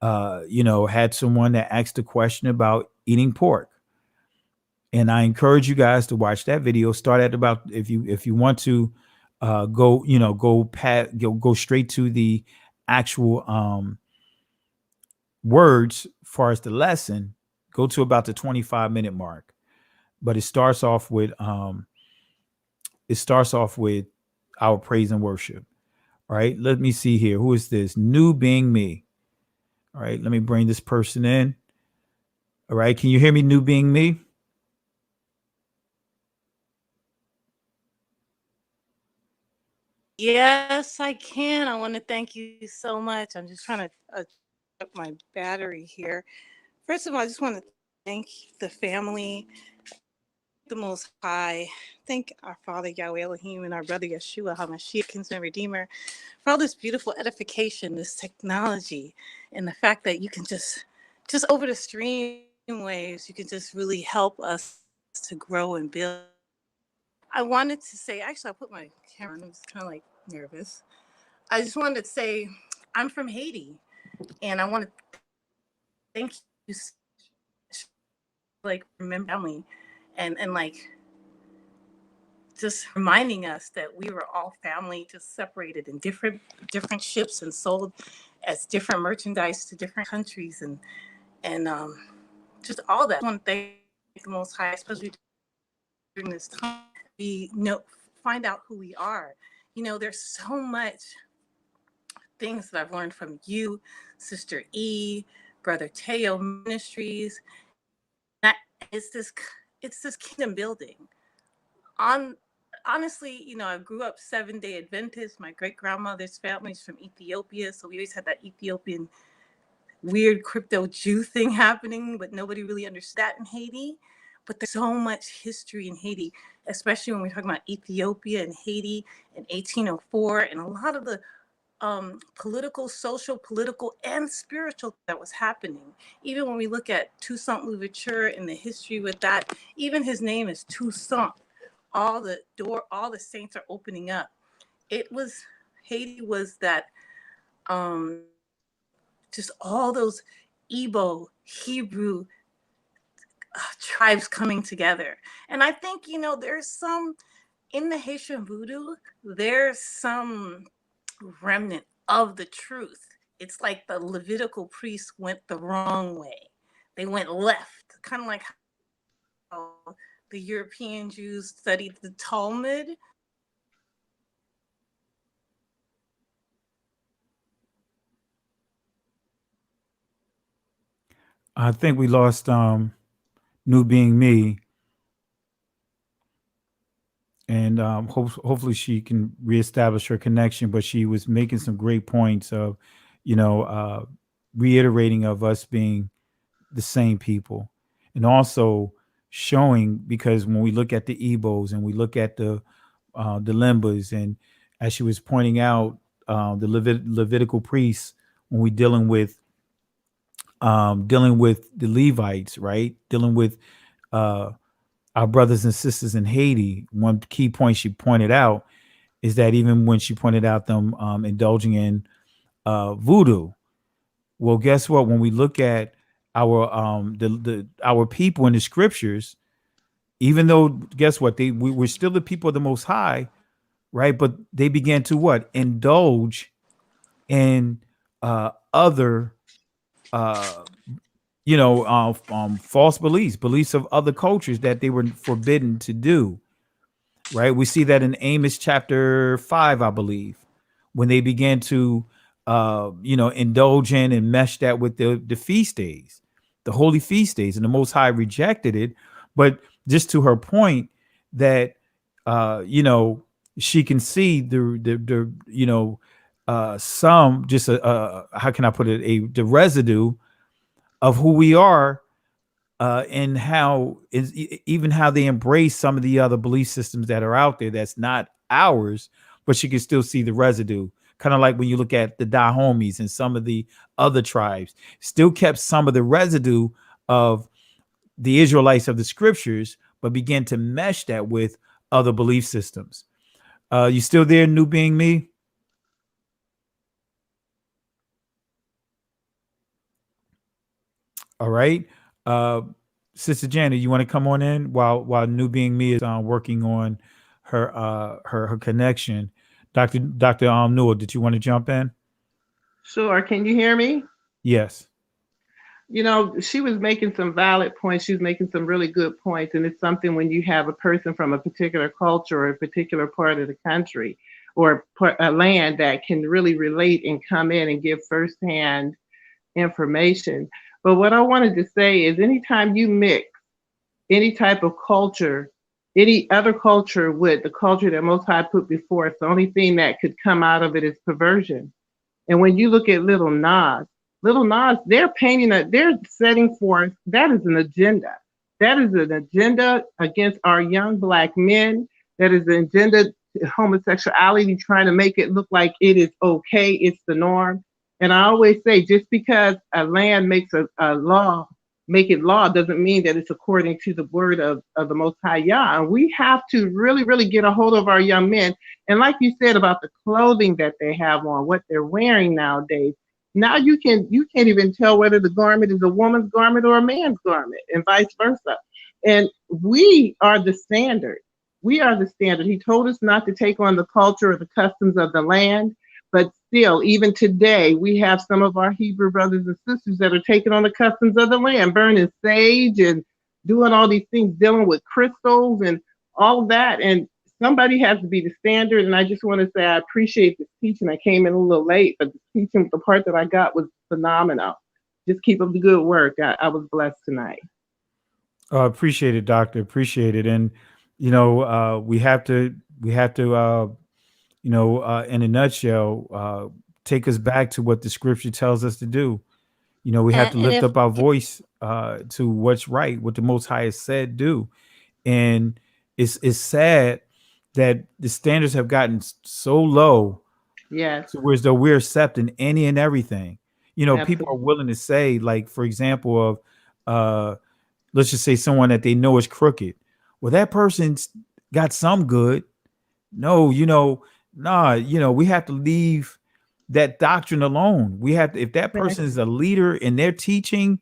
Had someone that asked a question about eating pork. And I encourage you guys to watch that video. Start at about, if you want to go straight to the actual words as far as the lesson, go to about the 25-minute mark. But it starts off with our praise and worship. All right. Let me see here. Who is this? New being me. All right. Let me bring this person in. All right. Can you hear me? New being me? Yes, I can. I want to thank you so much. I'm just trying to up my battery here. First of all, I just want to thank the family, the Most High. Thank our Father Yahweh Elohim and our brother Yeshua HaMashiach, Kinsman Redeemer, for all this beautiful edification, this technology, and the fact that you can just over the stream waves, you can just really help us to grow and build. I wanted to say, actually, I'll put my camera on. I'm just kind of like nervous. I just wanted to say, I'm from Haiti, and I want to thank you, like, remember family, and like, just reminding us that we were all family, just separated in different ships and sold as different merchandise to different countries, and just all that. I want to thank the Most High, especially during this time. We find out who we are. There's so much things that I've learned from you, Sister E, Brother Teo Ministries. It's this kingdom building. Honestly, I grew up 7-day Adventist. My great grandmother's family is from Ethiopia, so we always had that Ethiopian weird crypto Jew thing happening, but nobody really understood that in Haiti. But there's so much history in Haiti, especially when we're talking about Ethiopia and Haiti in 1804, and a lot of the social, political, and spiritual that was happening. Even when we look at Toussaint Louverture and the history with that, even his name is Toussaint. All the saints are opening up. Haiti was that, just all those Igbo, Hebrew tribes coming together. And I think, there's some, in the Haitian voodoo, there's some remnant of the truth. It's like the Levitical priests went the wrong way. They went left, kind of like how the European Jews studied the Talmud. I think we lost New being me. And hopefully she can reestablish her connection. But she was making some great points of, reiterating of us being the same people, and also showing, because when we look at the Igbos and we look at the Limbas, and as she was pointing out, the Levitical priests, when we dealing with the Levites, right? Dealing with our brothers and sisters in Haiti. One key point she pointed out is that even when she pointed out them indulging in voodoo, well, guess what? When we look at our our people in the scriptures, even though, guess what? We were still the people of the Most High, right? But they began to what? Indulge in other false beliefs of other cultures that they were forbidden to do, right? We see that in Amos chapter 5, I believe, when they began to indulge in and mesh that with the feast days, the holy feast days, and the Most High rejected it. But just to her point, that you know, she can see the some just how can I put it, the residue of who we are, and how is even how they embrace some of the other belief systems that are out there that's not ours, but she can still see the residue. Kind of like when you look at the Dahomies and some of the other tribes, still kept some of the residue of the Israelites of the scriptures, but began to mesh that with other belief systems. You still there, New Being Me? All right. Uh, Sister Janet, you want to come on in while New Being Me is working on her connection. Dr. Newell, did you want to jump in? Sure. Can you hear me? Yes. You know, she was making some valid points. She was making some really good points. And it's something when you have a person from a particular culture or a particular part of the country or a land that can really relate and come in and give firsthand information. But what I wanted to say is anytime you mix any type of culture, any other culture with the culture that Most High put before us, the only thing that could come out of it is perversion. And when you look at Lil Nas, they're they're setting forth, that is an agenda. That is an agenda against our young Black men. That is an agenda, homosexuality, trying to make it look like it is okay, it's the norm. And I always say, just because a land makes a law, make it law, doesn't mean that it's according to the word of the Most High Yah. And we have to really, really get a hold of our young men. And like you said about the clothing that they have on, what they're wearing nowadays, now you can't even tell whether the garment is a woman's garment or a man's garment, and vice versa. And we are the standard. We are the standard. He told us not to take on the culture or the customs of the land, but still, even today, we have some of our Hebrew brothers and sisters that are taking on the customs of the land, burning sage and doing all these things, dealing with crystals and all of that. And somebody has to be the standard. And I just want to say I appreciate this teaching. I came in a little late, but the teaching, the part that I got was phenomenal. Just keep up the good work. I was blessed tonight. Appreciate it, Doctor. Appreciate it. And we have to in a nutshell, take us back to what the scripture tells us to do. We have to lift up our voice to what's right, what the Most High has said do. And it's sad that the standards have gotten so low, yes, to where as though we're accepting any and everything. Absolutely. People are willing to say, like, for example, of let's just say someone that they know is crooked. Well, that person's got some good. No, we have to leave that doctrine alone. We have to, if that person is a leader and they're teaching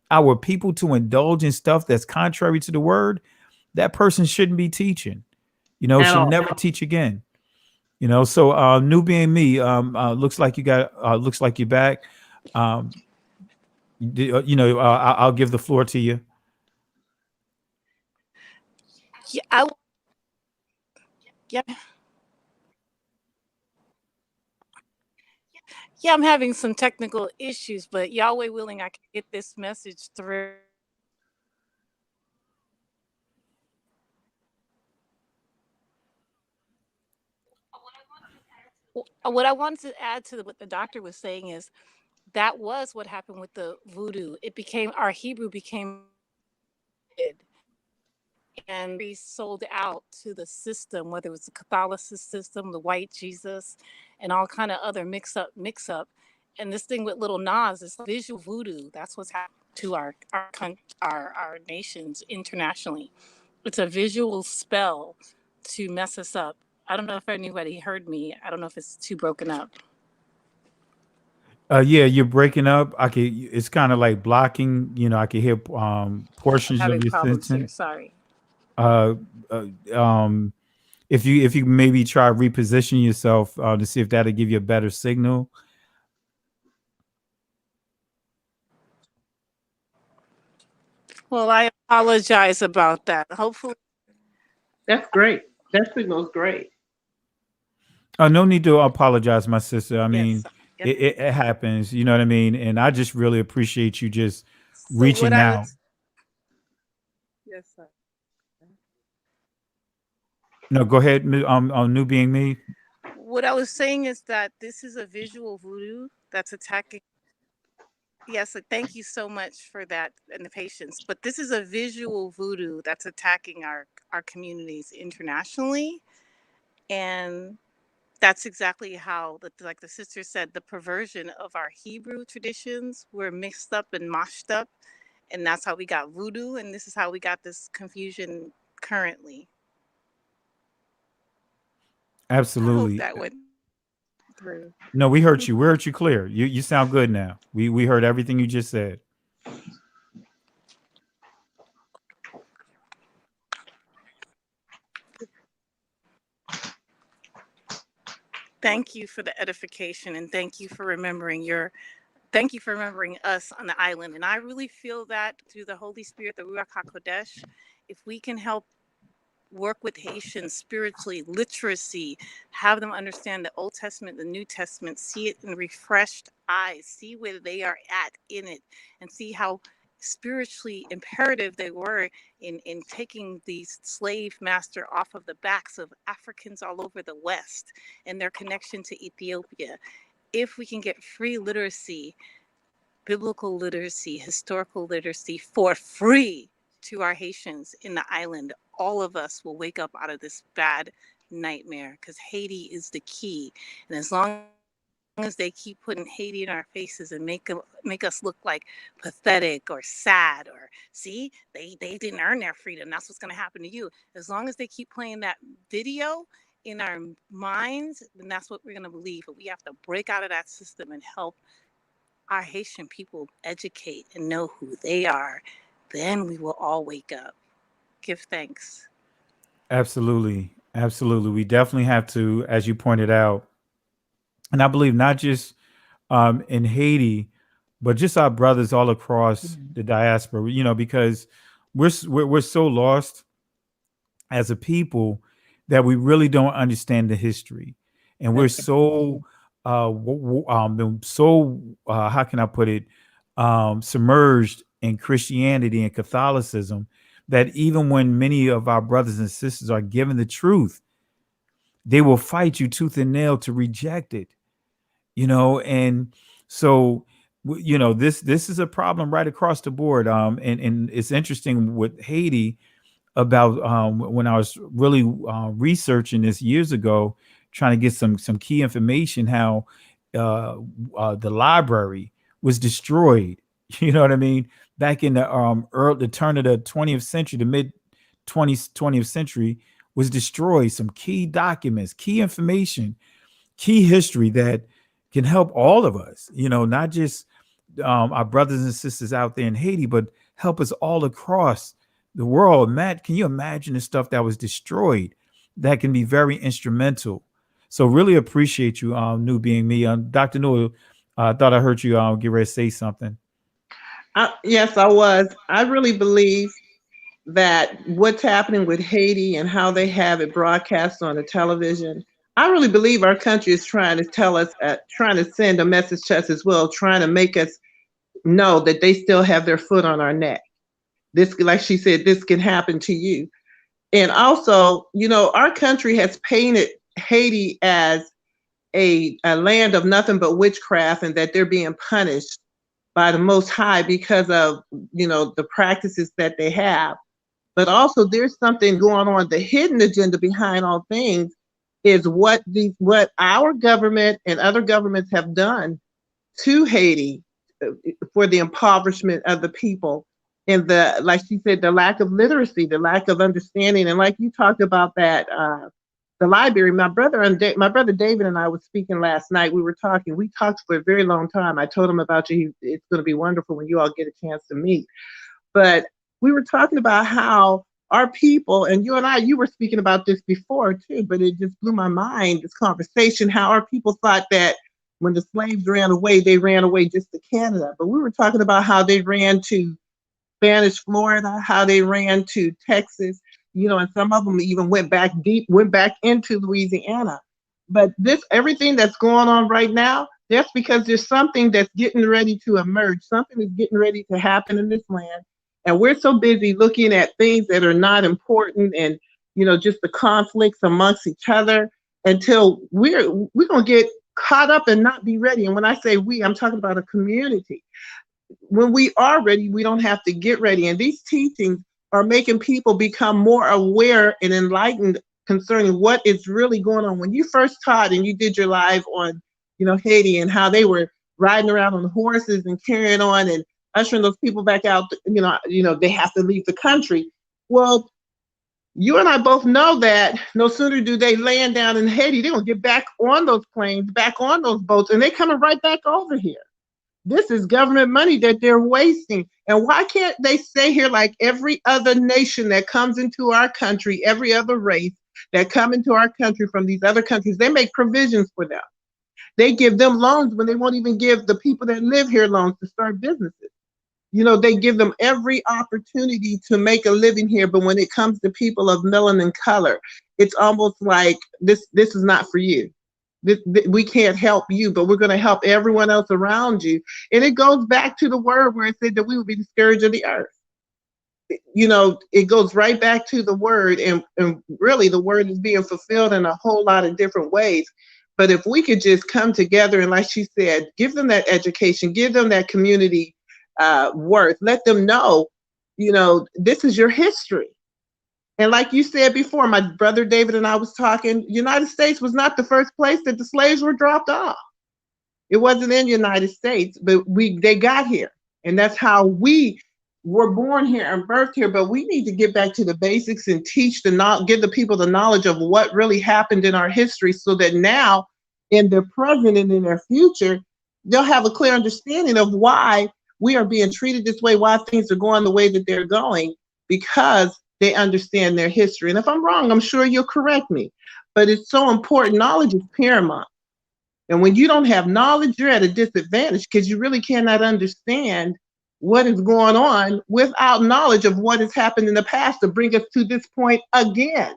our people to indulge in stuff that's contrary to the word, that person shouldn't be teaching, should never teach again. So New Being Me, looks like you're back. I'll give the floor to you. Yeah, yeah, I'm having some technical issues, but Yahweh willing, I can get this message through. What I wanted to add to what the doctor was saying is that was what happened with the voodoo. It became, our Hebrew became, and we sold out to the system, whether it was the Catholicism system, the white Jesus, and all kind of other mix up. And this thing with Lil Nas is visual voodoo. That's what's happened to our nations internationally. It's a visual spell to mess us up. I don't know if anybody heard me. I don't know if it's too broken up. Yeah, you're breaking up. It's kind of like blocking. I can hear portions of your sentence. Sorry. If you maybe try reposition yourself to see if that'll give you a better signal. Well, I apologize about that. Hopefully. That's great. That signal's great. No need to apologize, my sister. I mean, yes. it happens. You know what I mean? And I just really appreciate you just reaching out. Yes, sir. No, go ahead. New being me. What I was saying is that this is a visual voodoo that's attacking. Yes, thank you so much for that and the patience. But this is a visual voodoo that's attacking our communities internationally, and that's exactly how, like the sister said, the perversion of our Hebrew traditions were mixed up and mashed up, and that's how we got voodoo, and this is how we got this confusion currently. I hope Absolutely. that went through. No, we heard you. We heard you clear. You sound good now. We heard everything you just said. Thank you for the edification, and thank you for remembering us on the island. And I really feel that through the Holy Spirit, the Ruach HaKodesh, if we can help work with Haitians spiritually, literacy, have them understand the Old Testament, the New Testament, see it in refreshed eyes, see where they are at in it, and see how spiritually imperative they were in taking these slave master off of the backs of Africans all over the West and their connection to Ethiopia. If we can get free literacy, biblical literacy, historical literacy for free to our Haitians in the island, all of us will wake up out of this bad nightmare, because Haiti is the key. And as long as they keep putting Haiti in our faces and make us look like pathetic or sad, or see, they didn't earn their freedom, that's what's going to happen to you. As long as they keep playing that video in our minds, then that's what we're going to believe. But we have to break out of that system and help our Haitian people educate and know who they are. Then we will all wake up. Give thanks. Absolutely. Absolutely. We definitely have to, as you pointed out, and I believe not just in Haiti, but just our brothers all across the diaspora, because we're so lost as a people that we really don't understand the history. And we're so, how can I put it, submerged in Christianity and Catholicism, that even when many of our brothers and sisters are given the truth, they will fight you tooth and nail to reject it. And so this is a problem right across the board. And it's interesting with Haiti about when I was really researching this years ago, trying to get some key information, how the library was destroyed. You know what I mean? Back in the turn of the 20th century, the mid 20th century, was destroyed. Some key documents, key information, key history that can help all of us, not just our brothers and sisters out there in Haiti, but help us all across the world. Matt, can you imagine the stuff that was destroyed that can be very instrumental? So really appreciate you, New being me. Dr. Newell, I thought I heard you get ready to say something. Yes, I was. I really believe that what's happening with Haiti and how they have it broadcast on the television, I really believe our country is trying to tell us, trying to send a message to us as well, trying to make us know that they still have their foot on our neck. This, like she said, this can happen to you. And also, our country has painted Haiti as a land of nothing but witchcraft, and that they're being punished by the Most High because of, the practices that they have. But also there's something going on. The hidden agenda behind all things is what our government and other governments have done to Haiti for the impoverishment of the people, and like she said, the lack of literacy, the lack of understanding. And like you talked about that, the library, my brother David and I was speaking last night. We talked for a very long time. I told him about you. It's going to be wonderful when you all get a chance to meet. But we were talking about how our people, and you were speaking about this before too, but it just blew my mind, this conversation, how our people thought that when the slaves ran away, they ran away just to Canada. But we were talking about how they ran to Spanish Florida, how they ran to Texas, and some of them even went back into Louisiana. But everything that's going on right now, that's because there's something that's getting ready to emerge. Something is getting ready to happen in this land. And we're so busy looking at things that are not important and just the conflicts amongst each other until we're going to get caught up and not be ready. And when I say we, I'm talking about a community. When we are ready, we don't have to get ready. And these teachings are making people become more aware and enlightened concerning what is really going on. When you first taught and you did your live on, Haiti and how they were riding around on horses and carrying on and ushering those people back out, they have to leave the country. Well, you and I both know that no sooner do they land down in Haiti, they're going to get back on those planes, back on those boats, and they're coming right back over here. This is government money that they're wasting. And why can't they stay here like every other nation that comes into our country, every other race that come into our country from these other countries? They make provisions for them. They give them loans when they won't even give the people that live here loans to start businesses. They give them every opportunity to make a living here. But when it comes to people of melanin color, it's almost like this is not for you. We can't help you, but we're going to help everyone else around you. And it goes back to the word where it said that we would be the scourge of the earth. It goes right back to the word, and really the word is being fulfilled in a whole lot of different ways. But if we could just come together and, like she said, give them that education, give them that community worth, let them know, this is your history. And like you said before, my brother David and I was talking, United States was not the first place that the slaves were dropped off. It wasn't in the United States, but they got here. And that's how we were born here and birthed here. But we need to get back to the basics and give the people the knowledge of what really happened in our history, so that now in their present and in their future, they'll have a clear understanding of why we are being treated this way, why things are going the way that they're going, because they understand their history. And if I'm wrong, I'm sure you'll correct me. But it's so important. Knowledge is paramount. And when you don't have knowledge, you're at a disadvantage, because you really cannot understand what is going on without knowledge of what has happened in the past to bring us to this point again,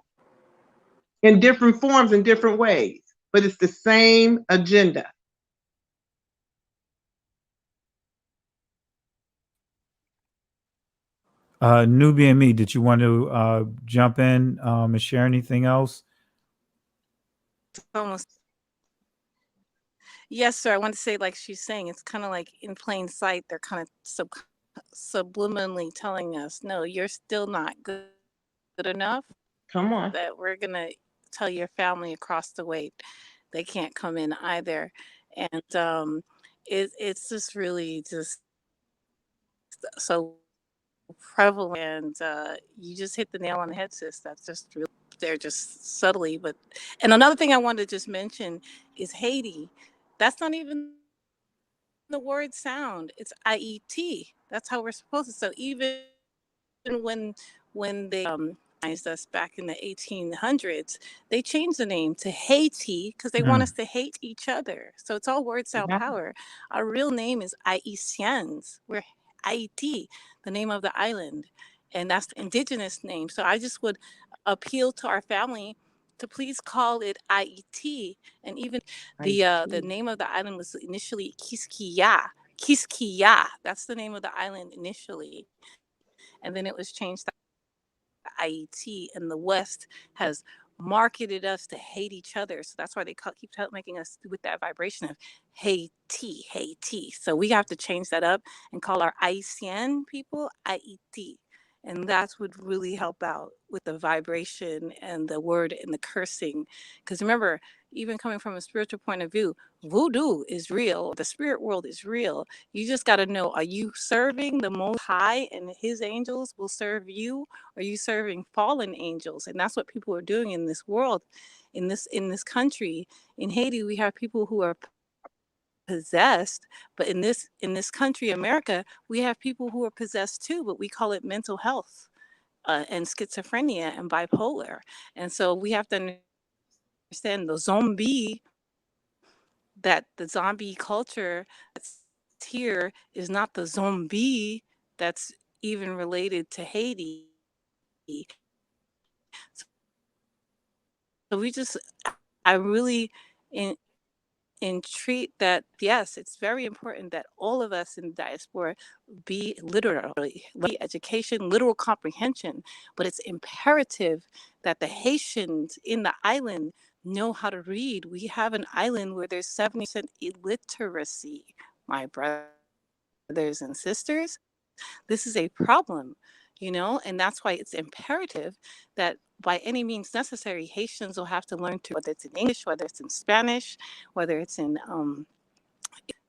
in different forms, in different ways. But it's the same agenda. Newbie and me, did you want to jump in and share anything else? Almost. Yes, sir. I want to say, like she's saying, it's kind of like in plain sight. They're kind of subliminally telling us, no, you're still not good enough. Come on. That we're going to tell your family across the way they can't come in either. And it's just really just so prevalent. And you just hit the nail on the head, sis. That's just really, they're just subtly. And another thing I wanted to just mention is Haiti. That's not even the word sound. It's IET. That's how we're supposed to. So even when they us back in the 1800s, they changed the name to Haiti because they want us to hate each other. So it's all word sound power. Our real name is Haitians. We're Haiti, the name of the island, and that's the indigenous name. So I just would appeal to our family to please call it IET. And even the name of the island was initially Quisqueya. Quisqueya. That's the name of the island initially, and then it was changed to IET, and the West has marketed us to hate each other. So that's why they keep making us with that vibration of Haiti, Haiti. So we have to change that up and call our Haitian people IET. And that's would really help out with the vibration and the word and the cursing. Because remember, even coming from a spiritual point of view, voodoo is real. The spirit world is real. You just got to know, are you serving the Most High and his angels will serve you? Or are you serving fallen angels? And that's what people are doing in this world, in this country. In Haiti, we have people who are possessed, but in this country, America, we have people who are possessed too, but we call it mental health and schizophrenia and bipolar. And so we have to understand the zombie culture that's here is not the zombie that's even related to Haiti. So I really and treat that, yes, it's very important that all of us in the diaspora be literally education, literal comprehension, but it's imperative that the Haitians in the island know how to read. We have an island where there's 70% illiteracy, my brothers and sisters. This is a problem, and that's why it's imperative that by any means necessary, Haitians will have to learn to, whether it's in English, whether it's in Spanish, whether it's in,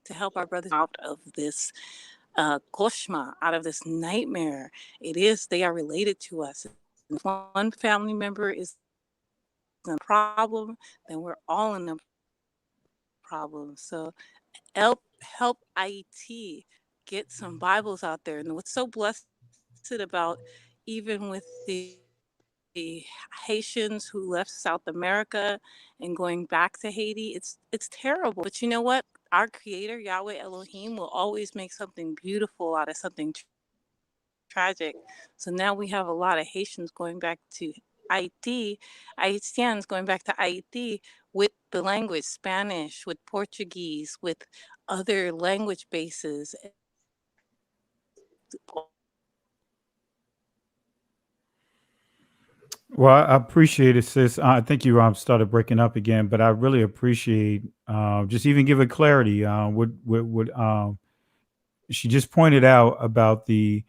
to help our brothers out of this koshma, out of this nightmare. They are related to us. If one family member is in a problem, then we're all in a problem. So help IT get some Bibles out there. And what's so blessed about, even with the Haitians who left South America and going back to Haiti, it's terrible. But you know what? Our Creator, Yahweh Elohim, will always make something beautiful out of something tragic. So now we have a lot of Haitians going back to Haitians going back to Haiti with the language Spanish, with Portuguese, with other language bases. Well, I appreciate it, sis. I think you started breaking up again, but I really appreciate just even giving clarity. What she just pointed out about the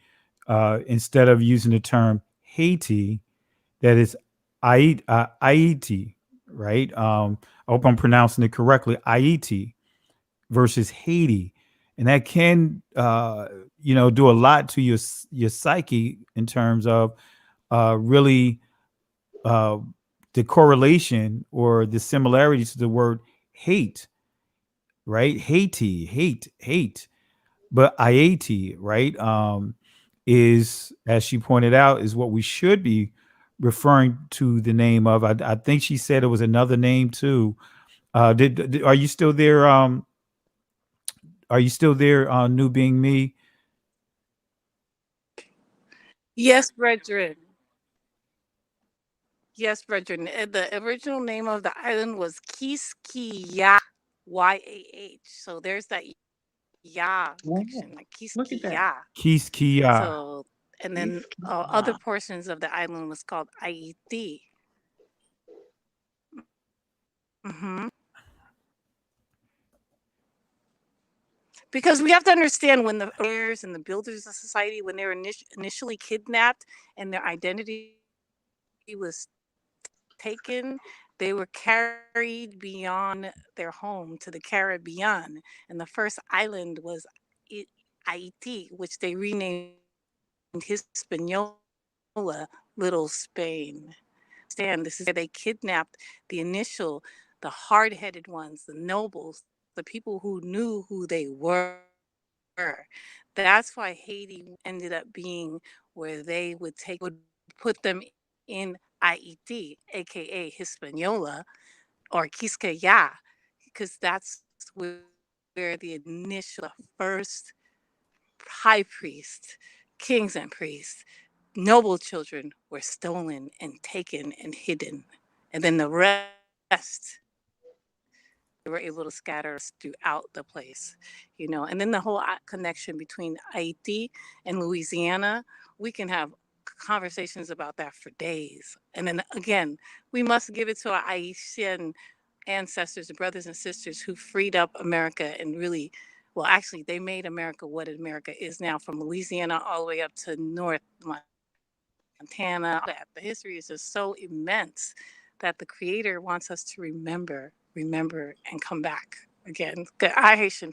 instead of using the term Haiti, that is Haiti, right? I hope I'm pronouncing it correctly. Haiti versus Haiti, and that can do a lot to your psyche in terms of really the correlation or the similarities to the word hate, right? Hate. But Haiti, right, is, as she pointed out, is what we should be referring to the name of. I think she said it was another name too. Are you still there? Are you still there? New being me. Yes, brethren. Yes, brethren. The original name of the island was Kiskiya, Yah. So there's that Yah connection, like Look at that. Kiskiya. Kiskia. So, and then other portions of the island was called Haiti. hmm Because we have to understand, when the heirs and the builders of society, when they were initially kidnapped and their identity was taken, they were carried beyond their home to the Caribbean. And the first island was Haiti, which they renamed Hispaniola, Little Spain. This is where they kidnapped the hard-headed ones, the nobles, the people who knew who they were. That's why Haiti ended up being where they would put them in Haiti, aka Hispaniola or Quisqueya, because that's where the first high priest, kings and priests, noble children were stolen and taken and hidden. And then the rest, they were able to scatter throughout the place, And then the whole connection between Haiti and Louisiana, we can have conversations about that for days. And then again, we must give it to our Haitian ancestors, brothers and sisters who freed up America and really, well, actually, they made America what America is now, from Louisiana all the way up to North Montana. The history is just so immense that the Creator wants us to remember, and come back again. I Haitian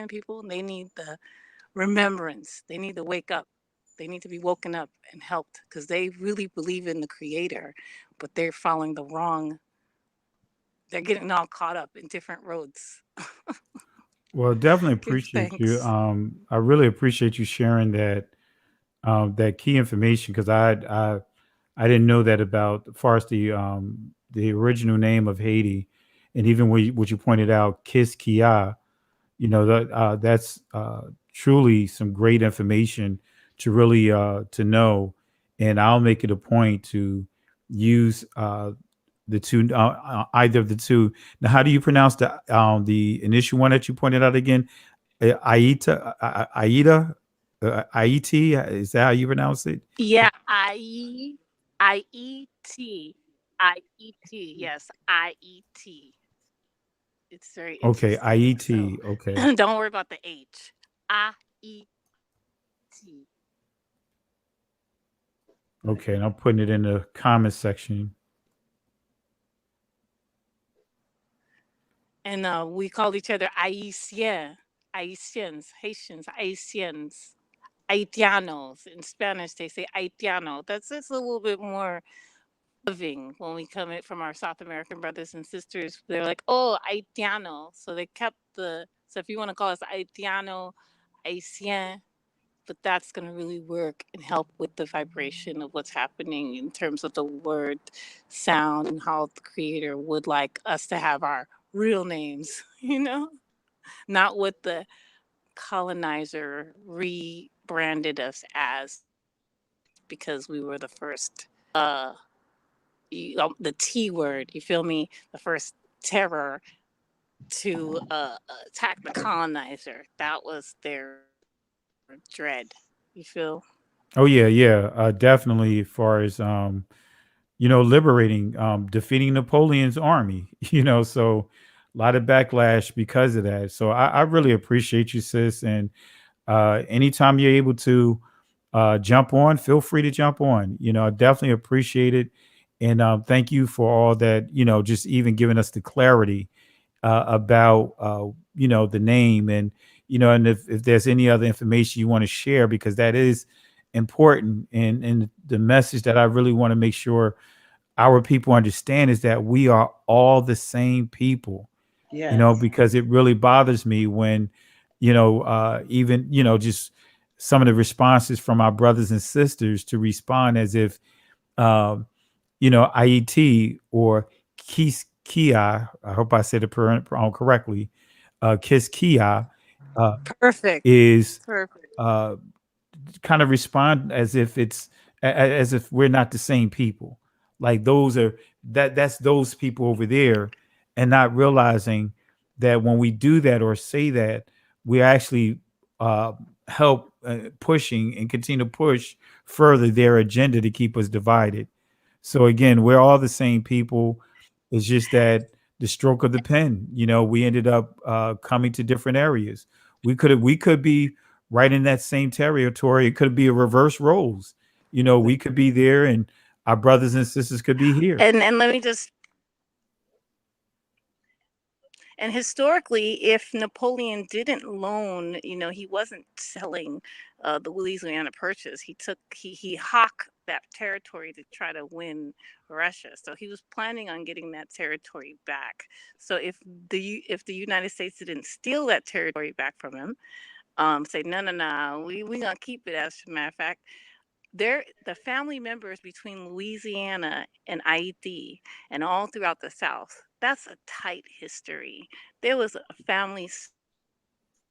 people, they need the remembrance. They need to wake up. They need to be woken up and helped, because they really believe in the Creator, but they're following the wrong. They're getting all caught up in different roads. Well, definitely Give appreciate you. thanks. I really appreciate you sharing that key information, because I didn't know that about, as far as the original name of Haiti, and even what you pointed out, Kiskia. That's truly some great information to really to know, and I'll make it a point to use the two, either of the two. Now, how do you pronounce the initial one that you pointed out again? Aida, Aiti. Is that how you pronounce it? Yeah, I-E-T. Yes, I-E-T. It's very Okay, interesting. So Aiti. Okay, don't worry about the H. I-E-T. okay, and I'm putting it in the comment section. And we call each other Haitians, Haitians, Haitianos. In Spanish, they say Haitiano. That's just a little bit more loving when we come in from our South American brothers and sisters. They're like, oh, Haitiano. So they kept so if you want to call us Haitiano, Haitien, but that's going to really work and help with the vibration of what's happening in terms of the word sound and how the creator would like us to have our real names, not what the colonizer rebranded us as because we were the first, the T word, you feel me? The first terror to attack the colonizer. That was their dread, you feel? Oh yeah, yeah, definitely. As far as liberating, defeating Napoleon's army. So a lot of backlash because of that. So I really appreciate you, sis. And anytime you're able to jump on, feel free to jump on. I definitely appreciate it. And thank you for all that, just even giving us the clarity about, the name and if there's any other information you want to share, because that is important. And the message that I really want to make sure our people understand is that we are all the same people, Yes. because it really bothers me when, even, just some of the responses from our brothers and sisters to respond as if, um, IET or Kia, I hope I said it correctly, Kiss Kia, Perfect. is Perfect. uh, kind of respond as if as if we're not the same people. Like that's those people over there, and not realizing that when we do that or say that, we actually uh, help pushing and continue to push further their agenda to keep us divided. So again, we're all the same people. It's just that the stroke of the pen, we ended up coming to different areas. We could be right in that same territory. It could be a reverse roles. We could be there and our brothers and sisters could be here. And let me just And historically, if Napoleon didn't loan, he wasn't selling the Louisiana Purchase. He hawked that territory to try to win Russia. So he was planning on getting that territory back. So if the United States didn't steal that territory back from him, say no, we gonna keep it. As a matter of fact, the family members between Louisiana and Haiti and all throughout the South, that's a tight history. There was a family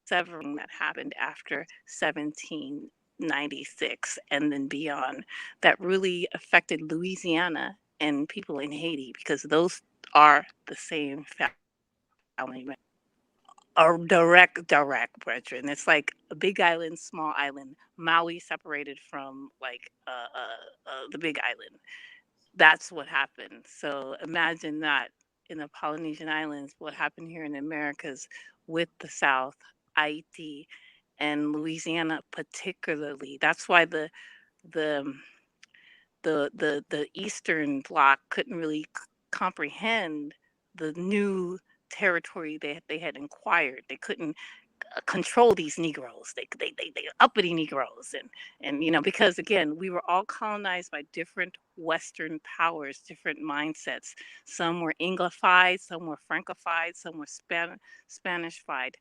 severing that happened after 1796 and then beyond that really affected Louisiana and people in Haiti because those are the same family members. A direct brethren. It's like a big island, small island. Maui separated from like the big island. That's what happened. So imagine that in the Polynesian Islands, what happened here in the Americas with the South, Haiti, and Louisiana particularly. That's why the the Eastern Bloc couldn't really comprehend the new territory they had acquired. They couldn't control these Negroes. They uppity Negroes, and because again we were all colonized by different Western powers, different mindsets. Some were Anglified, some were Francofied, some were Spanishfied.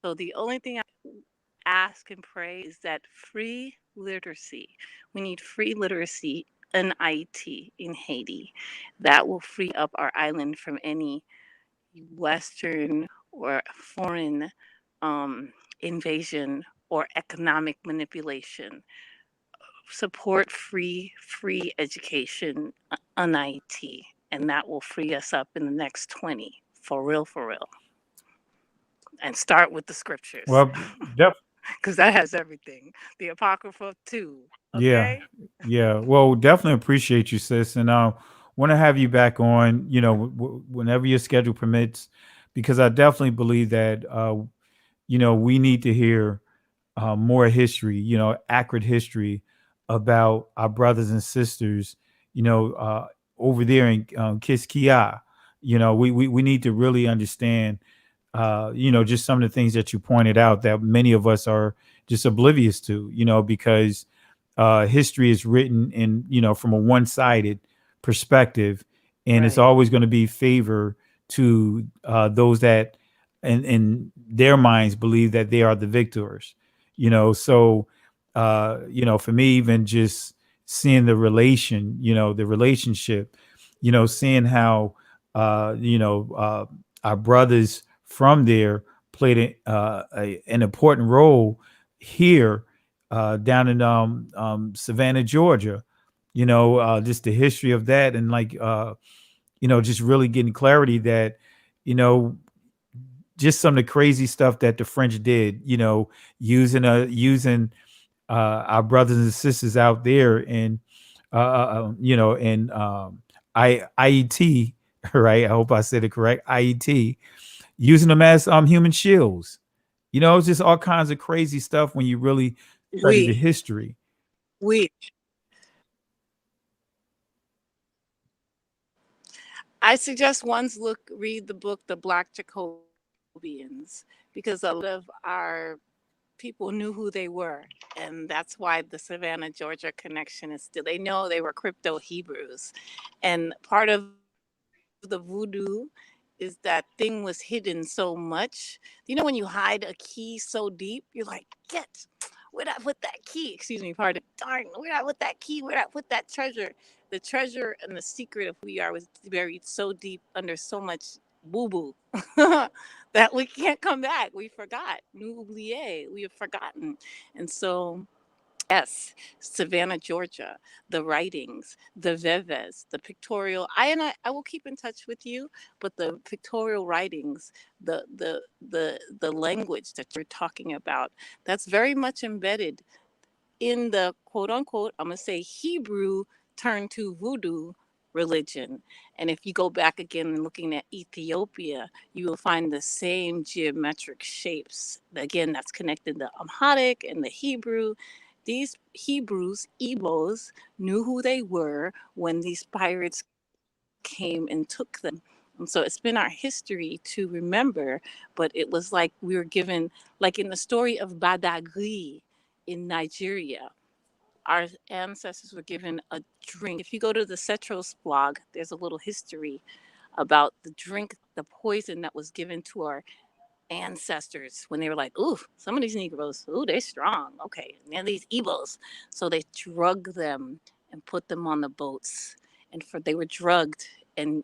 So the only thing I ask and pray is that free literacy. We need free literacy in IT in Haiti. That will free up our island from any Western or foreign invasion or economic manipulation. Support free education on IT. and that will free us up in the next 20, for real, and start with the scriptures. Well, def- Because that has everything. The Apocrypha too. yeah, Okay? yeah. Well, definitely appreciate you, sis, and want to have you back on. Whenever your schedule permits, because I definitely believe that we need to hear more history, accurate history about our brothers and sisters, over there in Kiskia. We need to really understand, just some of the things that you pointed out that many of us are just oblivious to, because history is written in, from a one-sided perspective, and it's Right. always going to be favor to those that in their minds believe that they are the victors. So for me, even just seeing the relationship, seeing how our brothers from there played an important role here down in Savannah, Georgia. Just the history of that, and just really getting clarity that just some of the crazy stuff that the French did, using our brothers and sisters out there in in IET, right? I hope I said it correct. IET, using them as human shields. It's just all kinds of crazy stuff when you really study the We, history. we. I suggest read the book, The Black Jacobians, because a lot of our people knew who they were. And that's why the Savannah, Georgia connection is still, they know they were crypto Hebrews. And part of the voodoo is that thing was hidden so much. When you hide a key so deep, you're like, where'd I put that key? Excuse me, pardon. Darn, where'd I put that key? Where'd I put that treasure? The treasure and the secret of who we are was buried so deep under so much boo-boo that we can't come back. We forgot. Nous oublié. We have forgotten. And so, yes, Savannah, Georgia, the writings, the veves, the pictorial. I will keep in touch with you, but the pictorial writings, the language that you're talking about, that's very much embedded in the quote unquote, I'm gonna say Hebrew turned to voodoo religion. And if you go back again and looking at Ethiopia, you will find the same geometric shapes. Again, that's connected to Amharic and the Hebrew. These Hebrews, Igbos, knew who they were when these pirates came and took them. And so it's been our history to remember, but it was like we were given, like in the story of Badagry in Nigeria, our ancestors were given a drink. If you go to the Cetros blog, there's a little history about the drink, the poison that was given to our ancestors when they were like, ooh, some of these Negroes, ooh, they're strong. Okay, and these Igbos. So they drug them and put them on the boats. And they were drugged and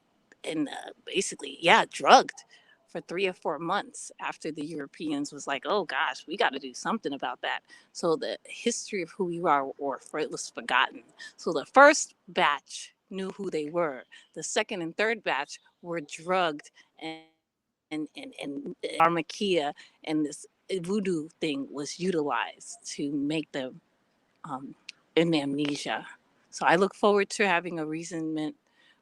basically, drugged for 3 or 4 months after the Europeans was like, oh gosh, we got to do something about that. So the history of who we are, it was forgotten. So the first batch knew who they were. The second and third batch were drugged and pharmakia and this voodoo thing was utilized to make them in amnesia. So I look forward to having a reasonment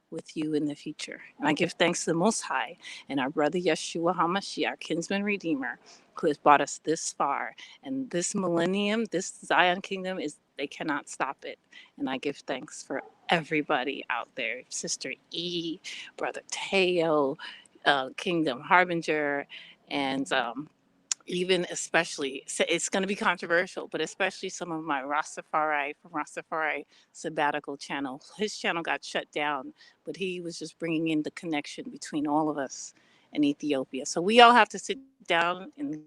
with you in the future. And I give thanks to the Most High and our brother Yeshua HaMashiach, our kinsman redeemer, who has brought us this far. And this millennium, this Zion kingdom, they cannot stop it. And I give thanks for everybody out there. Sister E, Brother Teo, Kingdom Harbinger, and even especially, it's going to be controversial, but especially some of my Rastafari from Rastafari sabbatical channel. His channel got shut down, but he was just bringing in the connection between all of us and Ethiopia. So we all have to sit down in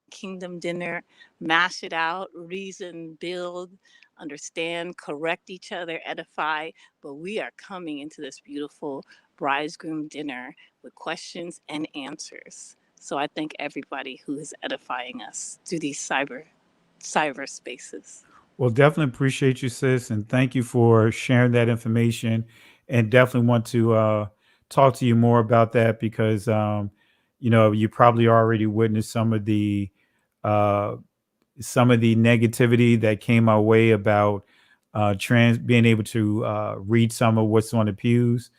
kingdom dinner, mash it out, reason, build, understand, correct each other, edify. But we are coming into this beautiful bridegroom dinner with questions and answers. So I thank everybody who is edifying us through these cyber spaces. Well, definitely appreciate you, sis, and thank you for sharing that information. and definitely want to talk to you more about that because you probably already witnessed uh, some of the negativity that came our way about trans being able to read some of what's on the pews.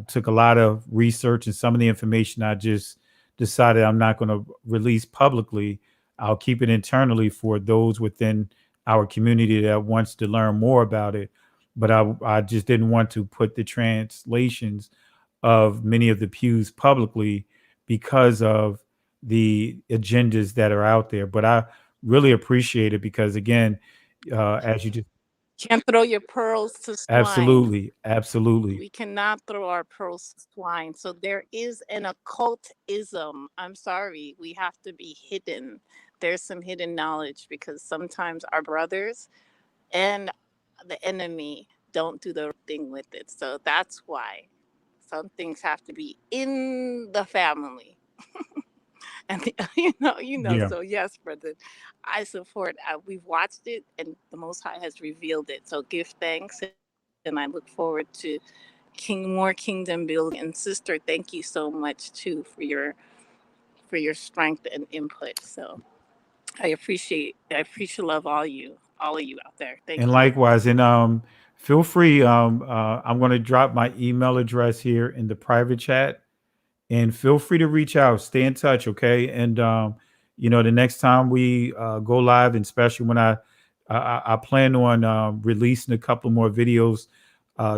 Took a lot of research, and some of the information I just decided I'm not going to release publicly. I'll keep it internally for those within our community that wants to learn more about it. But I just didn't want to put the translations of many of the pews publicly because of the agendas that are out there. But I really appreciate it because, again, as you just Can't throw your pearls to swine. absolutely. We cannot throw our pearls to swine. So there is an occultism. I'm sorry, we have to be hidden. There's some hidden knowledge because sometimes our brothers and the enemy don't do the thing with it. So that's why some things have to be in the family. And Yeah. so yes, brother, I support. We've watched it, and the Most High has revealed it. So give thanks, and I look forward to more kingdom building. And sister, thank you so much too for your strength and input. So I appreciate love all of you out there. And Thank you. likewise, and feel free. I'm going to drop my email address here in the private chat, and feel free to reach out. Stay in touch, okay? And the next time we go live, and especially when I plan on releasing a couple more videos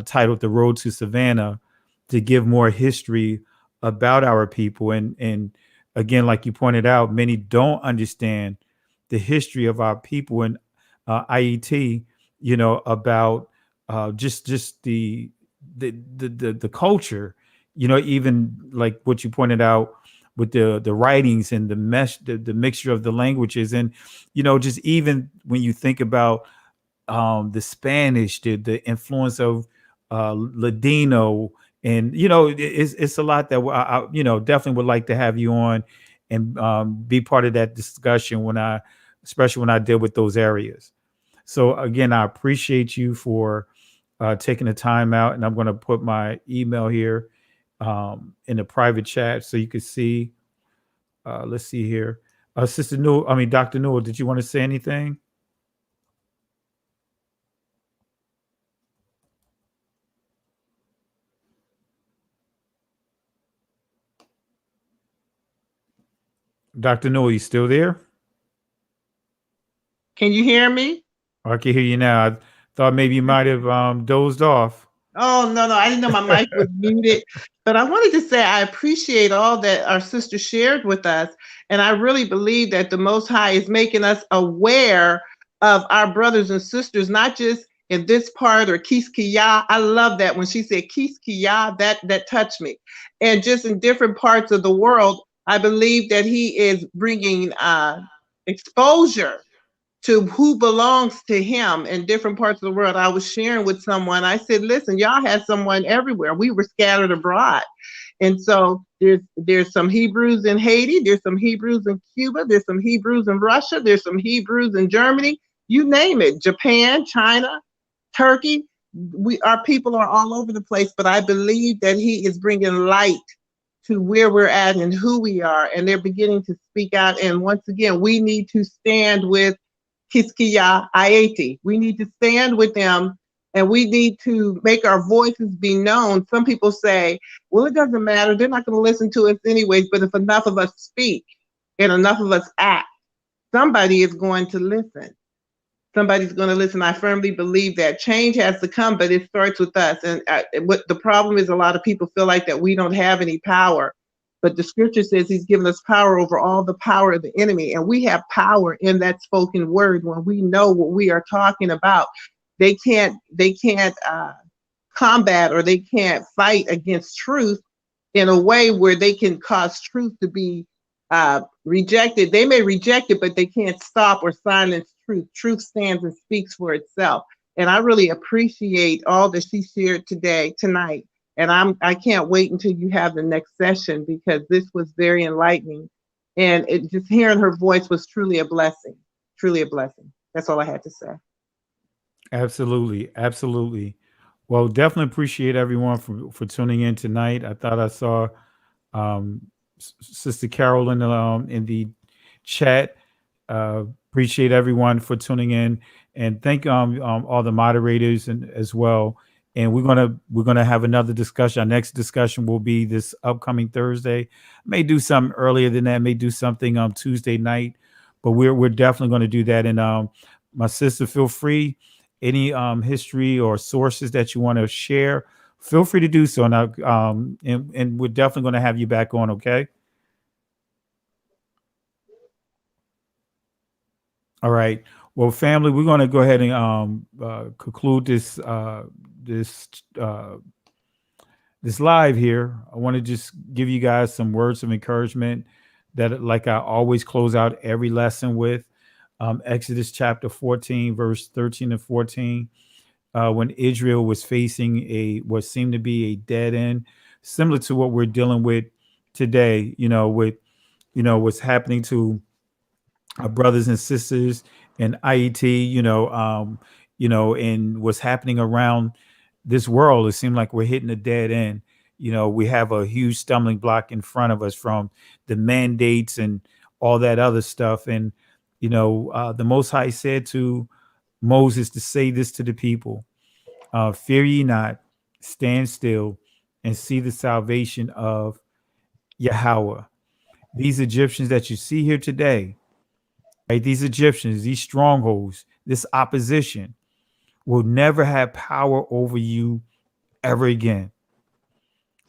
titled "The Road to Savannah" to give more history about our people. And again, like you pointed out, many don't understand the history of our people in IET. About just the culture. Even like what you pointed out with the writings and the mixture of the languages, and just even when you think about the Spanish, the influence of Ladino, and it's a lot that I definitely would like to have you on and be part of that discussion especially when I deal with those areas. So again, I appreciate you for taking the time out, and I'm going to put my email here in the private chat so you can see. Let's see here, Sister Newell. I mean, Dr. Newell, did you want to say anything? Dr. Newell, you still there? Can you hear me? I can hear you now. I thought maybe you might have dozed off. Oh, no, I didn't know my mic was muted. But I wanted to say I appreciate all that our sister shared with us. And I really believe that the Most High is making us aware of our brothers and sisters, not just in this part or Kiskiya. I love that when she said Kiskiya, that touched me. And just in different parts of the world, I believe that he is bringing exposure to who belongs to him in different parts of the world. I was sharing with someone, I said, listen, y'all had someone everywhere. We were scattered abroad. And so there's some Hebrews in Haiti, there's some Hebrews in Cuba, there's some Hebrews in Russia, there's some Hebrews in Germany, you name it, Japan, China, Turkey. Our people are all over the place, but I believe that he is bringing light to where we're at and who we are, and they're beginning to speak out. And once again, we need to stand with Kiskiya Ayeti. We need to stand with them, and we need to make our voices be known. Some people say, well, it doesn't matter. They're not going to listen to us anyways. But if enough of us speak and enough of us act, somebody is going to listen. Somebody's going to listen. I firmly believe that change has to come, but it starts with us. And what the problem is, a lot of people feel like that we don't have any power. But the scripture says he's given us power over all the power of the enemy. And we have power in that spoken word when we know what we are talking about. They can't combat, or they can't fight against truth in a way where they can cause truth to be rejected. They may reject it, but they can't stop or silence truth. Truth stands and speaks for itself. And I really appreciate all that she shared tonight. And I can't wait until you have the next session, because this was very enlightening. And just hearing her voice was truly a blessing. Truly a blessing. That's all I had to say. Absolutely. Well, definitely appreciate everyone for tuning in tonight. I thought I saw Sister Carolyn in the chat. Appreciate everyone for tuning in, and thank all the moderators and as well. And we're gonna have another discussion. Our next discussion will be this upcoming Thursday. May do something earlier than that. May do something Tuesday night, but we're definitely going to do that. And my sister, feel free. Any history or sources that you want to share, feel free to do so. Now, and we're definitely going to have you back on. Okay. All right. Well, family, we're going to go ahead and conclude this this live here. I want to just give you guys some words of encouragement that, like I always close out every lesson with, Exodus chapter 14, verse 13 and 14. When Israel was facing what seemed to be a dead end, similar to what we're dealing with today, with what's happening to our brothers and sisters in IET, and what's happening around this world. It seems like we're hitting a dead end. We have a huge stumbling block in front of us from the mandates and all that other stuff. And, the Most High said to Moses to say this to the people, fear ye not, stand still and see the salvation of Yahweh. These Egyptians that you see here today, right? These Egyptians, these strongholds, this opposition will never have power over you ever again.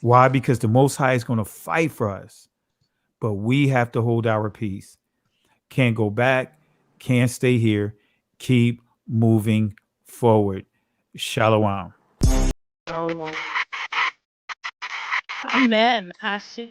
Why? Because the Most High is going to fight for us, but we have to hold our peace. Can't go back, can't stay here. Keep moving forward. Shalom. Amen. Ashe.